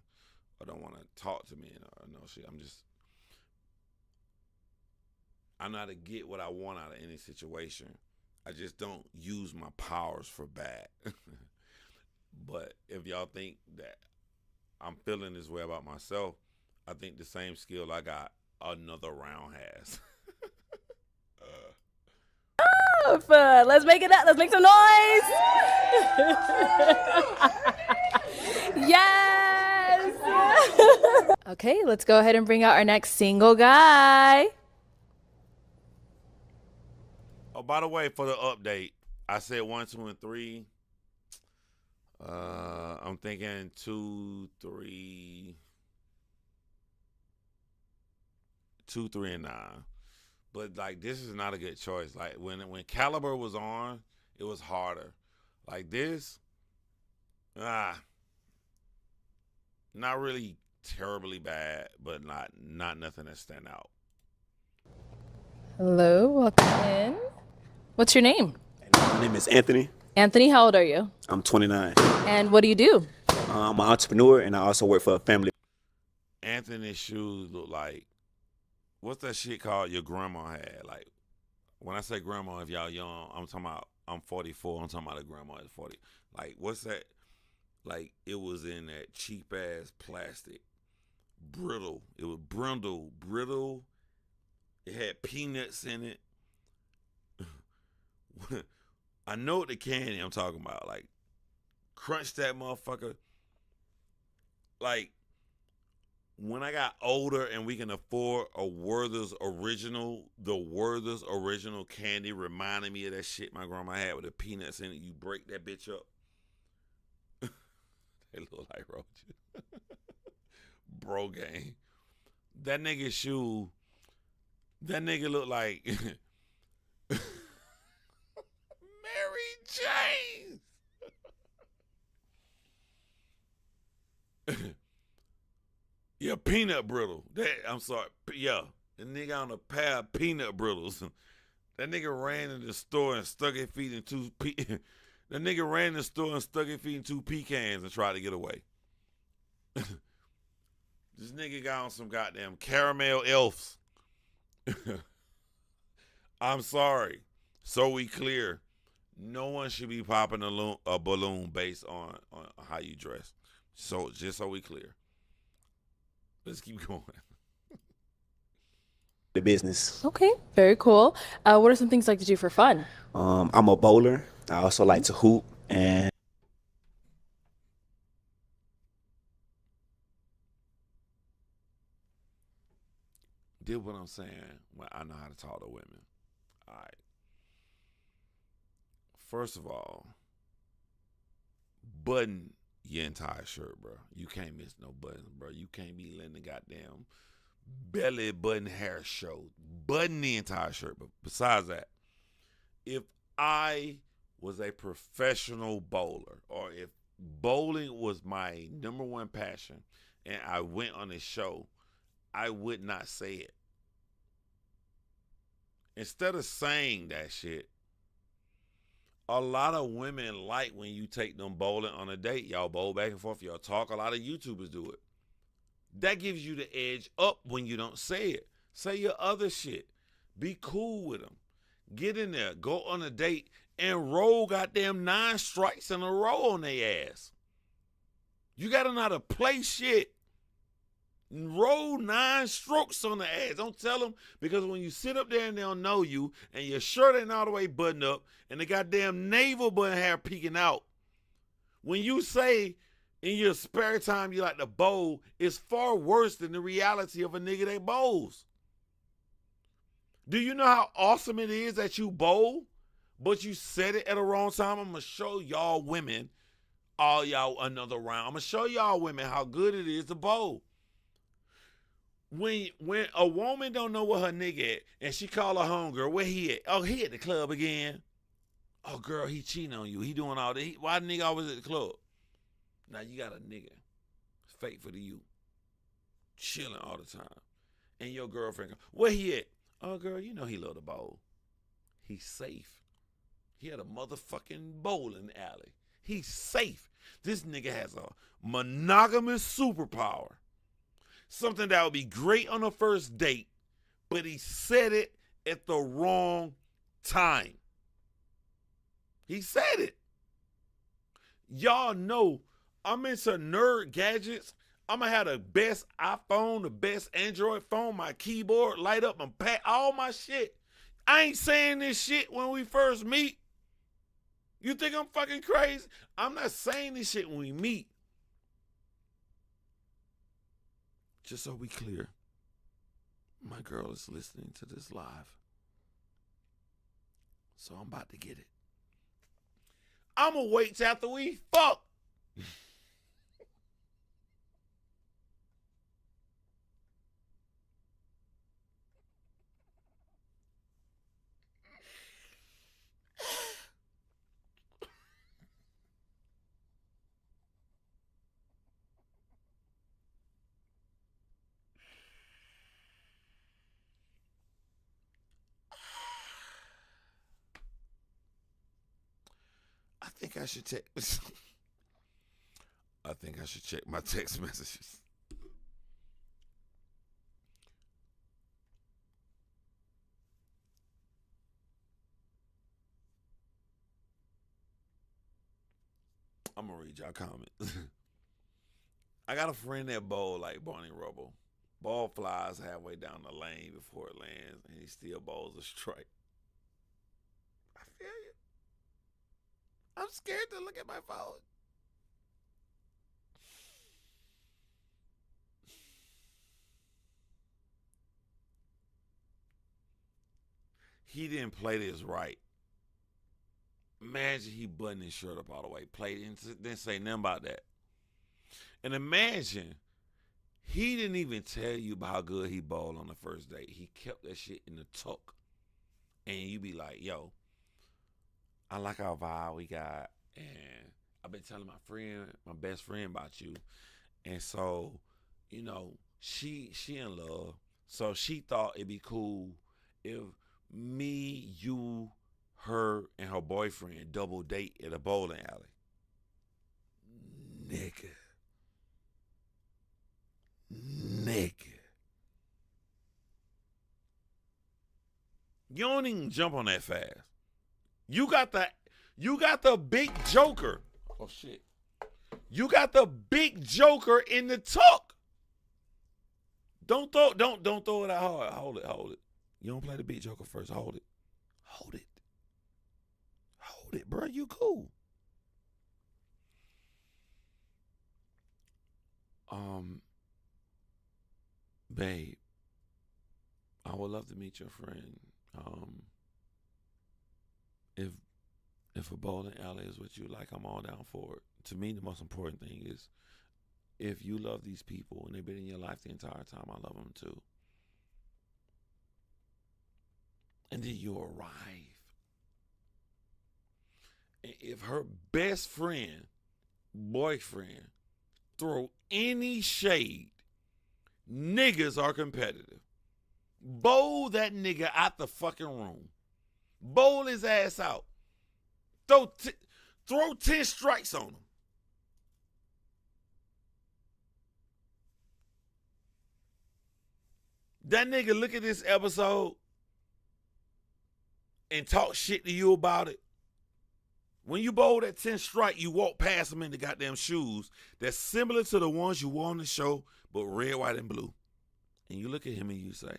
I don't want to talk to men or no shit. I know how to get what I want out of any situation. I just don't use my powers for bad. But if y'all think that I'm feeling this way about myself, I think the same skill I got, another round has. Let's make it up. Let's make some noise. Yes. Okay, let's go ahead and bring out our next single guy. Oh, by the way, for the update, I said 1, 2, and 3. I'm thinking 2, 3, 2, 3, and 9. But like this is not a good choice. Like when Caliber was on, it was harder. Like this, not really terribly bad, but not nothing that stand out. Hello, welcome in. What's your name? My name is Anthony. Anthony, how old are you? I'm 29. And what do you do? I'm an entrepreneur, and I also work for a family. Anthony's shoes look like, what's that shit called your grandma had? Like, when I say grandma, if y'all young, I'm talking about, I'm 44, I'm talking about a grandma is 40. Like, what's that? Like, it was in that cheap-ass plastic. Brittle. It was brittle. It had peanuts in it. I know what the candy I'm talking about. Like, crunch that motherfucker. Like, when I got older and we can afford a Werther's Original, the Werther's Original candy reminded me of that shit my grandma had with the peanuts in it. You break that bitch up. They look like roaches. Bro gang. That nigga's shoe, that nigga look like Mary Jane. Yeah, peanut brittle. I'm sorry. Yeah, the nigga on a pair of peanut brittles. That nigga ran in the store and stuck his feet in two. The nigga ran in the store and stuck his feet in 2 pecans and tried to get away. This nigga got on some goddamn caramel elves. I'm sorry. So we clear. No one should be popping a balloon based on how you dress. So just so we clear. Let's keep going. The business. Okay, very cool. What are some things you like to do for fun? I'm a bowler. I also like to hoop and Did what I'm saying when I know how to talk to women. All right. First of all, button your entire shirt, bro. You can't miss no buttons, bro. You can't be letting the goddamn belly button hair show. Button the entire shirt. But besides that, if I was a professional bowler, or if bowling was my number one passion and I went on a show, I would not say it. Instead of saying that shit, a lot of women like when you take them bowling on a date. Y'all bowl back and forth. Y'all talk. A lot of YouTubers do it. That gives you the edge up when you don't say it. Say your other shit. Be cool with them. Get in there. Go on a date and roll goddamn 9 strikes in a row on their ass. You got to know how to play shit. Roll 9 strokes on the ass. Don't tell them, because when you sit up there and they don't know you and your shirt ain't all the way buttoned up and the goddamn navel button hair peeking out, when you say in your spare time you like to bowl, it's far worse than the reality of a nigga that bowls. Do you know how awesome it is that you bowl, but you said it at the wrong time? I'm going to show y'all women, all y'all another round. I'm going to show y'all women how good it is to bowl. When a woman don't know where her nigga at and she call her homegirl, where he at? Oh, he at the club again. Oh, girl, he cheating on you. He doing all that. Why the nigga always at the club? Now you got a nigga faithful to you, chilling all the time. And your girlfriend, where he at? Oh, girl, you know he love the bowl. He's safe. He had a motherfucking bowling alley. He's safe. This nigga has a monogamous superpower. Something that would be great on a first date, but he said it at the wrong time. He said it. Y'all know I'm into nerd gadgets. I'm going to have the best iPhone, the best Android phone, my keyboard, light up, and pack all my shit. I ain't saying this shit when we first meet. You think I'm fucking crazy? I'm not saying this shit when we meet. Just so we clear, my girl is listening to this live. So I'm about to get it. I'm going to wait till after we fuck. I think I should check. I think I should check my text messages. I'm gonna read y'all comments. I got a friend that bowl like Barney Rubble. Ball flies halfway down the lane before it lands, and he still bowls a strike. I feel you. I'm scared to look at my phone. He didn't play this right. Imagine he buttoned his shirt up all the way, played it, and didn't say nothing about that. And imagine he didn't even tell you about how good he bowled on the first date. He kept that shit in the tuck. And you be like, yo, I like our vibe we got. And I've been telling my best friend about you. And so, you know, she in love. So she thought it'd be cool if me, you, her, and her boyfriend double date at a bowling alley. Nigga. You don't even jump on that fast. You got the big joker. Oh shit. You got the big joker in the tuck. Don't throw it out hard. Hold it. You don't play the big joker first. Hold it, bro. You cool. Babe, I would love to meet your friend. If a bowling alley is what you like, I'm all down for it. To me, the most important thing is if you love these people and they've been in your life the entire time, I love them too. And then you arrive. And if her best friend, boyfriend, throw any shade, niggas are competitive. Bowl that nigga out the fucking room. Bowl his ass out. Throw 10 strikes on him. That nigga look at this episode and talk shit to you about it. When you bowl that 10 strike, you walk past him in the goddamn shoes that's similar to the ones you wore on the show, but red, white, and blue. And you look at him and you say,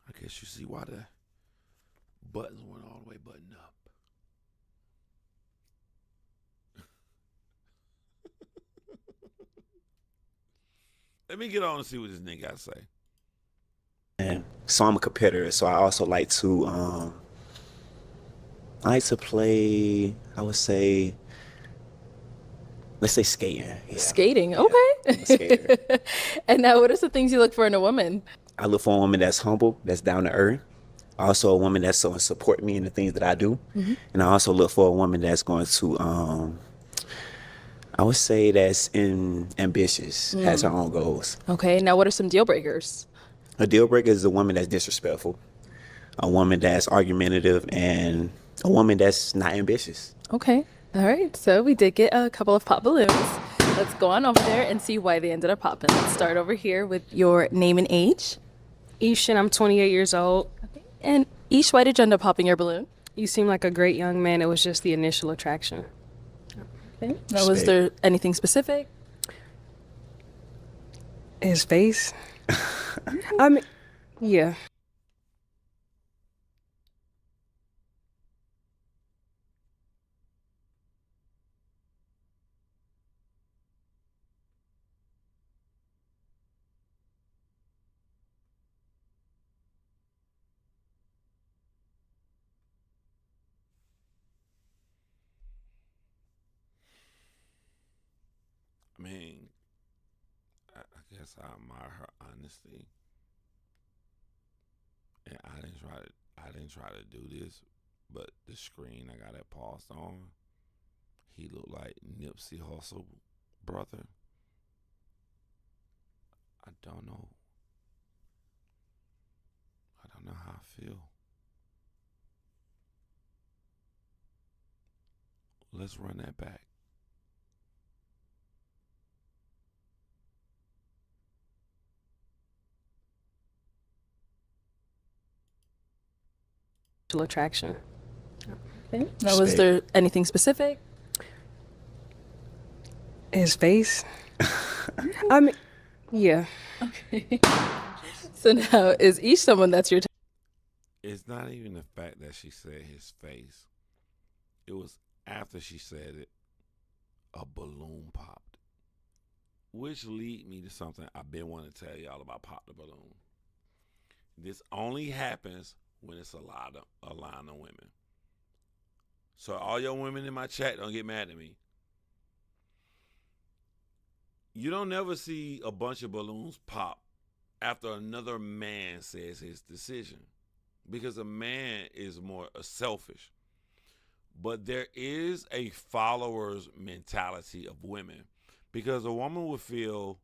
I guess you see why the buttons weren't all the way buttoned up. Let me get on and see what this nigga got to say. And so I'm a competitor, so I also like to play, I would say, let's say skating. Yeah. Skating, okay. I'm a skater. And now what are some things you look for in a woman? I look for a woman that's humble, that's down to earth. Also a woman that's going to support me in the things that I do. Mm-hmm. And I also look for a woman that's going to, I would say that's ambitious, has her own goals. Okay, now what are some deal breakers? A deal breaker is a woman that's disrespectful, a woman that's argumentative and A woman that's not ambitious. Okay. All right. So we did get a couple of pop balloons. Let's go on over there and see why they ended up popping. Let's start over here with your name and age. Ishan, I'm 28 years old. And Ish, why did you end up popping your balloon? You seem like a great young man. It was just the initial attraction. Okay. Now, was there anything specific? His face. I mean, yeah. I mean, I guess I admire her honesty, and I didn't try to do this, but the screen I got it paused on, he looked like Nipsey Hussle brother. I don't know how I feel. Let's run that back. Attraction. Okay. Now, was there anything specific? His face. I mean, yeah. Okay. So now, is Ish someone that's your type? It's not even the fact that she said his face. It was after she said it, a balloon popped. Which lead me to something I've been wanting to tell y'all about pop the balloon. This only happens when it's a line of women. So all your women in my chat, don't get mad at me. You don't never see a bunch of balloons pop after another man says his decision, because a man is more selfish. But there is a follower's mentality of women, because a woman would feel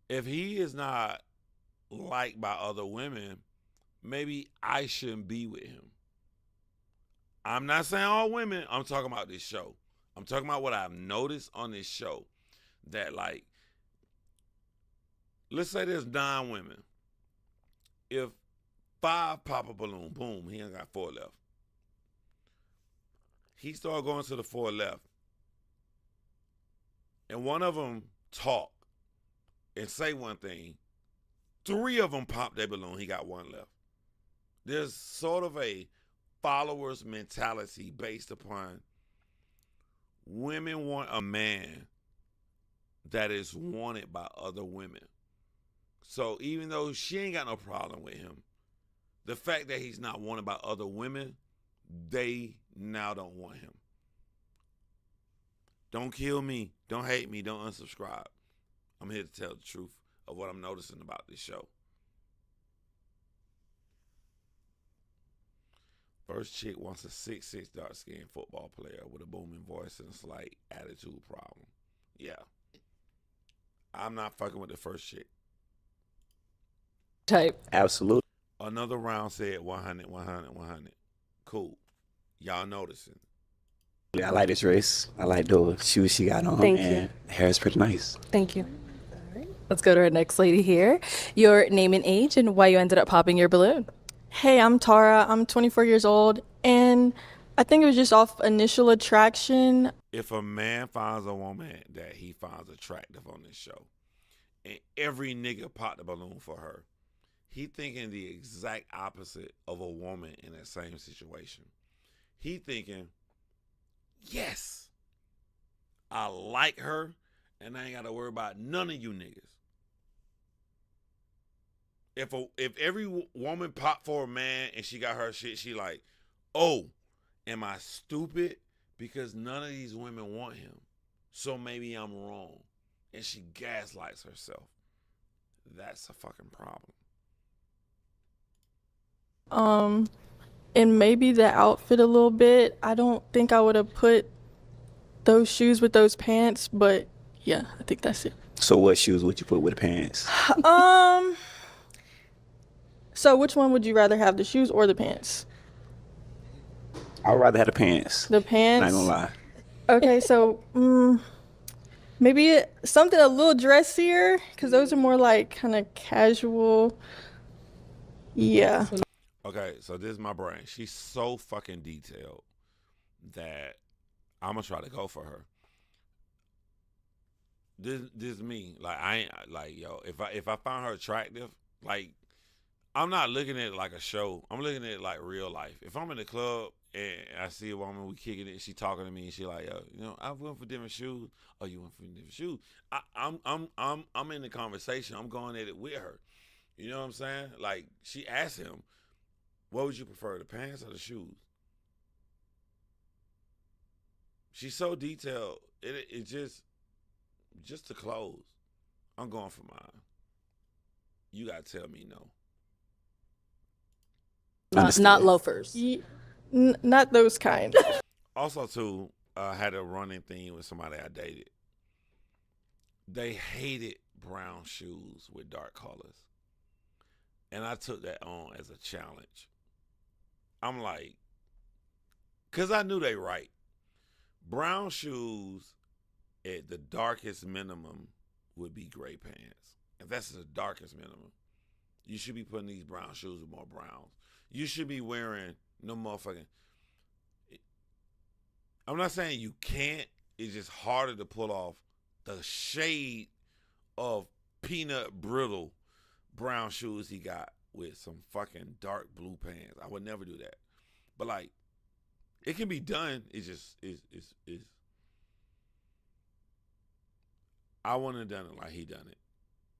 if he is not liked by other women, maybe I shouldn't be with him. I'm not saying all women. I'm talking about this show. I'm talking about what I've noticed on this show. That, like, let's say there's 9 women. If 5 pop a balloon, boom, he ain't got 4 left. He started going to the 4 left. And one of them talk and say one thing. 3 of them pop their balloon. He got 1 left. There's sort of a follower's mentality based upon women want a man that is wanted by other women. So even though she ain't got no problem with him, the fact that he's not wanted by other women, they now don't want him. Don't kill me. Don't hate me. Don't unsubscribe. I'm here to tell the truth of what I'm noticing about this show. First chick wants a 6'6" dark-skinned football player with a booming voice and a slight attitude problem. Yeah. I'm not fucking with the first chick. Type. Absolutely. Another round said 100, 100, 100. Cool. Y'all noticing. Yeah, I like this dress. I like the shoes she got on. Thank and you. Hair is pretty nice. Thank you. Let's go to our next lady here. Your name and age and why you ended up popping your balloon. Hey, I'm Tara. I'm 24 years old, and I think it was just off initial attraction. If a man finds a woman that he finds attractive on this show, and every nigga popped the balloon for her, he thinking the exact opposite of a woman in that same situation. He thinking, yes, I like her, and I ain't got to worry about none of you niggas. If every woman popped for a man and she got her shit, she like, oh, am I stupid? Because none of these women want him. So maybe I'm wrong. And she gaslights herself. That's a fucking problem. And maybe the outfit a little bit. I don't think I would have put those shoes with those pants, but yeah, I think that's it. So what shoes would you put with the pants? So which one would you rather have, the shoes or the pants? I'd rather have the pants. The pants. Not gonna lie. Okay, so maybe something a little dressier, because those are more like kind of casual. Yeah. Okay, so this is my brain. She's so fucking detailed that I'm gonna try to go for her. This is me. Like I ain't like yo. If I find her attractive, like I'm not looking at it like a show. I'm looking at it like real life. If I'm in the club and I see a woman, we kicking it, she talking to me, and she like, yo, you know, I went for different shoes. Oh, you went for different shoes. I'm in the conversation. I'm going at it with her. You know what I'm saying? Like she asked him, what would you prefer, the pants or the shoes? She's so detailed. It just the clothes. I'm going for mine. You gotta tell me no. Not loafers. Not those kind. Also, too, I had a running thing with somebody I dated. They hated brown shoes with dark colors. And I took that on as a challenge. I'm like, because I knew they right. Brown shoes at the darkest minimum would be gray pants. If that's the darkest minimum, you should be putting these brown shoes with more browns. You should be wearing no motherfucking. I'm not saying you can't. It's just harder to pull off the shade of peanut brittle brown shoes he got with some fucking dark blue pants. I would never do that. But like, it can be done. It's just is. I wouldn't have done it like he done it.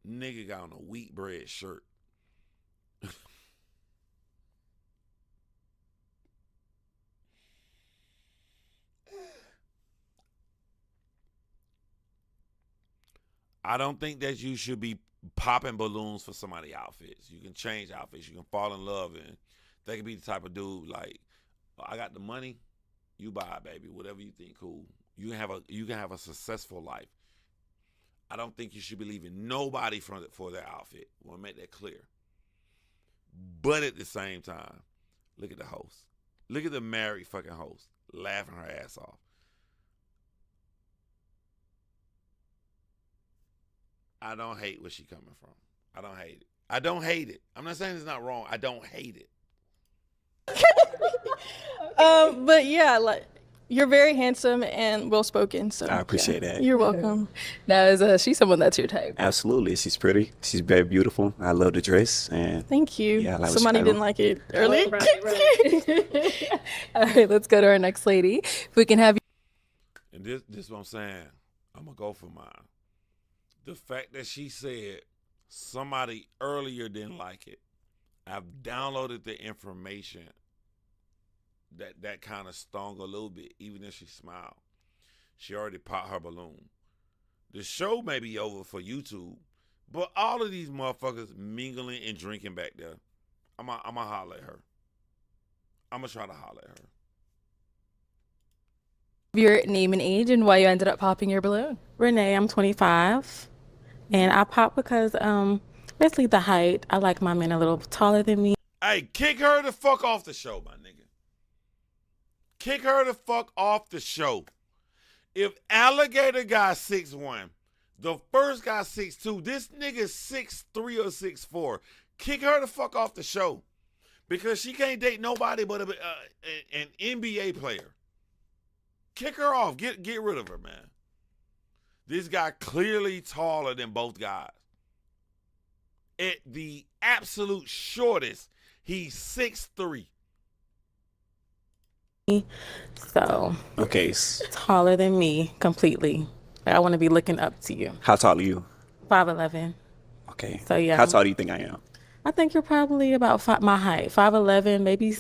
Nigga got on a wheat bread shirt. I don't think that you should be popping balloons for somebody's outfits. You can change outfits. You can fall in love, and they can be the type of dude like, I got the money, you buy it, baby. Whatever you think cool. You can have a successful life. I don't think you should be leaving nobody for their outfit. I want to make that clear. But at the same time, look at the host. Look at the married fucking host laughing her ass off. I don't hate where she coming from. I don't hate it. I don't hate it. I'm not saying it's not wrong. I don't hate it. But yeah, like you're very handsome and well spoken. So I appreciate that. You're welcome. Now, is she someone that's your type? Absolutely. She's pretty. She's very beautiful. I love the dress. And thank you. Yeah, I like Somebody didn't like it earlier. Right. All right, let's go to our next lady. If we can have you. And this is what I'm saying. I'm going to go for mine. The fact that she said somebody earlier didn't like it. I've downloaded the information that kind of stung a little bit, even if she smiled. She already popped her balloon. The show may be over for YouTube, but all of these motherfuckers mingling and drinking back there, I'm going to holler at her. I'm going to try to holler at her. Your name and age and why you ended up popping your balloon. Renee, I'm 25. And I pop because basically the height. I like my men a little taller than me. Hey, kick her the fuck off the show, my nigga. Kick her the fuck off the show. If Alligator got 6'1", the first guy 6'2", this nigga 6'3" or 6'4". Kick her the fuck off the show. Because she can't date nobody but an NBA player. Kick her off. Get rid of her, man. This guy clearly taller than both guys. At the absolute shortest, he's 6'3". So, okay, taller than me completely. I want to be looking up to you. How tall are you? 5'11". Okay. So yeah. How tall do you think I am? I think you're probably about my height, 5'11", maybe.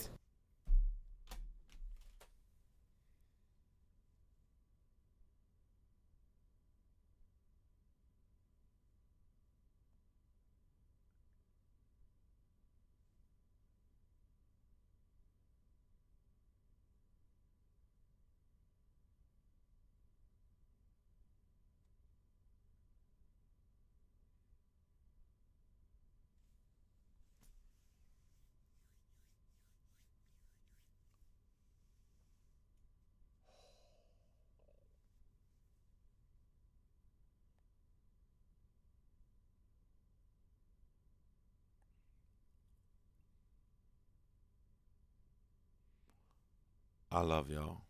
I love y'all.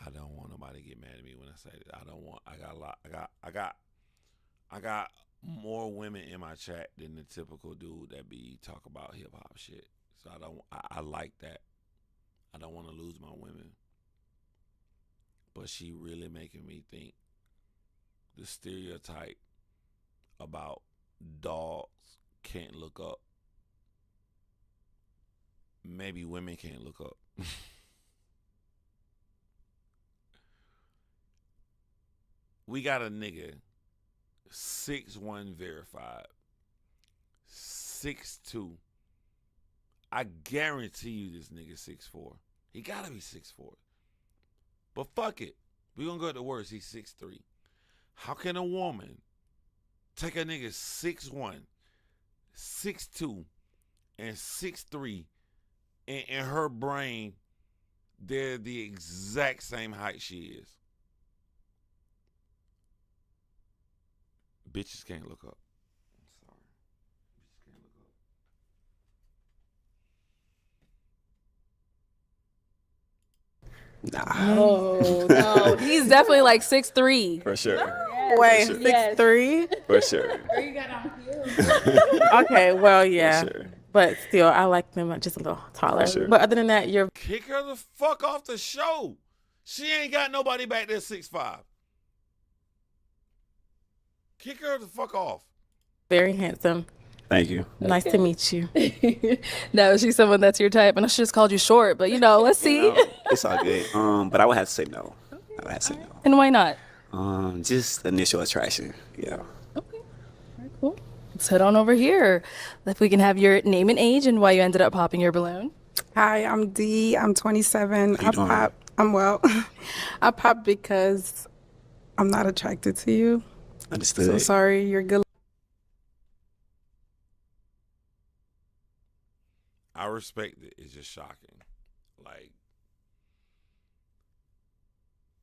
I don't want nobody to get mad at me when I say that. I got a lot. I got more women in my chat than the typical dude that be talk about hip hop shit. So I like that. I don't want to lose my women. But she really making me think the stereotype about dogs can't look up. Maybe women can't look up. We got a nigga 6'1" verified, 6'2". I guarantee you this nigga 6'4". He gotta be 6'4". But fuck it. We gonna go to worse. He's 6'3". How can a woman take a nigga 6'1", 6'2", and 6'3", and in her brain, they're the exact same height she is? Bitches can't look up. I'm sorry. Bitches can't look up. Nah. Oh, no. He's definitely like 6'3". For sure. Yes. Wait, For sure. 6'3"? For sure. Okay, well, yeah. For sure. But still, I like them just a little taller. Sure. But other than that, you're Kick her the fuck off the show. She ain't got nobody back there 6'5". Kick her the fuck off. very handsome. Thank you. Nice to meet you. Now, is she someone that's your type? And I should just called you short, but let's see. It's all good. But I would have to say no. I would have to say no. And why not? Just initial attraction. Yeah. Cool. Let's head on over here. If we can have your name and age and why you ended up popping your balloon. Hi, I'm Dee. I'm 27. How you doing? I'm well. I popped because I'm not attracted to you. Understood. So sorry, you're good. I respect it. It's just shocking. Like,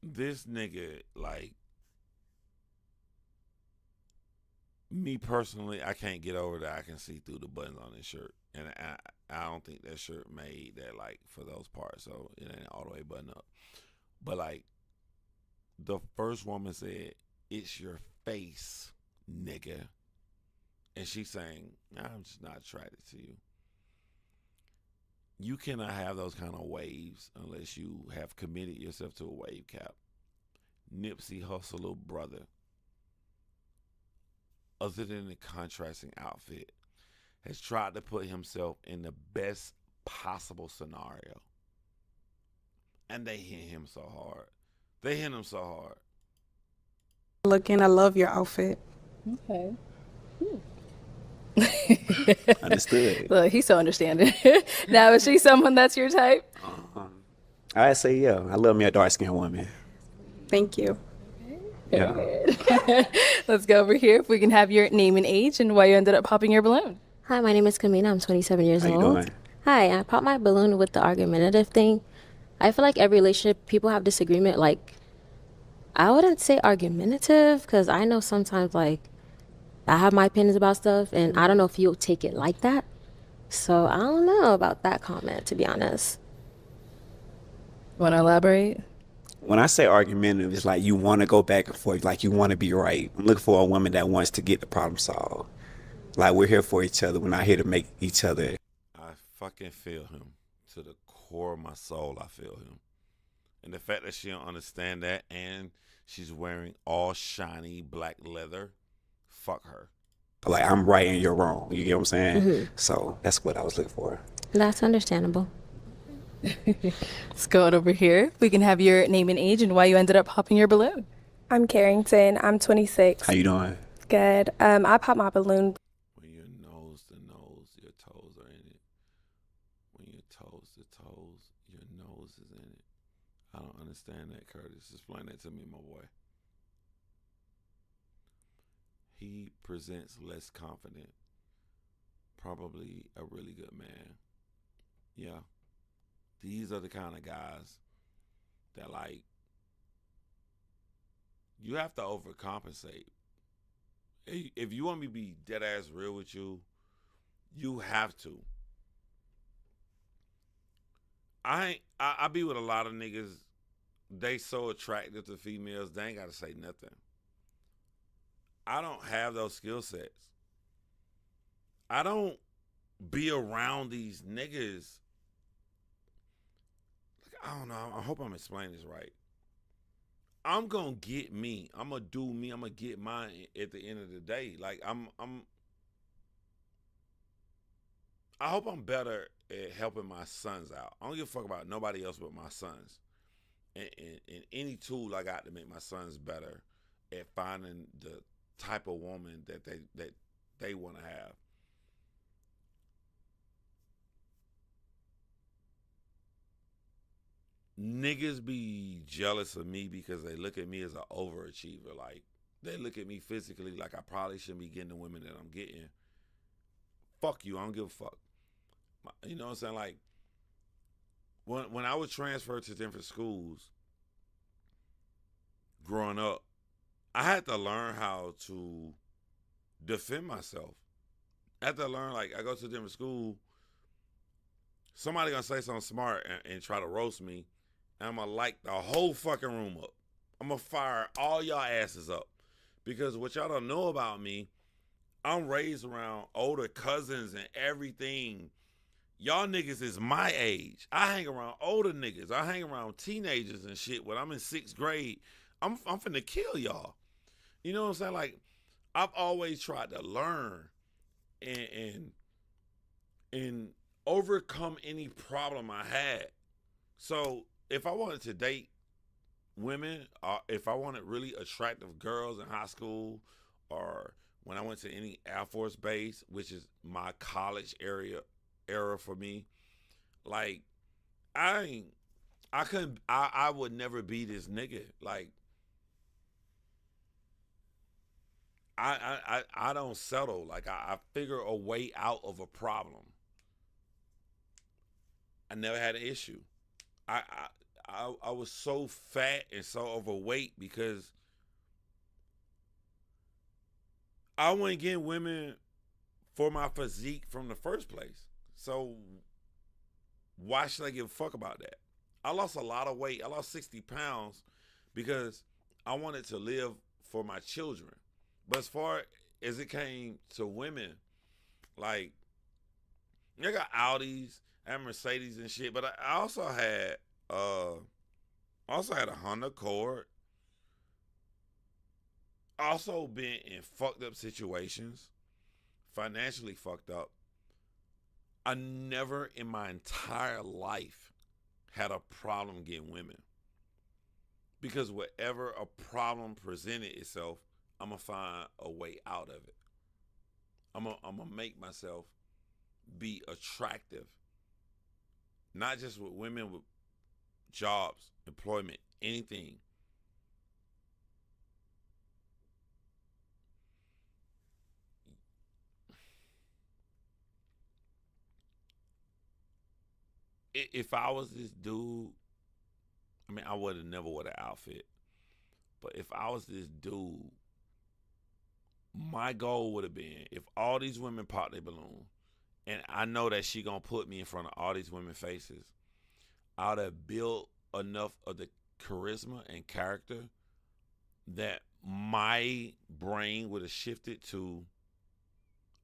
this nigga, like, me personally, I can't get over that I can see through the buttons on his shirt. And I don't think that shirt made that, like, for those parts. So it ain't all the way buttoned up. But, like, the first woman said, "It's your face, nigga." And she's saying, "I'm just not attracted to you." You cannot have those kind of waves unless you have committed yourself to a wave cap. Nipsey Hussle, little brother, other than the contrasting outfit, has tried to put himself in the best possible scenario. And they hit him so hard. They hit him so hard. Looking, I love your outfit. Okay. Understood. Look, he's so understanding. Now, is she someone that's your type? I'd say yeah. I love me a dark skinned woman. Thank you. Yeah. Let's go over here. If we can have your name and age and why you ended up popping your balloon. Hi, my name is Kamina. I'm 27 years How you old. doing? Hi, I popped my balloon with the argumentative thing. I feel like every relationship, people have disagreement. Like, I wouldn't say argumentative because I know sometimes, like, I have my opinions about stuff, and I don't know if you'll take it like that. So I don't know about that comment, to be honest. Want to elaborate? When I say argumentative, it's like you want to go back and forth, like you want to be right. I'm looking for a woman that wants to get the problem solved. Like, we're here for each other. We're not here to make each other. I fucking feel him. To the core of my soul, I feel him. And the fact that she don't understand that and she's wearing all shiny black leather, fuck her. Like, I'm right and you're wrong. You get what I'm saying? Mhm. So that's what I was looking for. That's understandable. Let's go on over here. We can have your name and age and why you ended up popping your balloon. I'm Carrington. I'm 26. How you doing? Good. I popped my balloon. When your nose to nose, your toes are in it. When your toes to toes, your nose is in it. I don't understand that, Curtis. Explain that to me, my boy. He presents less confident. Probably a really good man. Yeah. These are the kind of guys that, like, you have to overcompensate. If you want me to be dead ass real with you, you have to. I be with a lot of niggas. They so attractive to females, they ain't got to say nothing. I don't have those skill sets. I don't be around these niggas. I don't know. I hope I'm explaining this right. I'm gonna get me. I'm gonna do me. I'm gonna get mine at the end of the day. Like I hope I'm better at helping my sons out. I don't give a fuck about nobody else but my sons. And any tool I got to make my sons better at finding the type of woman that they want to have. Niggas be jealous of me because they look at me as an overachiever. Like, they look at me physically like I probably shouldn't be getting the women that I'm getting. Fuck you, I don't give a fuck. You know what I'm saying? Like, when I was transferred to different schools growing up, I had to learn how to defend myself. I had to learn, like, I go to a different school, somebody gonna say something smart and try to roast me, and I'm gonna light the whole fucking room up. I'm gonna fire all y'all asses up. Because what y'all don't know about me, I'm raised around older cousins and everything. Y'all niggas is my age. I hang around older niggas. I hang around teenagers and shit. When I'm in 6th grade, I'm finna kill y'all. You know what I'm saying? Like, I've always tried to learn and overcome any problem I had. So if I wanted to date women, if I wanted really attractive girls in high school, or when I went to any Air Force base, which is my college era for me, like, I would never be this nigga. Like, I don't settle. Like, I figure a way out of a problem. I never had an issue. I was so fat and so overweight because I wasn't getting women for my physique from the first place. So why should I give a fuck about that? I lost a lot of weight. I lost 60 pounds because I wanted to live for my children. But as far as it came to women, like, I got Audis and Mercedes and shit, but I also had a Honda Accord. Also been in fucked up situations, financially fucked up. I never in my entire life had a problem getting women. Because whatever a problem presented itself, I'm going to find a way out of it. I'm going to make myself be attractive. Not just with women, with jobs, employment, anything. If I was this dude, I mean, I would have never wore an outfit. But if I was this dude, my goal would have been, if all these women pop their balloon, and I know that she gonna put me in front of all these women faces, I would have built enough of the charisma and character that my brain would have shifted to,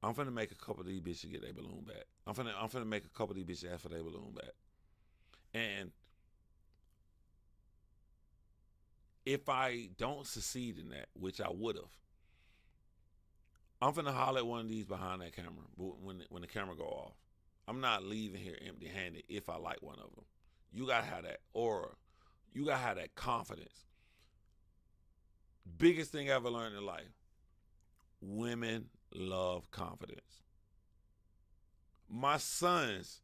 I'm finna make a couple of these bitches get their balloon back. I'm finna make a couple of these bitches ask for their balloon back. And if I don't succeed in that, which I would have, I'm finna holler at one of these behind that camera when the camera go off. I'm not leaving here empty-handed if I like one of them. You gotta have that aura. You gotta have that confidence. Biggest thing I ever learned in life, women love confidence. My sons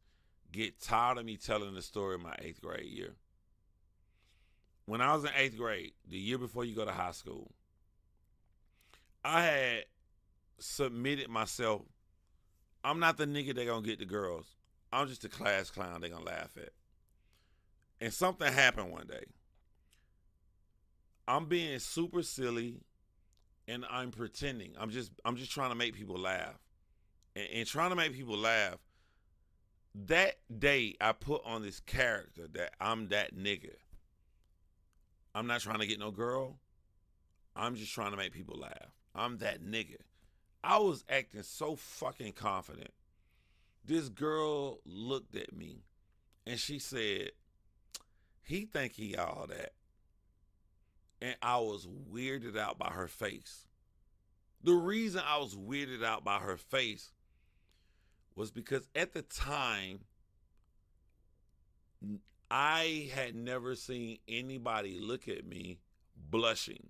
get tired of me telling the story of my 8th grade year. When I was in 8th grade, the year before you go to high school, I had submitted myself. I'm not the nigga that gonna get the girls. I'm just a class clown they gonna laugh at. And something happened one day. I'm being super silly and I'm pretending. I'm just trying to make people laugh. And trying to make people laugh, That day, I put on this character that I'm that nigga. I'm not trying to get no girl. I'm just trying to make people laugh. I'm that nigga. I was acting so fucking confident. This girl looked at me and she said, he think he all that. And I was weirded out by her face. The reason I was weirded out by her face was because at the time, I had never seen anybody look at me blushing.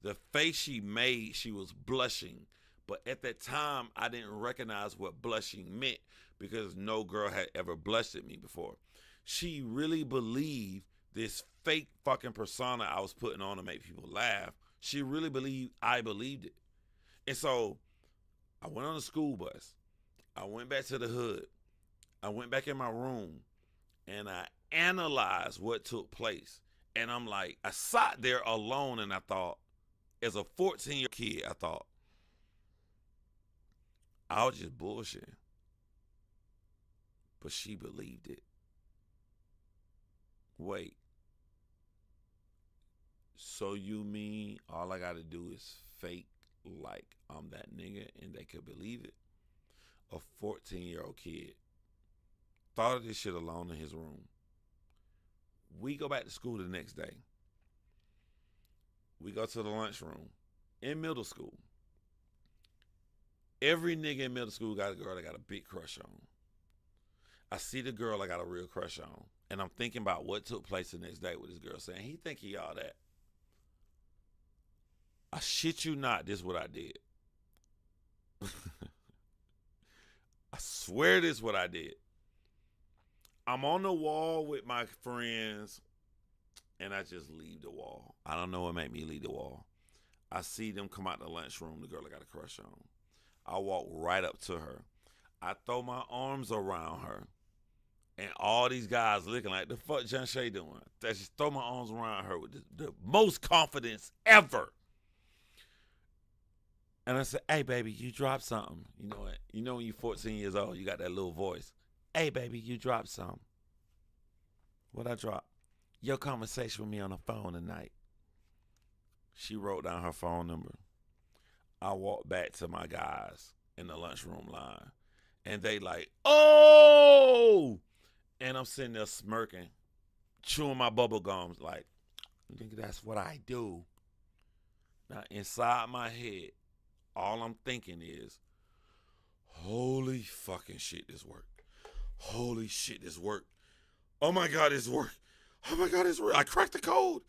The face she made, she was blushing. But at that time, I didn't recognize what blushing meant because no girl had ever blushed at me before. She really believed this fake fucking persona I was putting on to make people laugh. She really believed I believed it. And so I went on the school bus. I went back to the hood. I went back in my room and I analyzed what took place. And I'm like, I sat there alone and I thought, as a 14-year-old kid, I thought, I was just bullshitting. But she believed it. Wait. So you mean all I got to do is fake like I'm that nigga and they could believe it? A 14-year-old kid thought of this shit alone in his room. We go back to school the next day. We go to the lunchroom in middle school. Every nigga in middle school got a girl that got a big crush on. I see the girl I got a real crush on. And I'm thinking about what took place the next day with this girl saying, he think he all that. I shit you not, this is what I did. I swear this is what I did. I'm on the wall with my friends and I just leave the wall. I don't know what made me leave the wall. I see them come out the lunchroom, the girl I got a crush on. I walk right up to her. I throw my arms around her. And all these guys looking like, the fuck John Shay doing? I just throw my arms around her with the most confidence ever. And I said, hey, baby, you dropped something. You know what? You know when you're 14 years old, you got that little voice. Hey, baby, you dropped something. What'd I drop? Your conversation with me on the phone tonight. She wrote down her phone number. I walked back to my guys in the lunchroom line. And they like, oh! And I'm sitting there smirking, chewing my bubble gums like, nigga, that's what I do. Now, inside my head, all I'm thinking is, holy fucking shit, this worked. Holy shit, this worked. Oh my God, this worked. Oh my God, this worked. I cracked the code.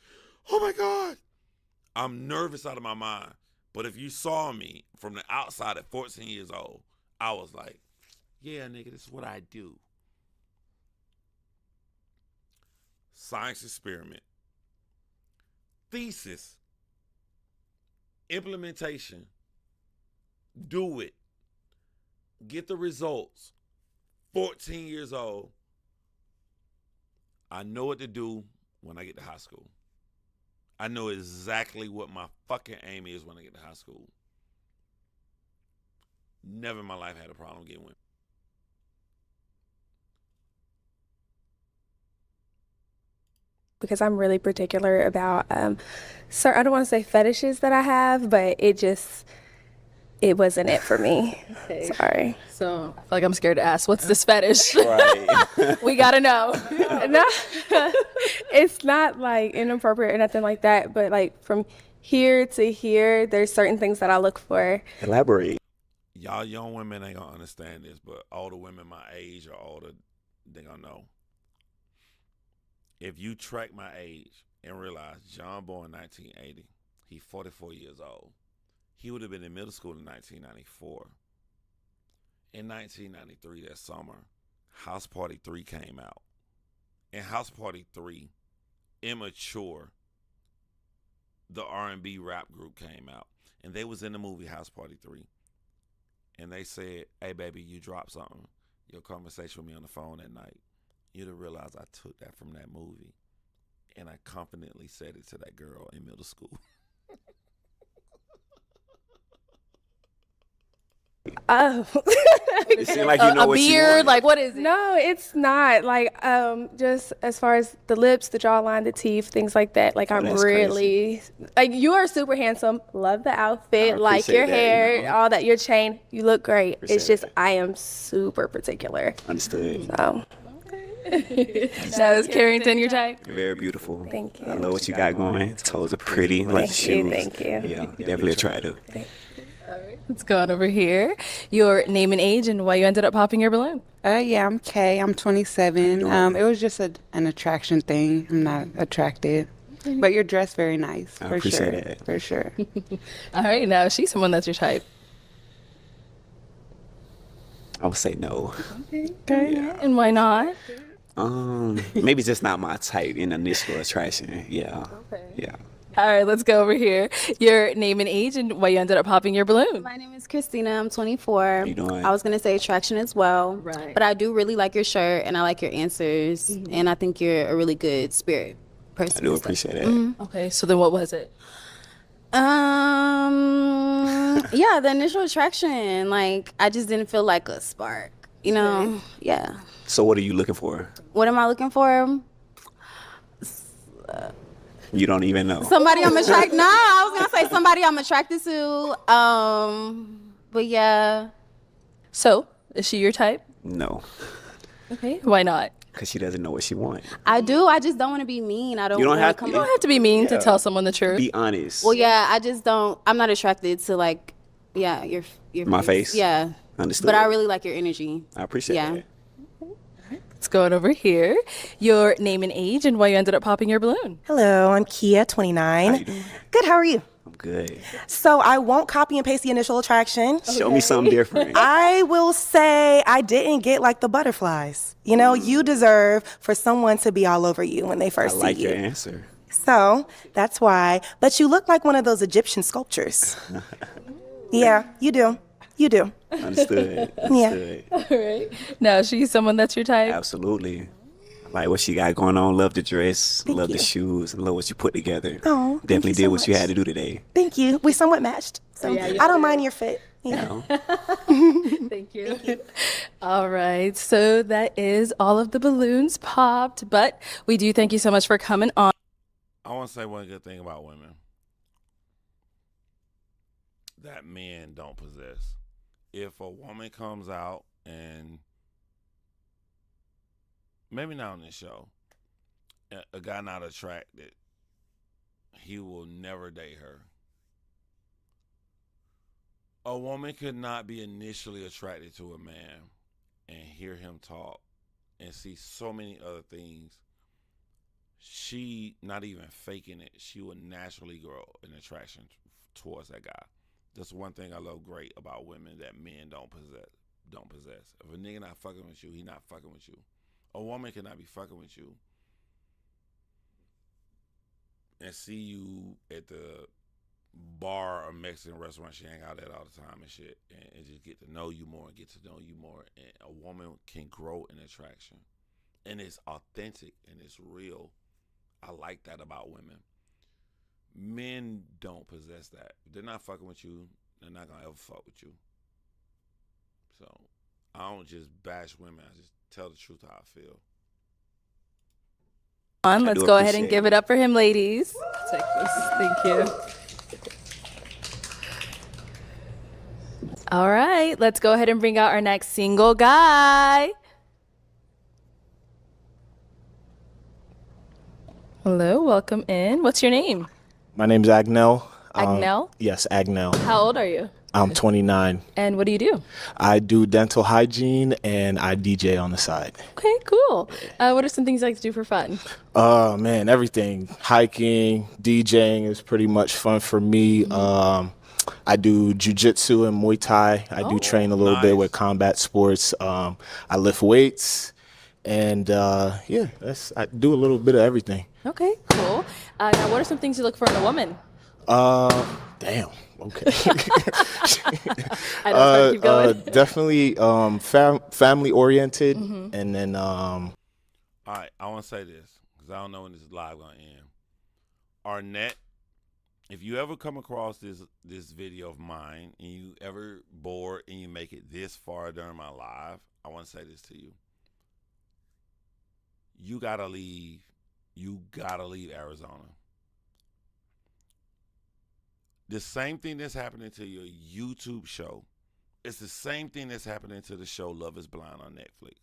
Oh my God. I'm nervous out of my mind. But if you saw me from the outside at 14 years old, I was like, yeah, nigga, this is what I do. Science experiment. Thesis. Implementation. Do it. Get the results. 14 years old. I know what to do when I get to high school. I know exactly what my fucking aim is when I get to high school. Never in my life had a problem getting women. Because I'm really particular about, I don't want to say fetishes that I have, but it wasn't it for me. Okay. Sorry. So I feel like I'm scared to ask, what's this fetish? Right. We gotta know. No, it's not like inappropriate or nothing like that, but like from here to here, there's certain things that I look for. Elaborate. Y'all young women ain't gonna understand this, but older women my age or older, they gonna know. If you track my age and realize John born in 1980, he's 44 years old. He would have been in middle school in 1994. In 1993, that summer, House Party 3 came out. In House Party 3, Immature, the R&B rap group, came out. And they was in the movie House Party 3. And they said, hey, baby, you dropped something. Your conversation with me on the phone that night. You'd have realized I took that from that movie. And I confidently said it to that girl in middle school. Oh. It seems like you know a what you beard? want. Like, what is it? No, it's not. Like, just as far as the lips, the jawline, the teeth, things like that. Like, I'm that's really, like, you are super handsome. Love the outfit, like appreciate your that, hair, you know. all that, your chain. You look great. It's Appreciate just, it. I am super particular. Understood. So, Now, is Carrington your type? You're very beautiful. Thank you. I love what you got going. Toes are pretty. Like the shoes. Thank you. Yeah, definitely attractive. Let's go on over here. Your name and age and why you ended up popping your balloon. Yeah, I'm Kay. I'm 27. It was just an attraction thing. I'm not attracted. But you're dressed very nice. I For appreciate sure. that. For sure. All right, now she's someone that's your type. I would say no. Okay. Yeah. And why not? Maybe just not my type in initial attraction. Yeah. Okay. Yeah. All right, let's go over here. Your name and age and why you ended up popping your balloon. My name is Christina. I'm 24. How you doing? I was gonna say attraction as well, Right. but I do really like your shirt and I like your answers, and I think you're a really good spirit person. I do and stuff. appreciate that. Okay, so then what was it? Yeah, the initial attraction. Like, I just didn't feel like a spark. You know? Yeah. So what are you looking for? What am I looking for? You don't even know. Somebody I'm attracted. No, I was gonna say somebody I'm attracted to. But yeah. So, is she your type? No. Okay. Why not? Because she doesn't know what she wants. I do. I just don't want to be mean. I don't. You don't wanna have come to. You don't have to be mean to tell someone the truth. Be honest. Well, yeah. I just don't. I'm not attracted to like, yeah, your My face? Yeah. Understood. But I really like your energy. I appreciate Yeah. that. Let's go on over here. Your name and age and why you ended up popping your balloon. Hello, I'm Kia, 29. How you doing? Good, how are you? I'm good. So I won't copy and paste the initial attraction. Show me something different. I will say I didn't get like the butterflies. You know, you deserve for someone to be all over you when they I first like see you. your answer. So that's why. But you look like one of those Egyptian sculptures. Yeah, you do. You do. Understood. Yeah. Understood. All right. Now, she's someone that's your type. Absolutely. Like what she got going on. Love the dress. love you. the shoes. Love what you put together. Oh, thank Definitely you did so what you much. had to do today. Thank you. We somewhat matched. So Yeah, you I don't mind your fit. Yeah. Thank you. All right. So that is all of the balloons popped, but we do thank you so much for coming on. I want to say one good thing about women that men don't possess. If a woman comes out and maybe not on this show, a guy not attracted, he will never date her. A woman could not be initially attracted to a man and hear him talk and see so many other things. She, not even faking it, she will naturally grow an attraction towards that guy. That's one thing I love great about women that men don't possess. If a nigga not fucking with you, he not fucking with you. A woman cannot be fucking with you and see you at the bar or Mexican restaurant she hang out at all the time and shit, and just get to know you more and get to know you more. And a woman can grow an attraction, and it's authentic and it's real. I like that about women. Men don't possess that. If they're not fucking with you, they're not gonna ever fuck with you. So I don't just bash women. I just tell the truth how I feel. Let's do go ahead and appreciate give it up for him, ladies. Take this. Thank you. All right, let's go ahead and bring out our next single guy. Hello, welcome in. What's your name? My name's Agnell. Agnell? Yes, Agnell. How old are you? I'm 29. And what do you do? I do dental hygiene and I DJ on the side. Okay, cool. What are some things you like to do for fun? Man, everything. Hiking, DJing is pretty much fun for me. I do jujitsu and Muay Thai. I do train a little bit with combat sports. I lift weights. And yeah, I do a little bit of everything. Okay, cool. Now, what are some things you look for in a woman? Damn. Okay. I know, keep going. Definitely family oriented, and then All right, I want to say this because I don't know when this is live gonna end. Arnett if you ever come across this video of mine and you ever bored and you make it this far during my live, I want to say this to you. You gotta leave. You gotta leave Arizona. The same thing that's happening to your YouTube show, it's the same thing that's happening to the show Love is Blind on Netflix.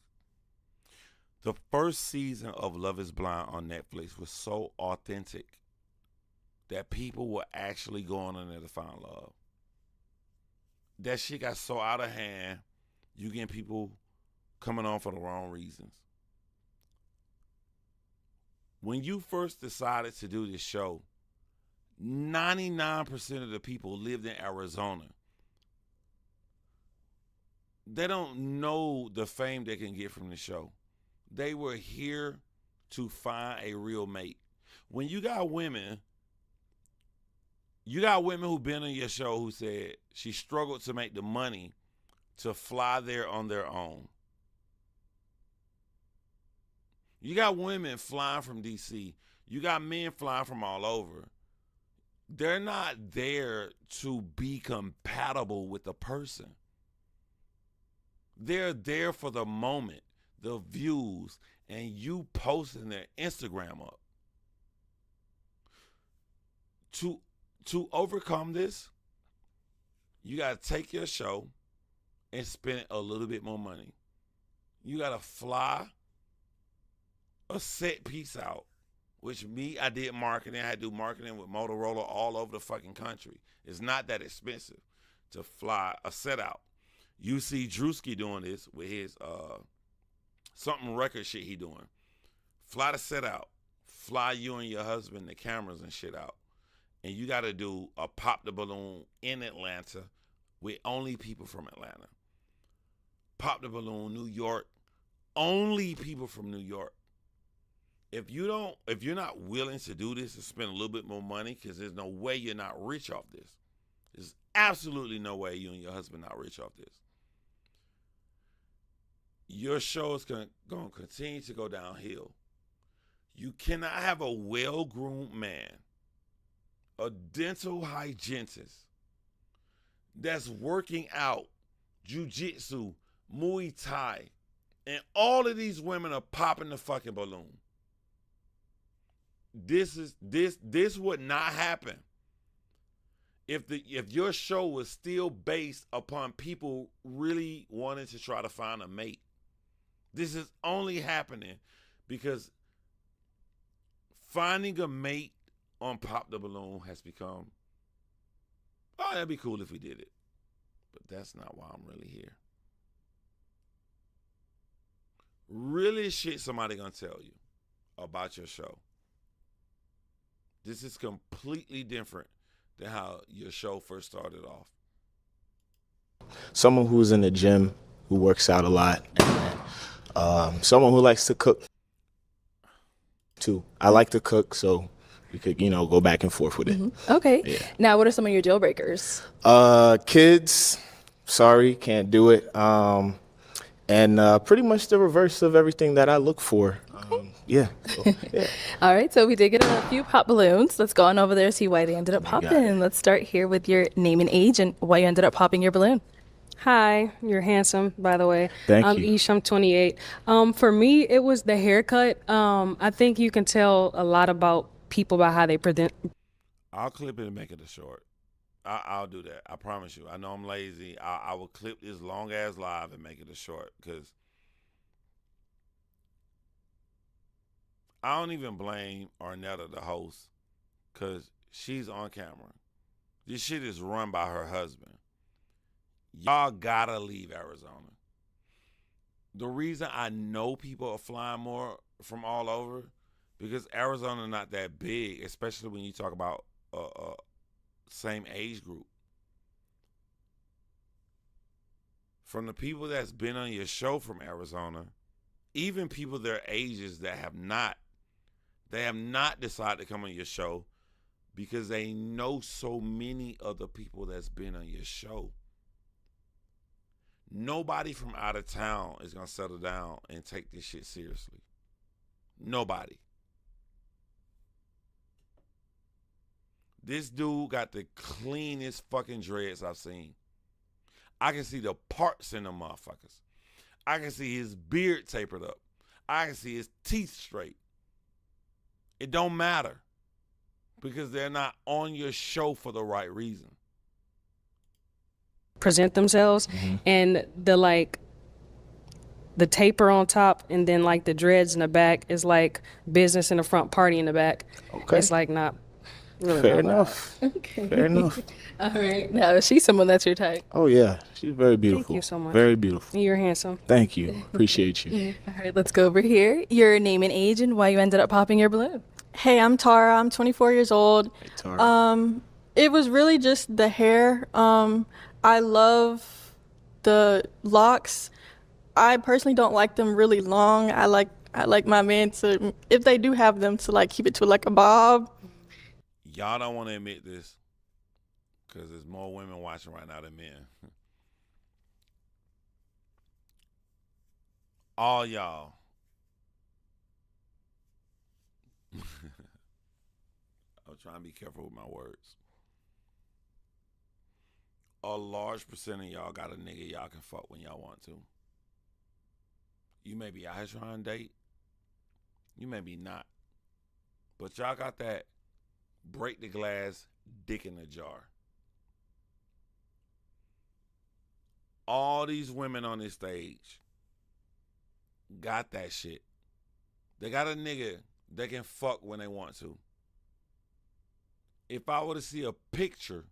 The first season of Love is Blind on Netflix was so authentic that people were actually going in there to find love. That shit got so out of hand, you getting people coming on for the wrong reasons. When you first decided to do this show, 99% of the people lived in Arizona. They don't know the fame they can get from the show. They were here to find a real mate. When you got women who've been on your show who said she struggled to make the money to fly there on their own. You got women flying from D.C. You got men flying from all over. They're not there to be compatible with the person. They're there for the moment, the views, and you posting their Instagram up. To overcome this, you got to take your show and spend a little bit more money. You got to fly a set piece out, which I did marketing. I had to do marketing with Motorola all over the fucking country. It's not that expensive to fly a set out. You see Drewski doing this with his something record shit he doing. Fly the set out. Fly you and your husband the cameras and shit out. And you got to do a Pop the Balloon in Atlanta with only people from Atlanta. Pop the Balloon, New York, only people from New York. If you're not willing to do this and spend a little bit more money, because there's no way you're not rich off this. There's absolutely no way you and your husband not rich off this. Your show is going to continue to go downhill. You cannot have a well-groomed man, a dental hygienist that's working out, jiu-jitsu, Muay Thai, and all of these women are popping the fucking balloon. This would not happen if your show was still based upon people really wanting to try to find a mate. This is only happening because finding a mate on Pop the Balloon has become, oh, that'd be cool if we did it. But that's not why I'm really here. Really shit somebody gonna tell you about your show. This is completely different than how your show first started off. Someone who's in the gym, who works out a lot, and someone who likes to cook too. I like to cook, so we could, go back and forth with it. Mm-hmm. Okay. Yeah. Now, what are some of your deal breakers? Kids, sorry, can't do it. And pretty much the reverse of everything that I look for. Yeah. All right. So we did get a few pop balloons. Let's go on over there, see why they ended up popping. Let's start here with your name and age and why you ended up popping your balloon. Hi, you're handsome, by the way. Thank I'm you. Ish, I'm 28. For me, it was the haircut. I think you can tell a lot about people by how they present. I'll clip it and make it a short. I'll do that. I promise you. I know I'm lazy. I will clip this long ass live and make it a short because I don't even blame Arnetta, the host, because she's on camera. This shit is run by her husband. Y'all gotta leave Arizona. The reason I know people are flying more from all over, because Arizona not that big, especially when you talk about same age group. From the people that's been on your show from Arizona, even people their ages that have not decided to come on your show because they know so many other people that's been on your show. Nobody from out of town is going to settle down and take this shit seriously. Nobody. This dude got the cleanest fucking dreads I've seen. I can see the parts in them motherfuckers. I can see his beard tapered up. I can see his teeth straight. It don't matter because they're not on your show for the right reason. Present themselves, and the taper on top and then like the dreads in the back is like business in the front, party in the back. Okay. It's like not really Fair not enough. Okay. Fair enough. All right. Now, is she someone that's your type? Oh yeah, she's very beautiful. Thank you so much. Very beautiful. You're handsome. Thank you. Appreciate you. All right, let's go over here. Your name and age and why you ended up popping your balloon. Hey, I'm Tara. I'm 24 years old. Hey, Tara. It was really just the hair. I love the locks. I personally don't like them really long. I like my men to, if they do have them, to like keep it to like a bob. Y'all don't want to admit this because there's more women watching right now than men. All y'all. I'm trying to be careful with my words. A large percent of y'all got a nigga y'all can fuck when y'all want to. You may be out here trying to date. You may be not. But y'all got that break the glass, dick in the jar. All these women on this stage got that shit. They got a nigga they can fuck when they want to. If I were to see a picture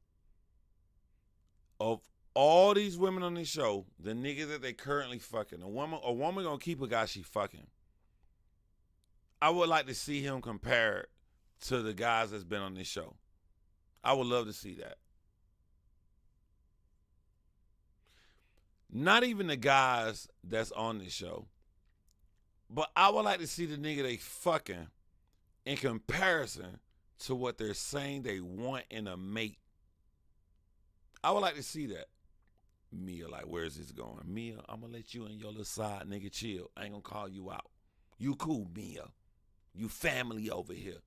of all these women on this show, the niggas that they currently fucking, a woman gonna keep a guy she fucking. I would like to see him compared to the guys that's been on this show. I would love to see that. Not even the guys that's on this show, but I would like to see the nigga they fucking in comparison to what they're saying they want in a mate. I would like to see that. Mia, like, where's this going? Mia, I'm gonna let you in your little side, nigga, chill. I ain't gonna call you out. You cool, Mia. You family over here.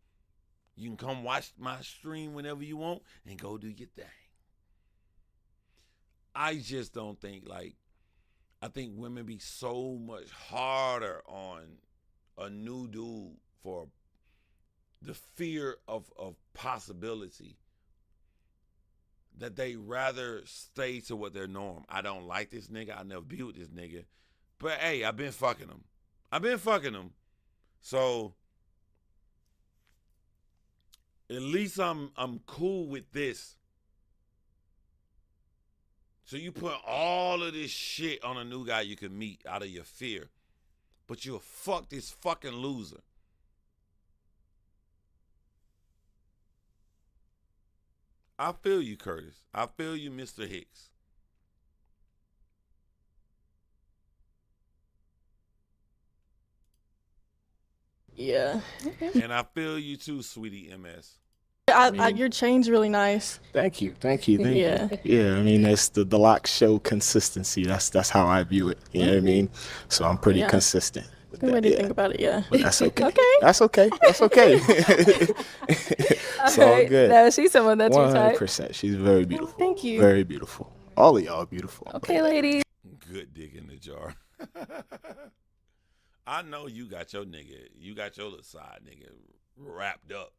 You can come watch my stream whenever you want and go do your thing. I just don't think, like, I think women be so much harder on a new dude for the fear of possibility that they rather stay to what their norm. I don't like this nigga. I never be with this nigga. But hey, I've been fucking him. So at least I'm cool with this. So you put all of this shit on a new guy you can meet out of your fear. But you'll fuck this fucking loser. I feel you, Curtis. I feel you, Mr. Hicks. Yeah. And I feel you too, sweetie MS. Your chain's really nice. Thank you. Yeah. Yeah, I mean, that's the lock show consistency. That's how I view it. You know what I mean? So I'm pretty consistent. Good way to think about it, yeah. But that's okay. Okay. That's okay. It's all good. No, she's someone that's your type. 100%. She's very beautiful. Thank you. Very beautiful. All of y'all are beautiful. Okay, ladies. Good dick in the jar. I know you got your nigga. You got your little side nigga wrapped up.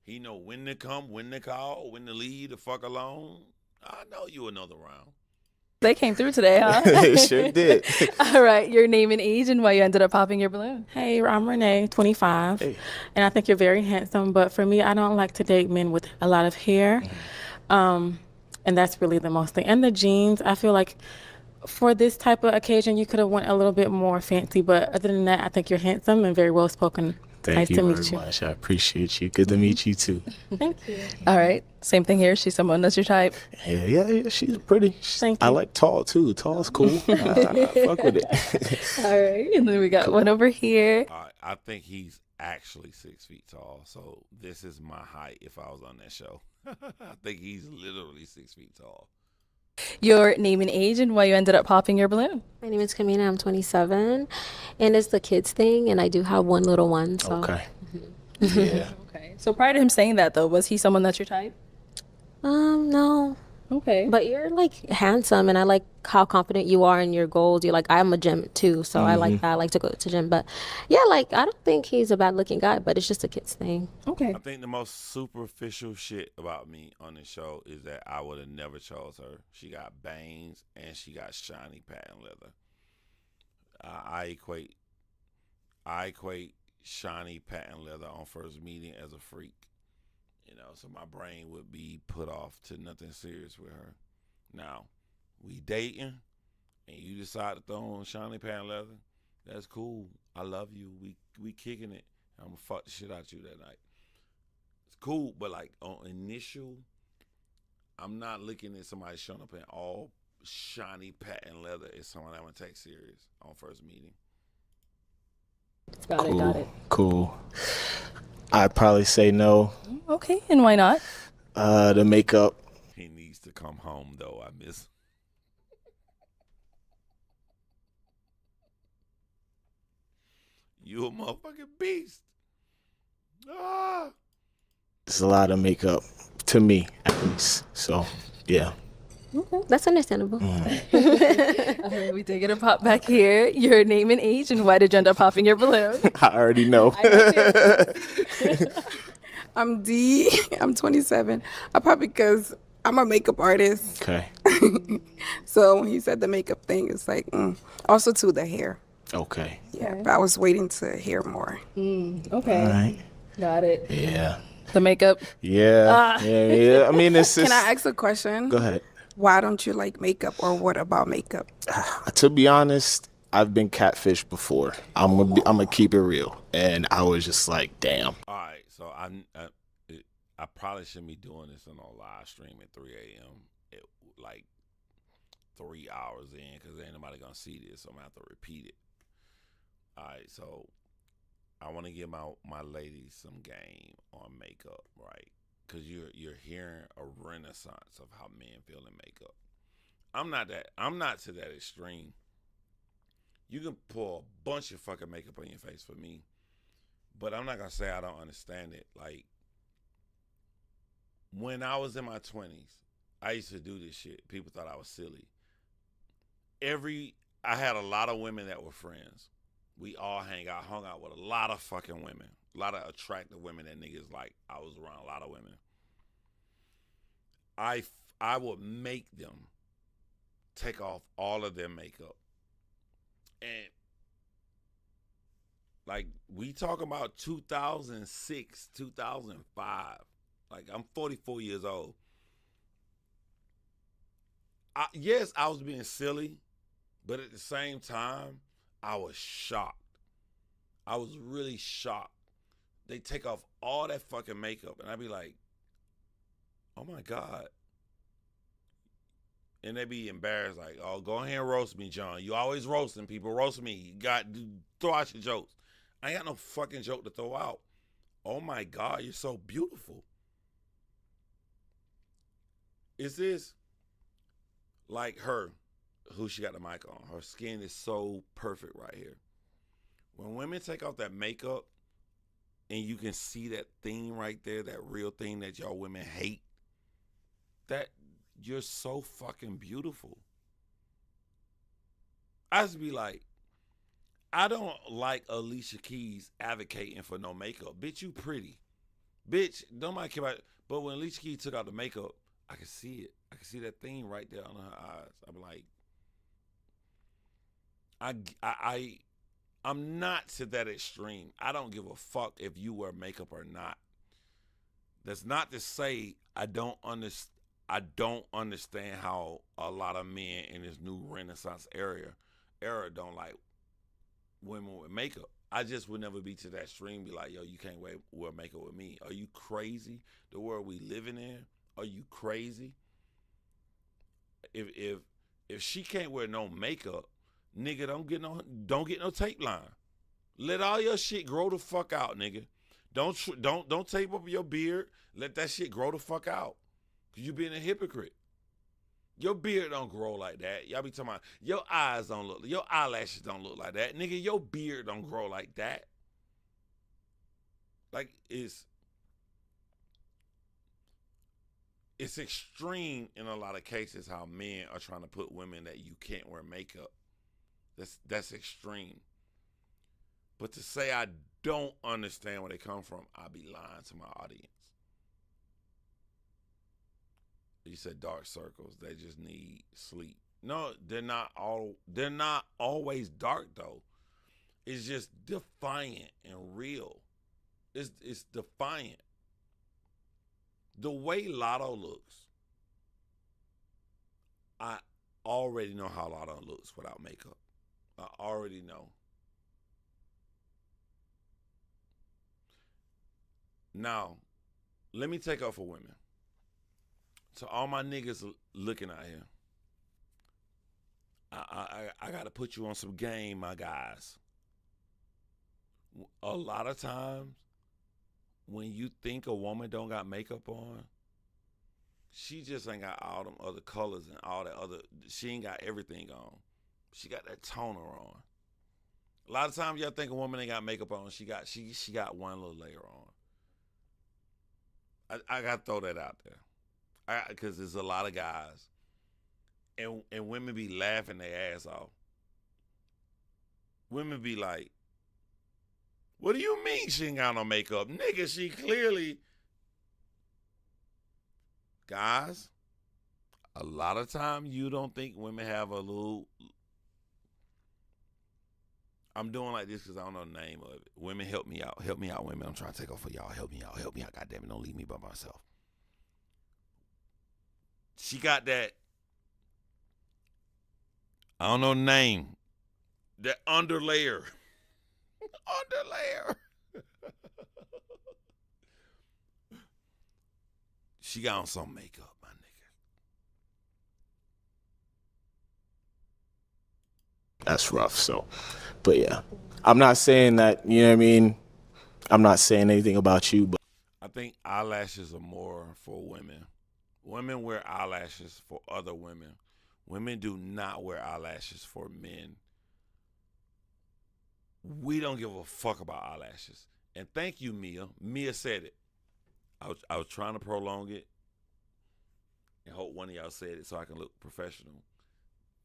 He know when to come, when to call, when to leave the fuck alone. I know you another round. They came through today, huh? They sure did. All right, your name and age and why you ended up popping your balloon. Hey, I'm Renee, 25, and I think you're very handsome, but for me, I don't like to date men with a lot of hair, and that's really the most thing. And the jeans, I feel like for this type of occasion, you could have went a little bit more fancy, but other than that, I think you're handsome and very well-spoken. Thank you very much. I appreciate you. Good to meet you too. Thank you. All right, same thing here. She's someone that's your type. Yeah. She's pretty. Thank you. I like tall too. Tall's cool. I fuck with it. All right, and then we got one over here. I think he's actually 6 feet tall. So this is my height if I was on that show. I think he's literally 6 feet tall. Your name and age and why you ended up popping your balloon. My name is Kamina. I'm 27, and it's the kids thing, and I do have one little one. So. Okay. Yeah. Okay. So prior to him saying that, though, was he someone that's your type? No. Okay. But you're like handsome, and I like how confident you are in your goals. You're like, I'm a gym too, so I like that. I like to go to gym. But yeah, like I don't think he's a bad looking guy, but it's just a kid's thing. Okay. I think the most superficial shit about me on this show is that I would have never chose her. She got bangs and she got shiny patent leather. I equate shiny patent leather on first meeting as a freak. You know, so my brain would be put off to nothing serious with her. Now, we dating, and you decide to throw on shiny patent leather. That's cool. I love you. We kicking it. I'm gonna fuck the shit out you that night. It's cool, but like on initial, I'm not looking at somebody showing up in all shiny patent leather as someone I'm gonna take serious on first meeting. Got it. Cool. I'd probably say no. Okay, and why not? The makeup. He needs to come home though. I miss. You a motherfucking beast. Ah. It's a lot of makeup to me, at least. So, yeah. Okay, that's understandable. All right, we did get a pop back here. Your name and age, and why did you end up popping your balloon? I already know. I'm D. I'm 27. I probably because I'm a makeup artist. Okay. So when he said the makeup thing, it's like, also too the hair. Okay. Yeah, but I was waiting to hear more. Okay. All right. Got it. Yeah. The makeup. Yeah. Yeah. I mean, it's just. Can I ask a question? Go ahead. Why don't you like makeup, or what about makeup? To be honest, I've been catfished before. I'm gonna keep it real, and I was just like, damn. All right, so I probably shouldn't be doing this on a live stream at 3 a.m. Like 3 hours in, because ain't nobody gonna see this, so I'm gonna have to repeat it. All right, so I want to give my ladies some game on makeup, right? Because you're hearing a renaissance of how men feel in makeup. I'm not to that extreme. You can pour a bunch of fucking makeup on your face for me, but I'm not gonna say I don't understand it. Like when I was in my 20s, I used to do this shit. People thought I was silly. I had a lot of women that were friends. We all hung out with a lot of fucking women. A lot of attractive women that niggas like. I was around a lot of women. I would make them take off all of their makeup. And like we talk about 2006, 2005. Like I'm 44 years old. Yes, I was being silly, but at the same time, I was shocked. I was really shocked. They take off all that fucking makeup, and I'd be like, oh my God. And they'd be embarrassed, like, oh, go ahead and roast me, John. You always roasting people. Roast me. You got throw out your jokes. I ain't got no fucking joke to throw out. Oh my God, you're so beautiful. Is this like her, who she got the mic on? Her skin is so perfect right here. When women take off that makeup and you can see that thing right there, that real thing that y'all women hate, that you're so fucking beautiful. I just be like, I don't like Alicia Keys advocating for no makeup. Bitch, you pretty. Bitch, nobody care about it. But when Alicia Keys took out the makeup, I could see it. I could see that thing right there on her eyes. I'm like, I'm not to that extreme. I don't give a fuck if you wear makeup or not. That's not to say I don't understand how a lot of men in this new Renaissance era don't like women with makeup. I just would never be to that extreme. Be like, yo, you can't wear makeup with me. Are you crazy? The world we living in. Are you crazy? If she can't wear no makeup, nigga, don't get no tape line. Let all your shit grow the fuck out, nigga. Don't tape up your beard. Let that shit grow the fuck out. Cause you being a hypocrite. Your beard don't grow like that. Y'all be talking about your eyelashes don't look like that. Nigga, your beard don't grow like that. Like it's extreme in a lot of cases how men are trying to put women that you can't wear makeup. That's extreme. But to say I don't understand where they come from, I'll be lying to my audience. You said dark circles, they just need sleep. No, they're not always dark though. It's just defiant and real. It's defiant. The way Lotto looks, I already know how Lotto looks without makeup. I already know. Now, let me take up for women. To all my niggas looking out here, I got to put you on some game, my guys. A lot of times, when you think a woman don't got makeup on, she just ain't got all them other colors and all that other. She ain't got everything on. She got that toner on. A lot of times y'all think a woman ain't got makeup on. She got one little layer on. I got to throw that out there. Because there's a lot of guys, and women be laughing their ass off. Women be like, what do you mean she ain't got no makeup? Nigga, she clearly... Guys, a lot of time you don't think women have a little... I'm doing like this because I don't know the name of it. Women, help me out. Help me out, women. I'm trying to take over for y'all. Help me out. Help me out. God damn it, don't leave me by myself. She got that, I don't know the name, that underlayer. Underlayer. She got on some makeup, my nigga. That's rough. So, but yeah, I'm not saying that, you know what I mean? I'm not saying anything about you, but I think eyelashes are more for women. Women wear eyelashes for other women. Women do not wear eyelashes for men. We don't give a fuck about eyelashes. And thank you, Mia. Mia said it. I was trying to prolong it and hope one of y'all said it so I can look professional.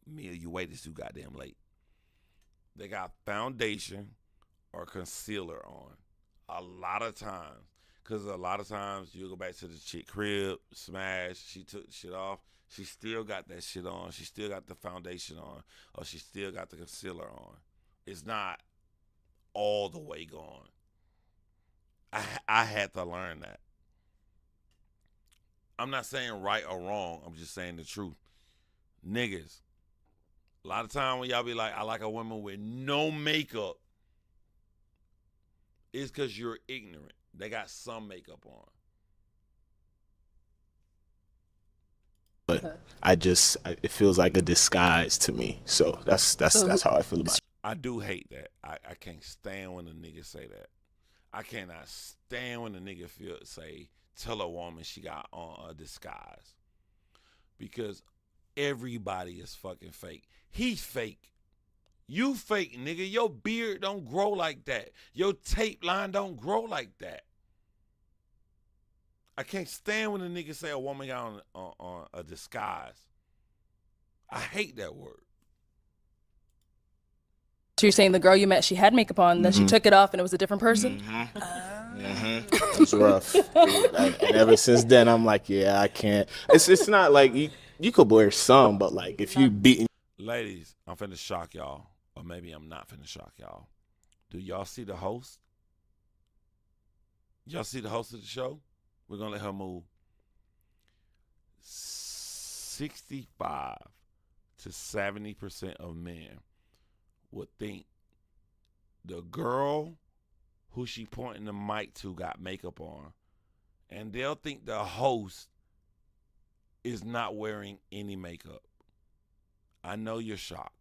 Mia, you waited too goddamn late. They got foundation or concealer on a lot of times. Because a lot of times you go back to the chick crib, smash, she took the shit off. She still got that shit on. She still got the foundation on. Or she still got the concealer on. It's not all the way gone. I had to learn that. I'm not saying right or wrong. I'm just saying the truth. Niggas, a lot of time when y'all be like, I like a woman with no makeup, it's because you're ignorant. They got some makeup on. But it feels like a disguise to me. So that's how I feel about it. I do hate that. I can't stand when a nigga say that. I cannot stand when a nigga tell a woman she got on a disguise. Because everybody is fucking fake. He's fake. You fake, nigga. Your beard don't grow like that. Your tape line don't grow like that. I can't stand when a nigga say a woman got on a disguise. I hate that word. So you're saying the girl you met, she had makeup on, then she took it off and it was a different person? It was rough. And ever since then, I'm like, yeah, I can't. It's not like you could wear some, but like if you beating. Ladies, I'm finna shock y'all. Or maybe I'm not finna shock y'all. Do y'all see the host? Y'all see the host of the show? We're going to let her move. 65 to 70% of men would think the girl who she pointing the mic to got makeup on. And they'll think the host is not wearing any makeup. I know you're shocked.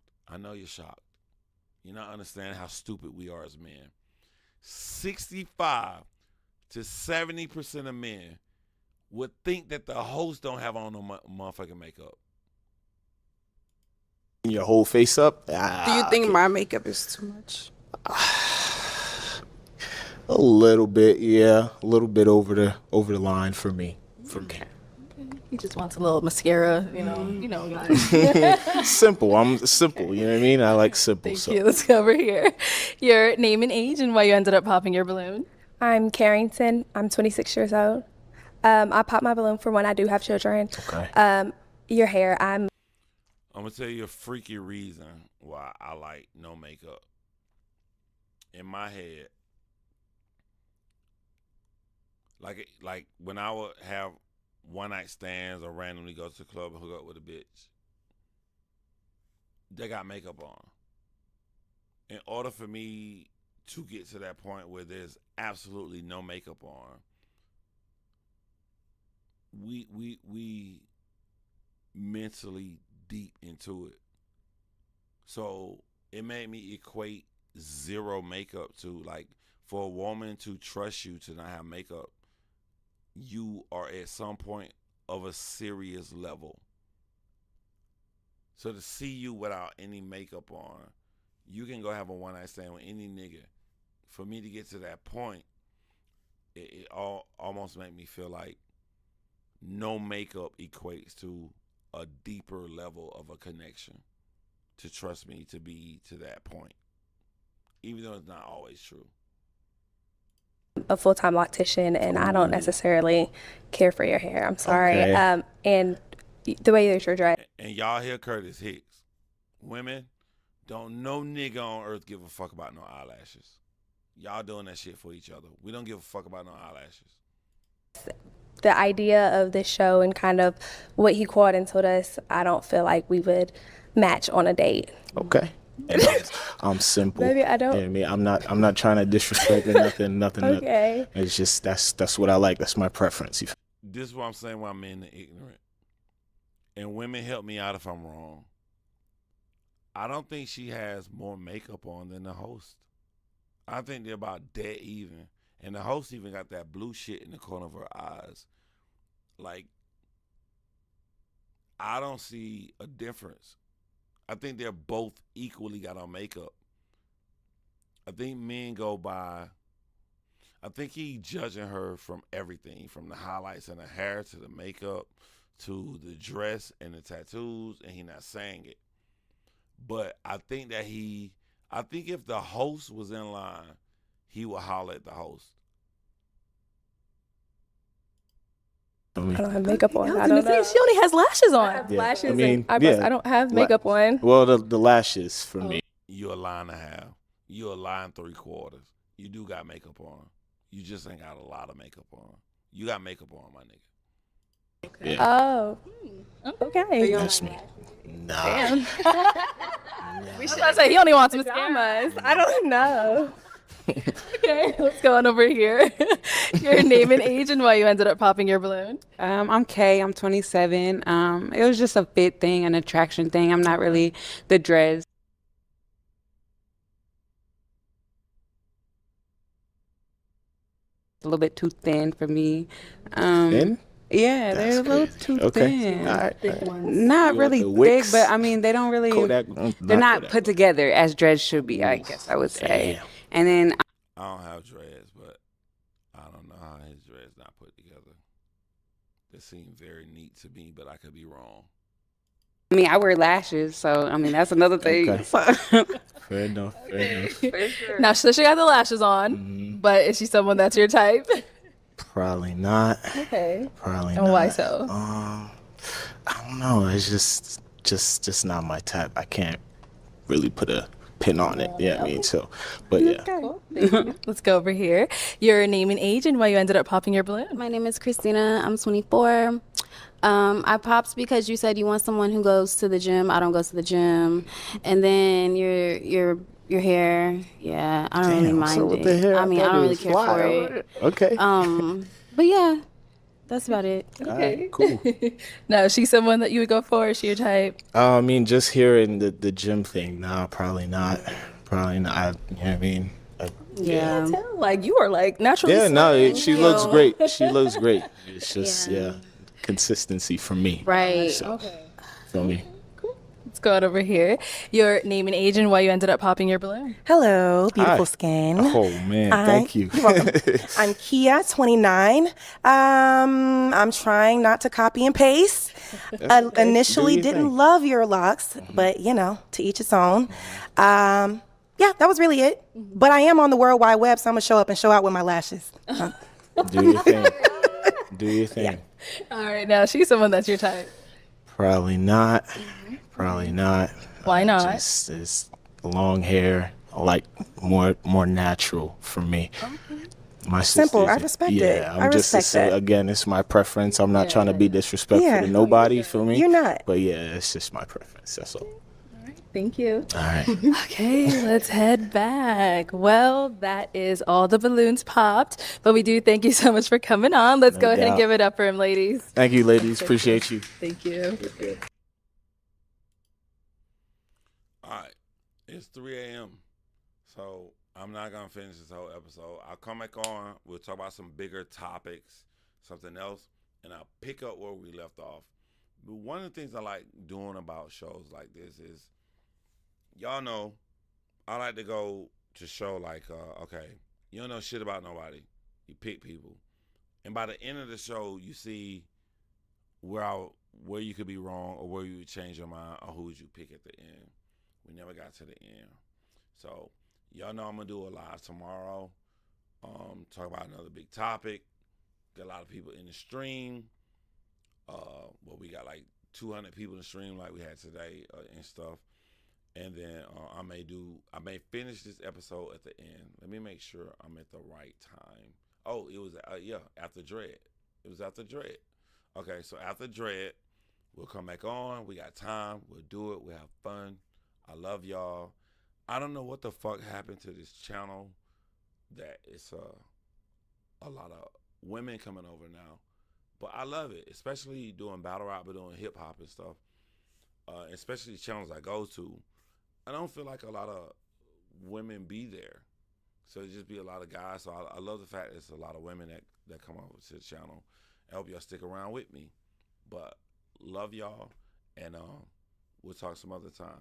You're not understanding how stupid we are as men. 65 to 70% of men would think that the host don't have on no motherfucking makeup. Your whole face up? Do you think my makeup is too much? A little bit, yeah. A little bit over the line for me. He just wants a little mascara, guys. Simple. I'm simple. You know what I mean? I like simple. Thank you. Let's go over here. Your name and age and why you ended up popping your balloon. I'm Carrington. I'm 26 years old. I pop my balloon for when I do have children. Okay. Your hair. I'm gonna tell you a freaky reason why I like no makeup. In my head, like when I would have one night stands or randomly go to the club and hook up with a bitch, they got makeup on. In order for me to get to that point where there's absolutely no makeup on, we mentally deep into it. So it made me equate zero makeup to, like, for a woman to trust you to not have makeup, you are at some point of a serious level. So to see you without any makeup on, you can go have a one night stand with any nigga. For me to get to that point, it almost made me feel like no makeup equates to a deeper level of a connection to trust me to be to that point, even though it's not always true. a full-time loctician, and I don't necessarily care for your hair. I'm sorry. Okay. And the way that you're dressed. And y'all hear Curtis Hicks. Women, don't no nigga on earth give a fuck about no eyelashes. Y'all doing that shit for each other. We don't give a fuck about no eyelashes. The idea of this show and kind of what he called and told us, I don't feel like we would match on a date. Okay. I'm simple. Maybe I don't. You know what I mean? I'm not trying to disrespect or nothing. Okay. It's just that's what I like. That's my preference. This is what I'm saying why men are ignorant. And women, help me out if I'm wrong. I don't think she has more makeup on than the host. I think they're about dead even. And the host even got that blue shit in the corner of her eyes. Like, I don't see a difference. I think they're both equally got on makeup. I think men go by, I think he judging her from everything, from the highlights in the hair to the makeup to the dress and the tattoos, and he not saying it. But I think that I think if the host was in line, he would holler at the host. I don't have makeup on. I don't know. She only has lashes on. I have lashes I mean, and eyebrows. yeah. I don't have makeup on. Well, the lashes for me. You a line and a half. You a line 3/4. You do got makeup on. You just ain't got a lot of makeup on. You got makeup on, my nigga. Yeah. Oh. Okay. That's me. Nah. Damn. We should say he only wants mascaras. I don't know. Okay, let's go on over here. Your name and age and why you ended up popping your balloon. I'm Kay. I'm 27. It was just a fit thing, an attraction thing. I'm not really the dress. A little bit too thin for me. Thin? Yeah, That's they're a little crazy. too Okay. thin. All right. Not You really want thick, the wicks? but I mean, they don't really. Kodak, they're not Kodak. put together as dreads should be. I guess I would say. Damn. And then I don't have dreads, but I don't know how his dreads not put together. They seem very neat to me, but I could be wrong. I mean, I wear lashes, so I mean that's another thing. Okay. So. Fair enough. For sure. Now, so she got the lashes on, but is she someone that's your type? Probably not. Okay. Probably And not. why so? I don't know. It's just not my type. I can't really put a pin on it. Yeah, I mean, so, but yeah. Cool. Thank you. Let's go over here. Your name and age and why you ended up popping your balloon. My name is Christina. I'm 24. I popped because you said you want someone who goes to the gym. I don't go to the gym. And then your hair, yeah, I don't really mind so with it. the hair, I mean, I thought don't it really was care fly for already. it. Okay. But yeah, that's about it. All right, cool. Now, is she someone that you would go for? Is she your type? I mean, just hearing the gym thing, nah, probably not. Probably not. You know what I mean? Yeah. Like, you are like naturally Yeah, no, slim. she looks great. She looks great. It's just, yeah, consistency for me. Right. So, for me. Let's Let's go on over here. Your name and age and why you ended up popping your balloon. Hello, beautiful Hi. skin. Oh man, thank you. You're welcome. I'm Kia, 29. I'm trying not to copy and paste. Initially didn't love your locks, but to each its own. Yeah, that was really it. But I am on the World Wide Web, so I'm gonna show up and show out with my lashes. Do your thing. Do your thing. Yeah. All right, now she's someone that's your type. Probably not. Probably not. Why not? Just it's long hair. I like more natural for me. My Simple. sisters- I respect yeah, it. I'm I just respect that. again, it's my preference. I'm not trying to be disrespectful Yeah. to nobody. Feel me? You're not. But yeah, it's just my preference. That's all. Thank you. All right. Okay, let's head back. Well, that is all the balloons popped, but we do thank you so much for coming on. Let's No go ahead and doubt. give it up for him, ladies. Thank you, ladies. Appreciate you. Thank you. All right, it's 3 a.m. So I'm not gonna finish this whole episode. I'll come back on. We'll talk about some bigger topics, something else, and I'll pick up where we left off. But one of the things I like doing about shows like this is, y'all know, I like to go to show like, okay, you don't know shit about nobody. You pick people, and by the end of the show, you see where you could be wrong or where you would change your mind or who would you pick at the end. We never got to the end. So y'all know I'm gonna do a live tomorrow. Talk about another big topic. Get a lot of people in the stream. Well, we got like 200 people in the stream like we had today and stuff. And then I may finish this episode at the end. Let me make sure I'm at the right time. Oh, it was after Dread. It was after Dread. Okay, so after Dread, we'll come back on. We got time. We'll do it. We'll have fun. I love y'all. I don't know what the fuck happened to this channel that it's a lot of women coming over now. But I love it, especially doing battle rap, but doing hip hop and stuff. Especially the channels I go to. I don't feel like a lot of women be there. So it just be a lot of guys. So I love the fact there's a lot of women that come over to the channel. I hope y'all stick around with me. But love y'all, and we'll talk some other time.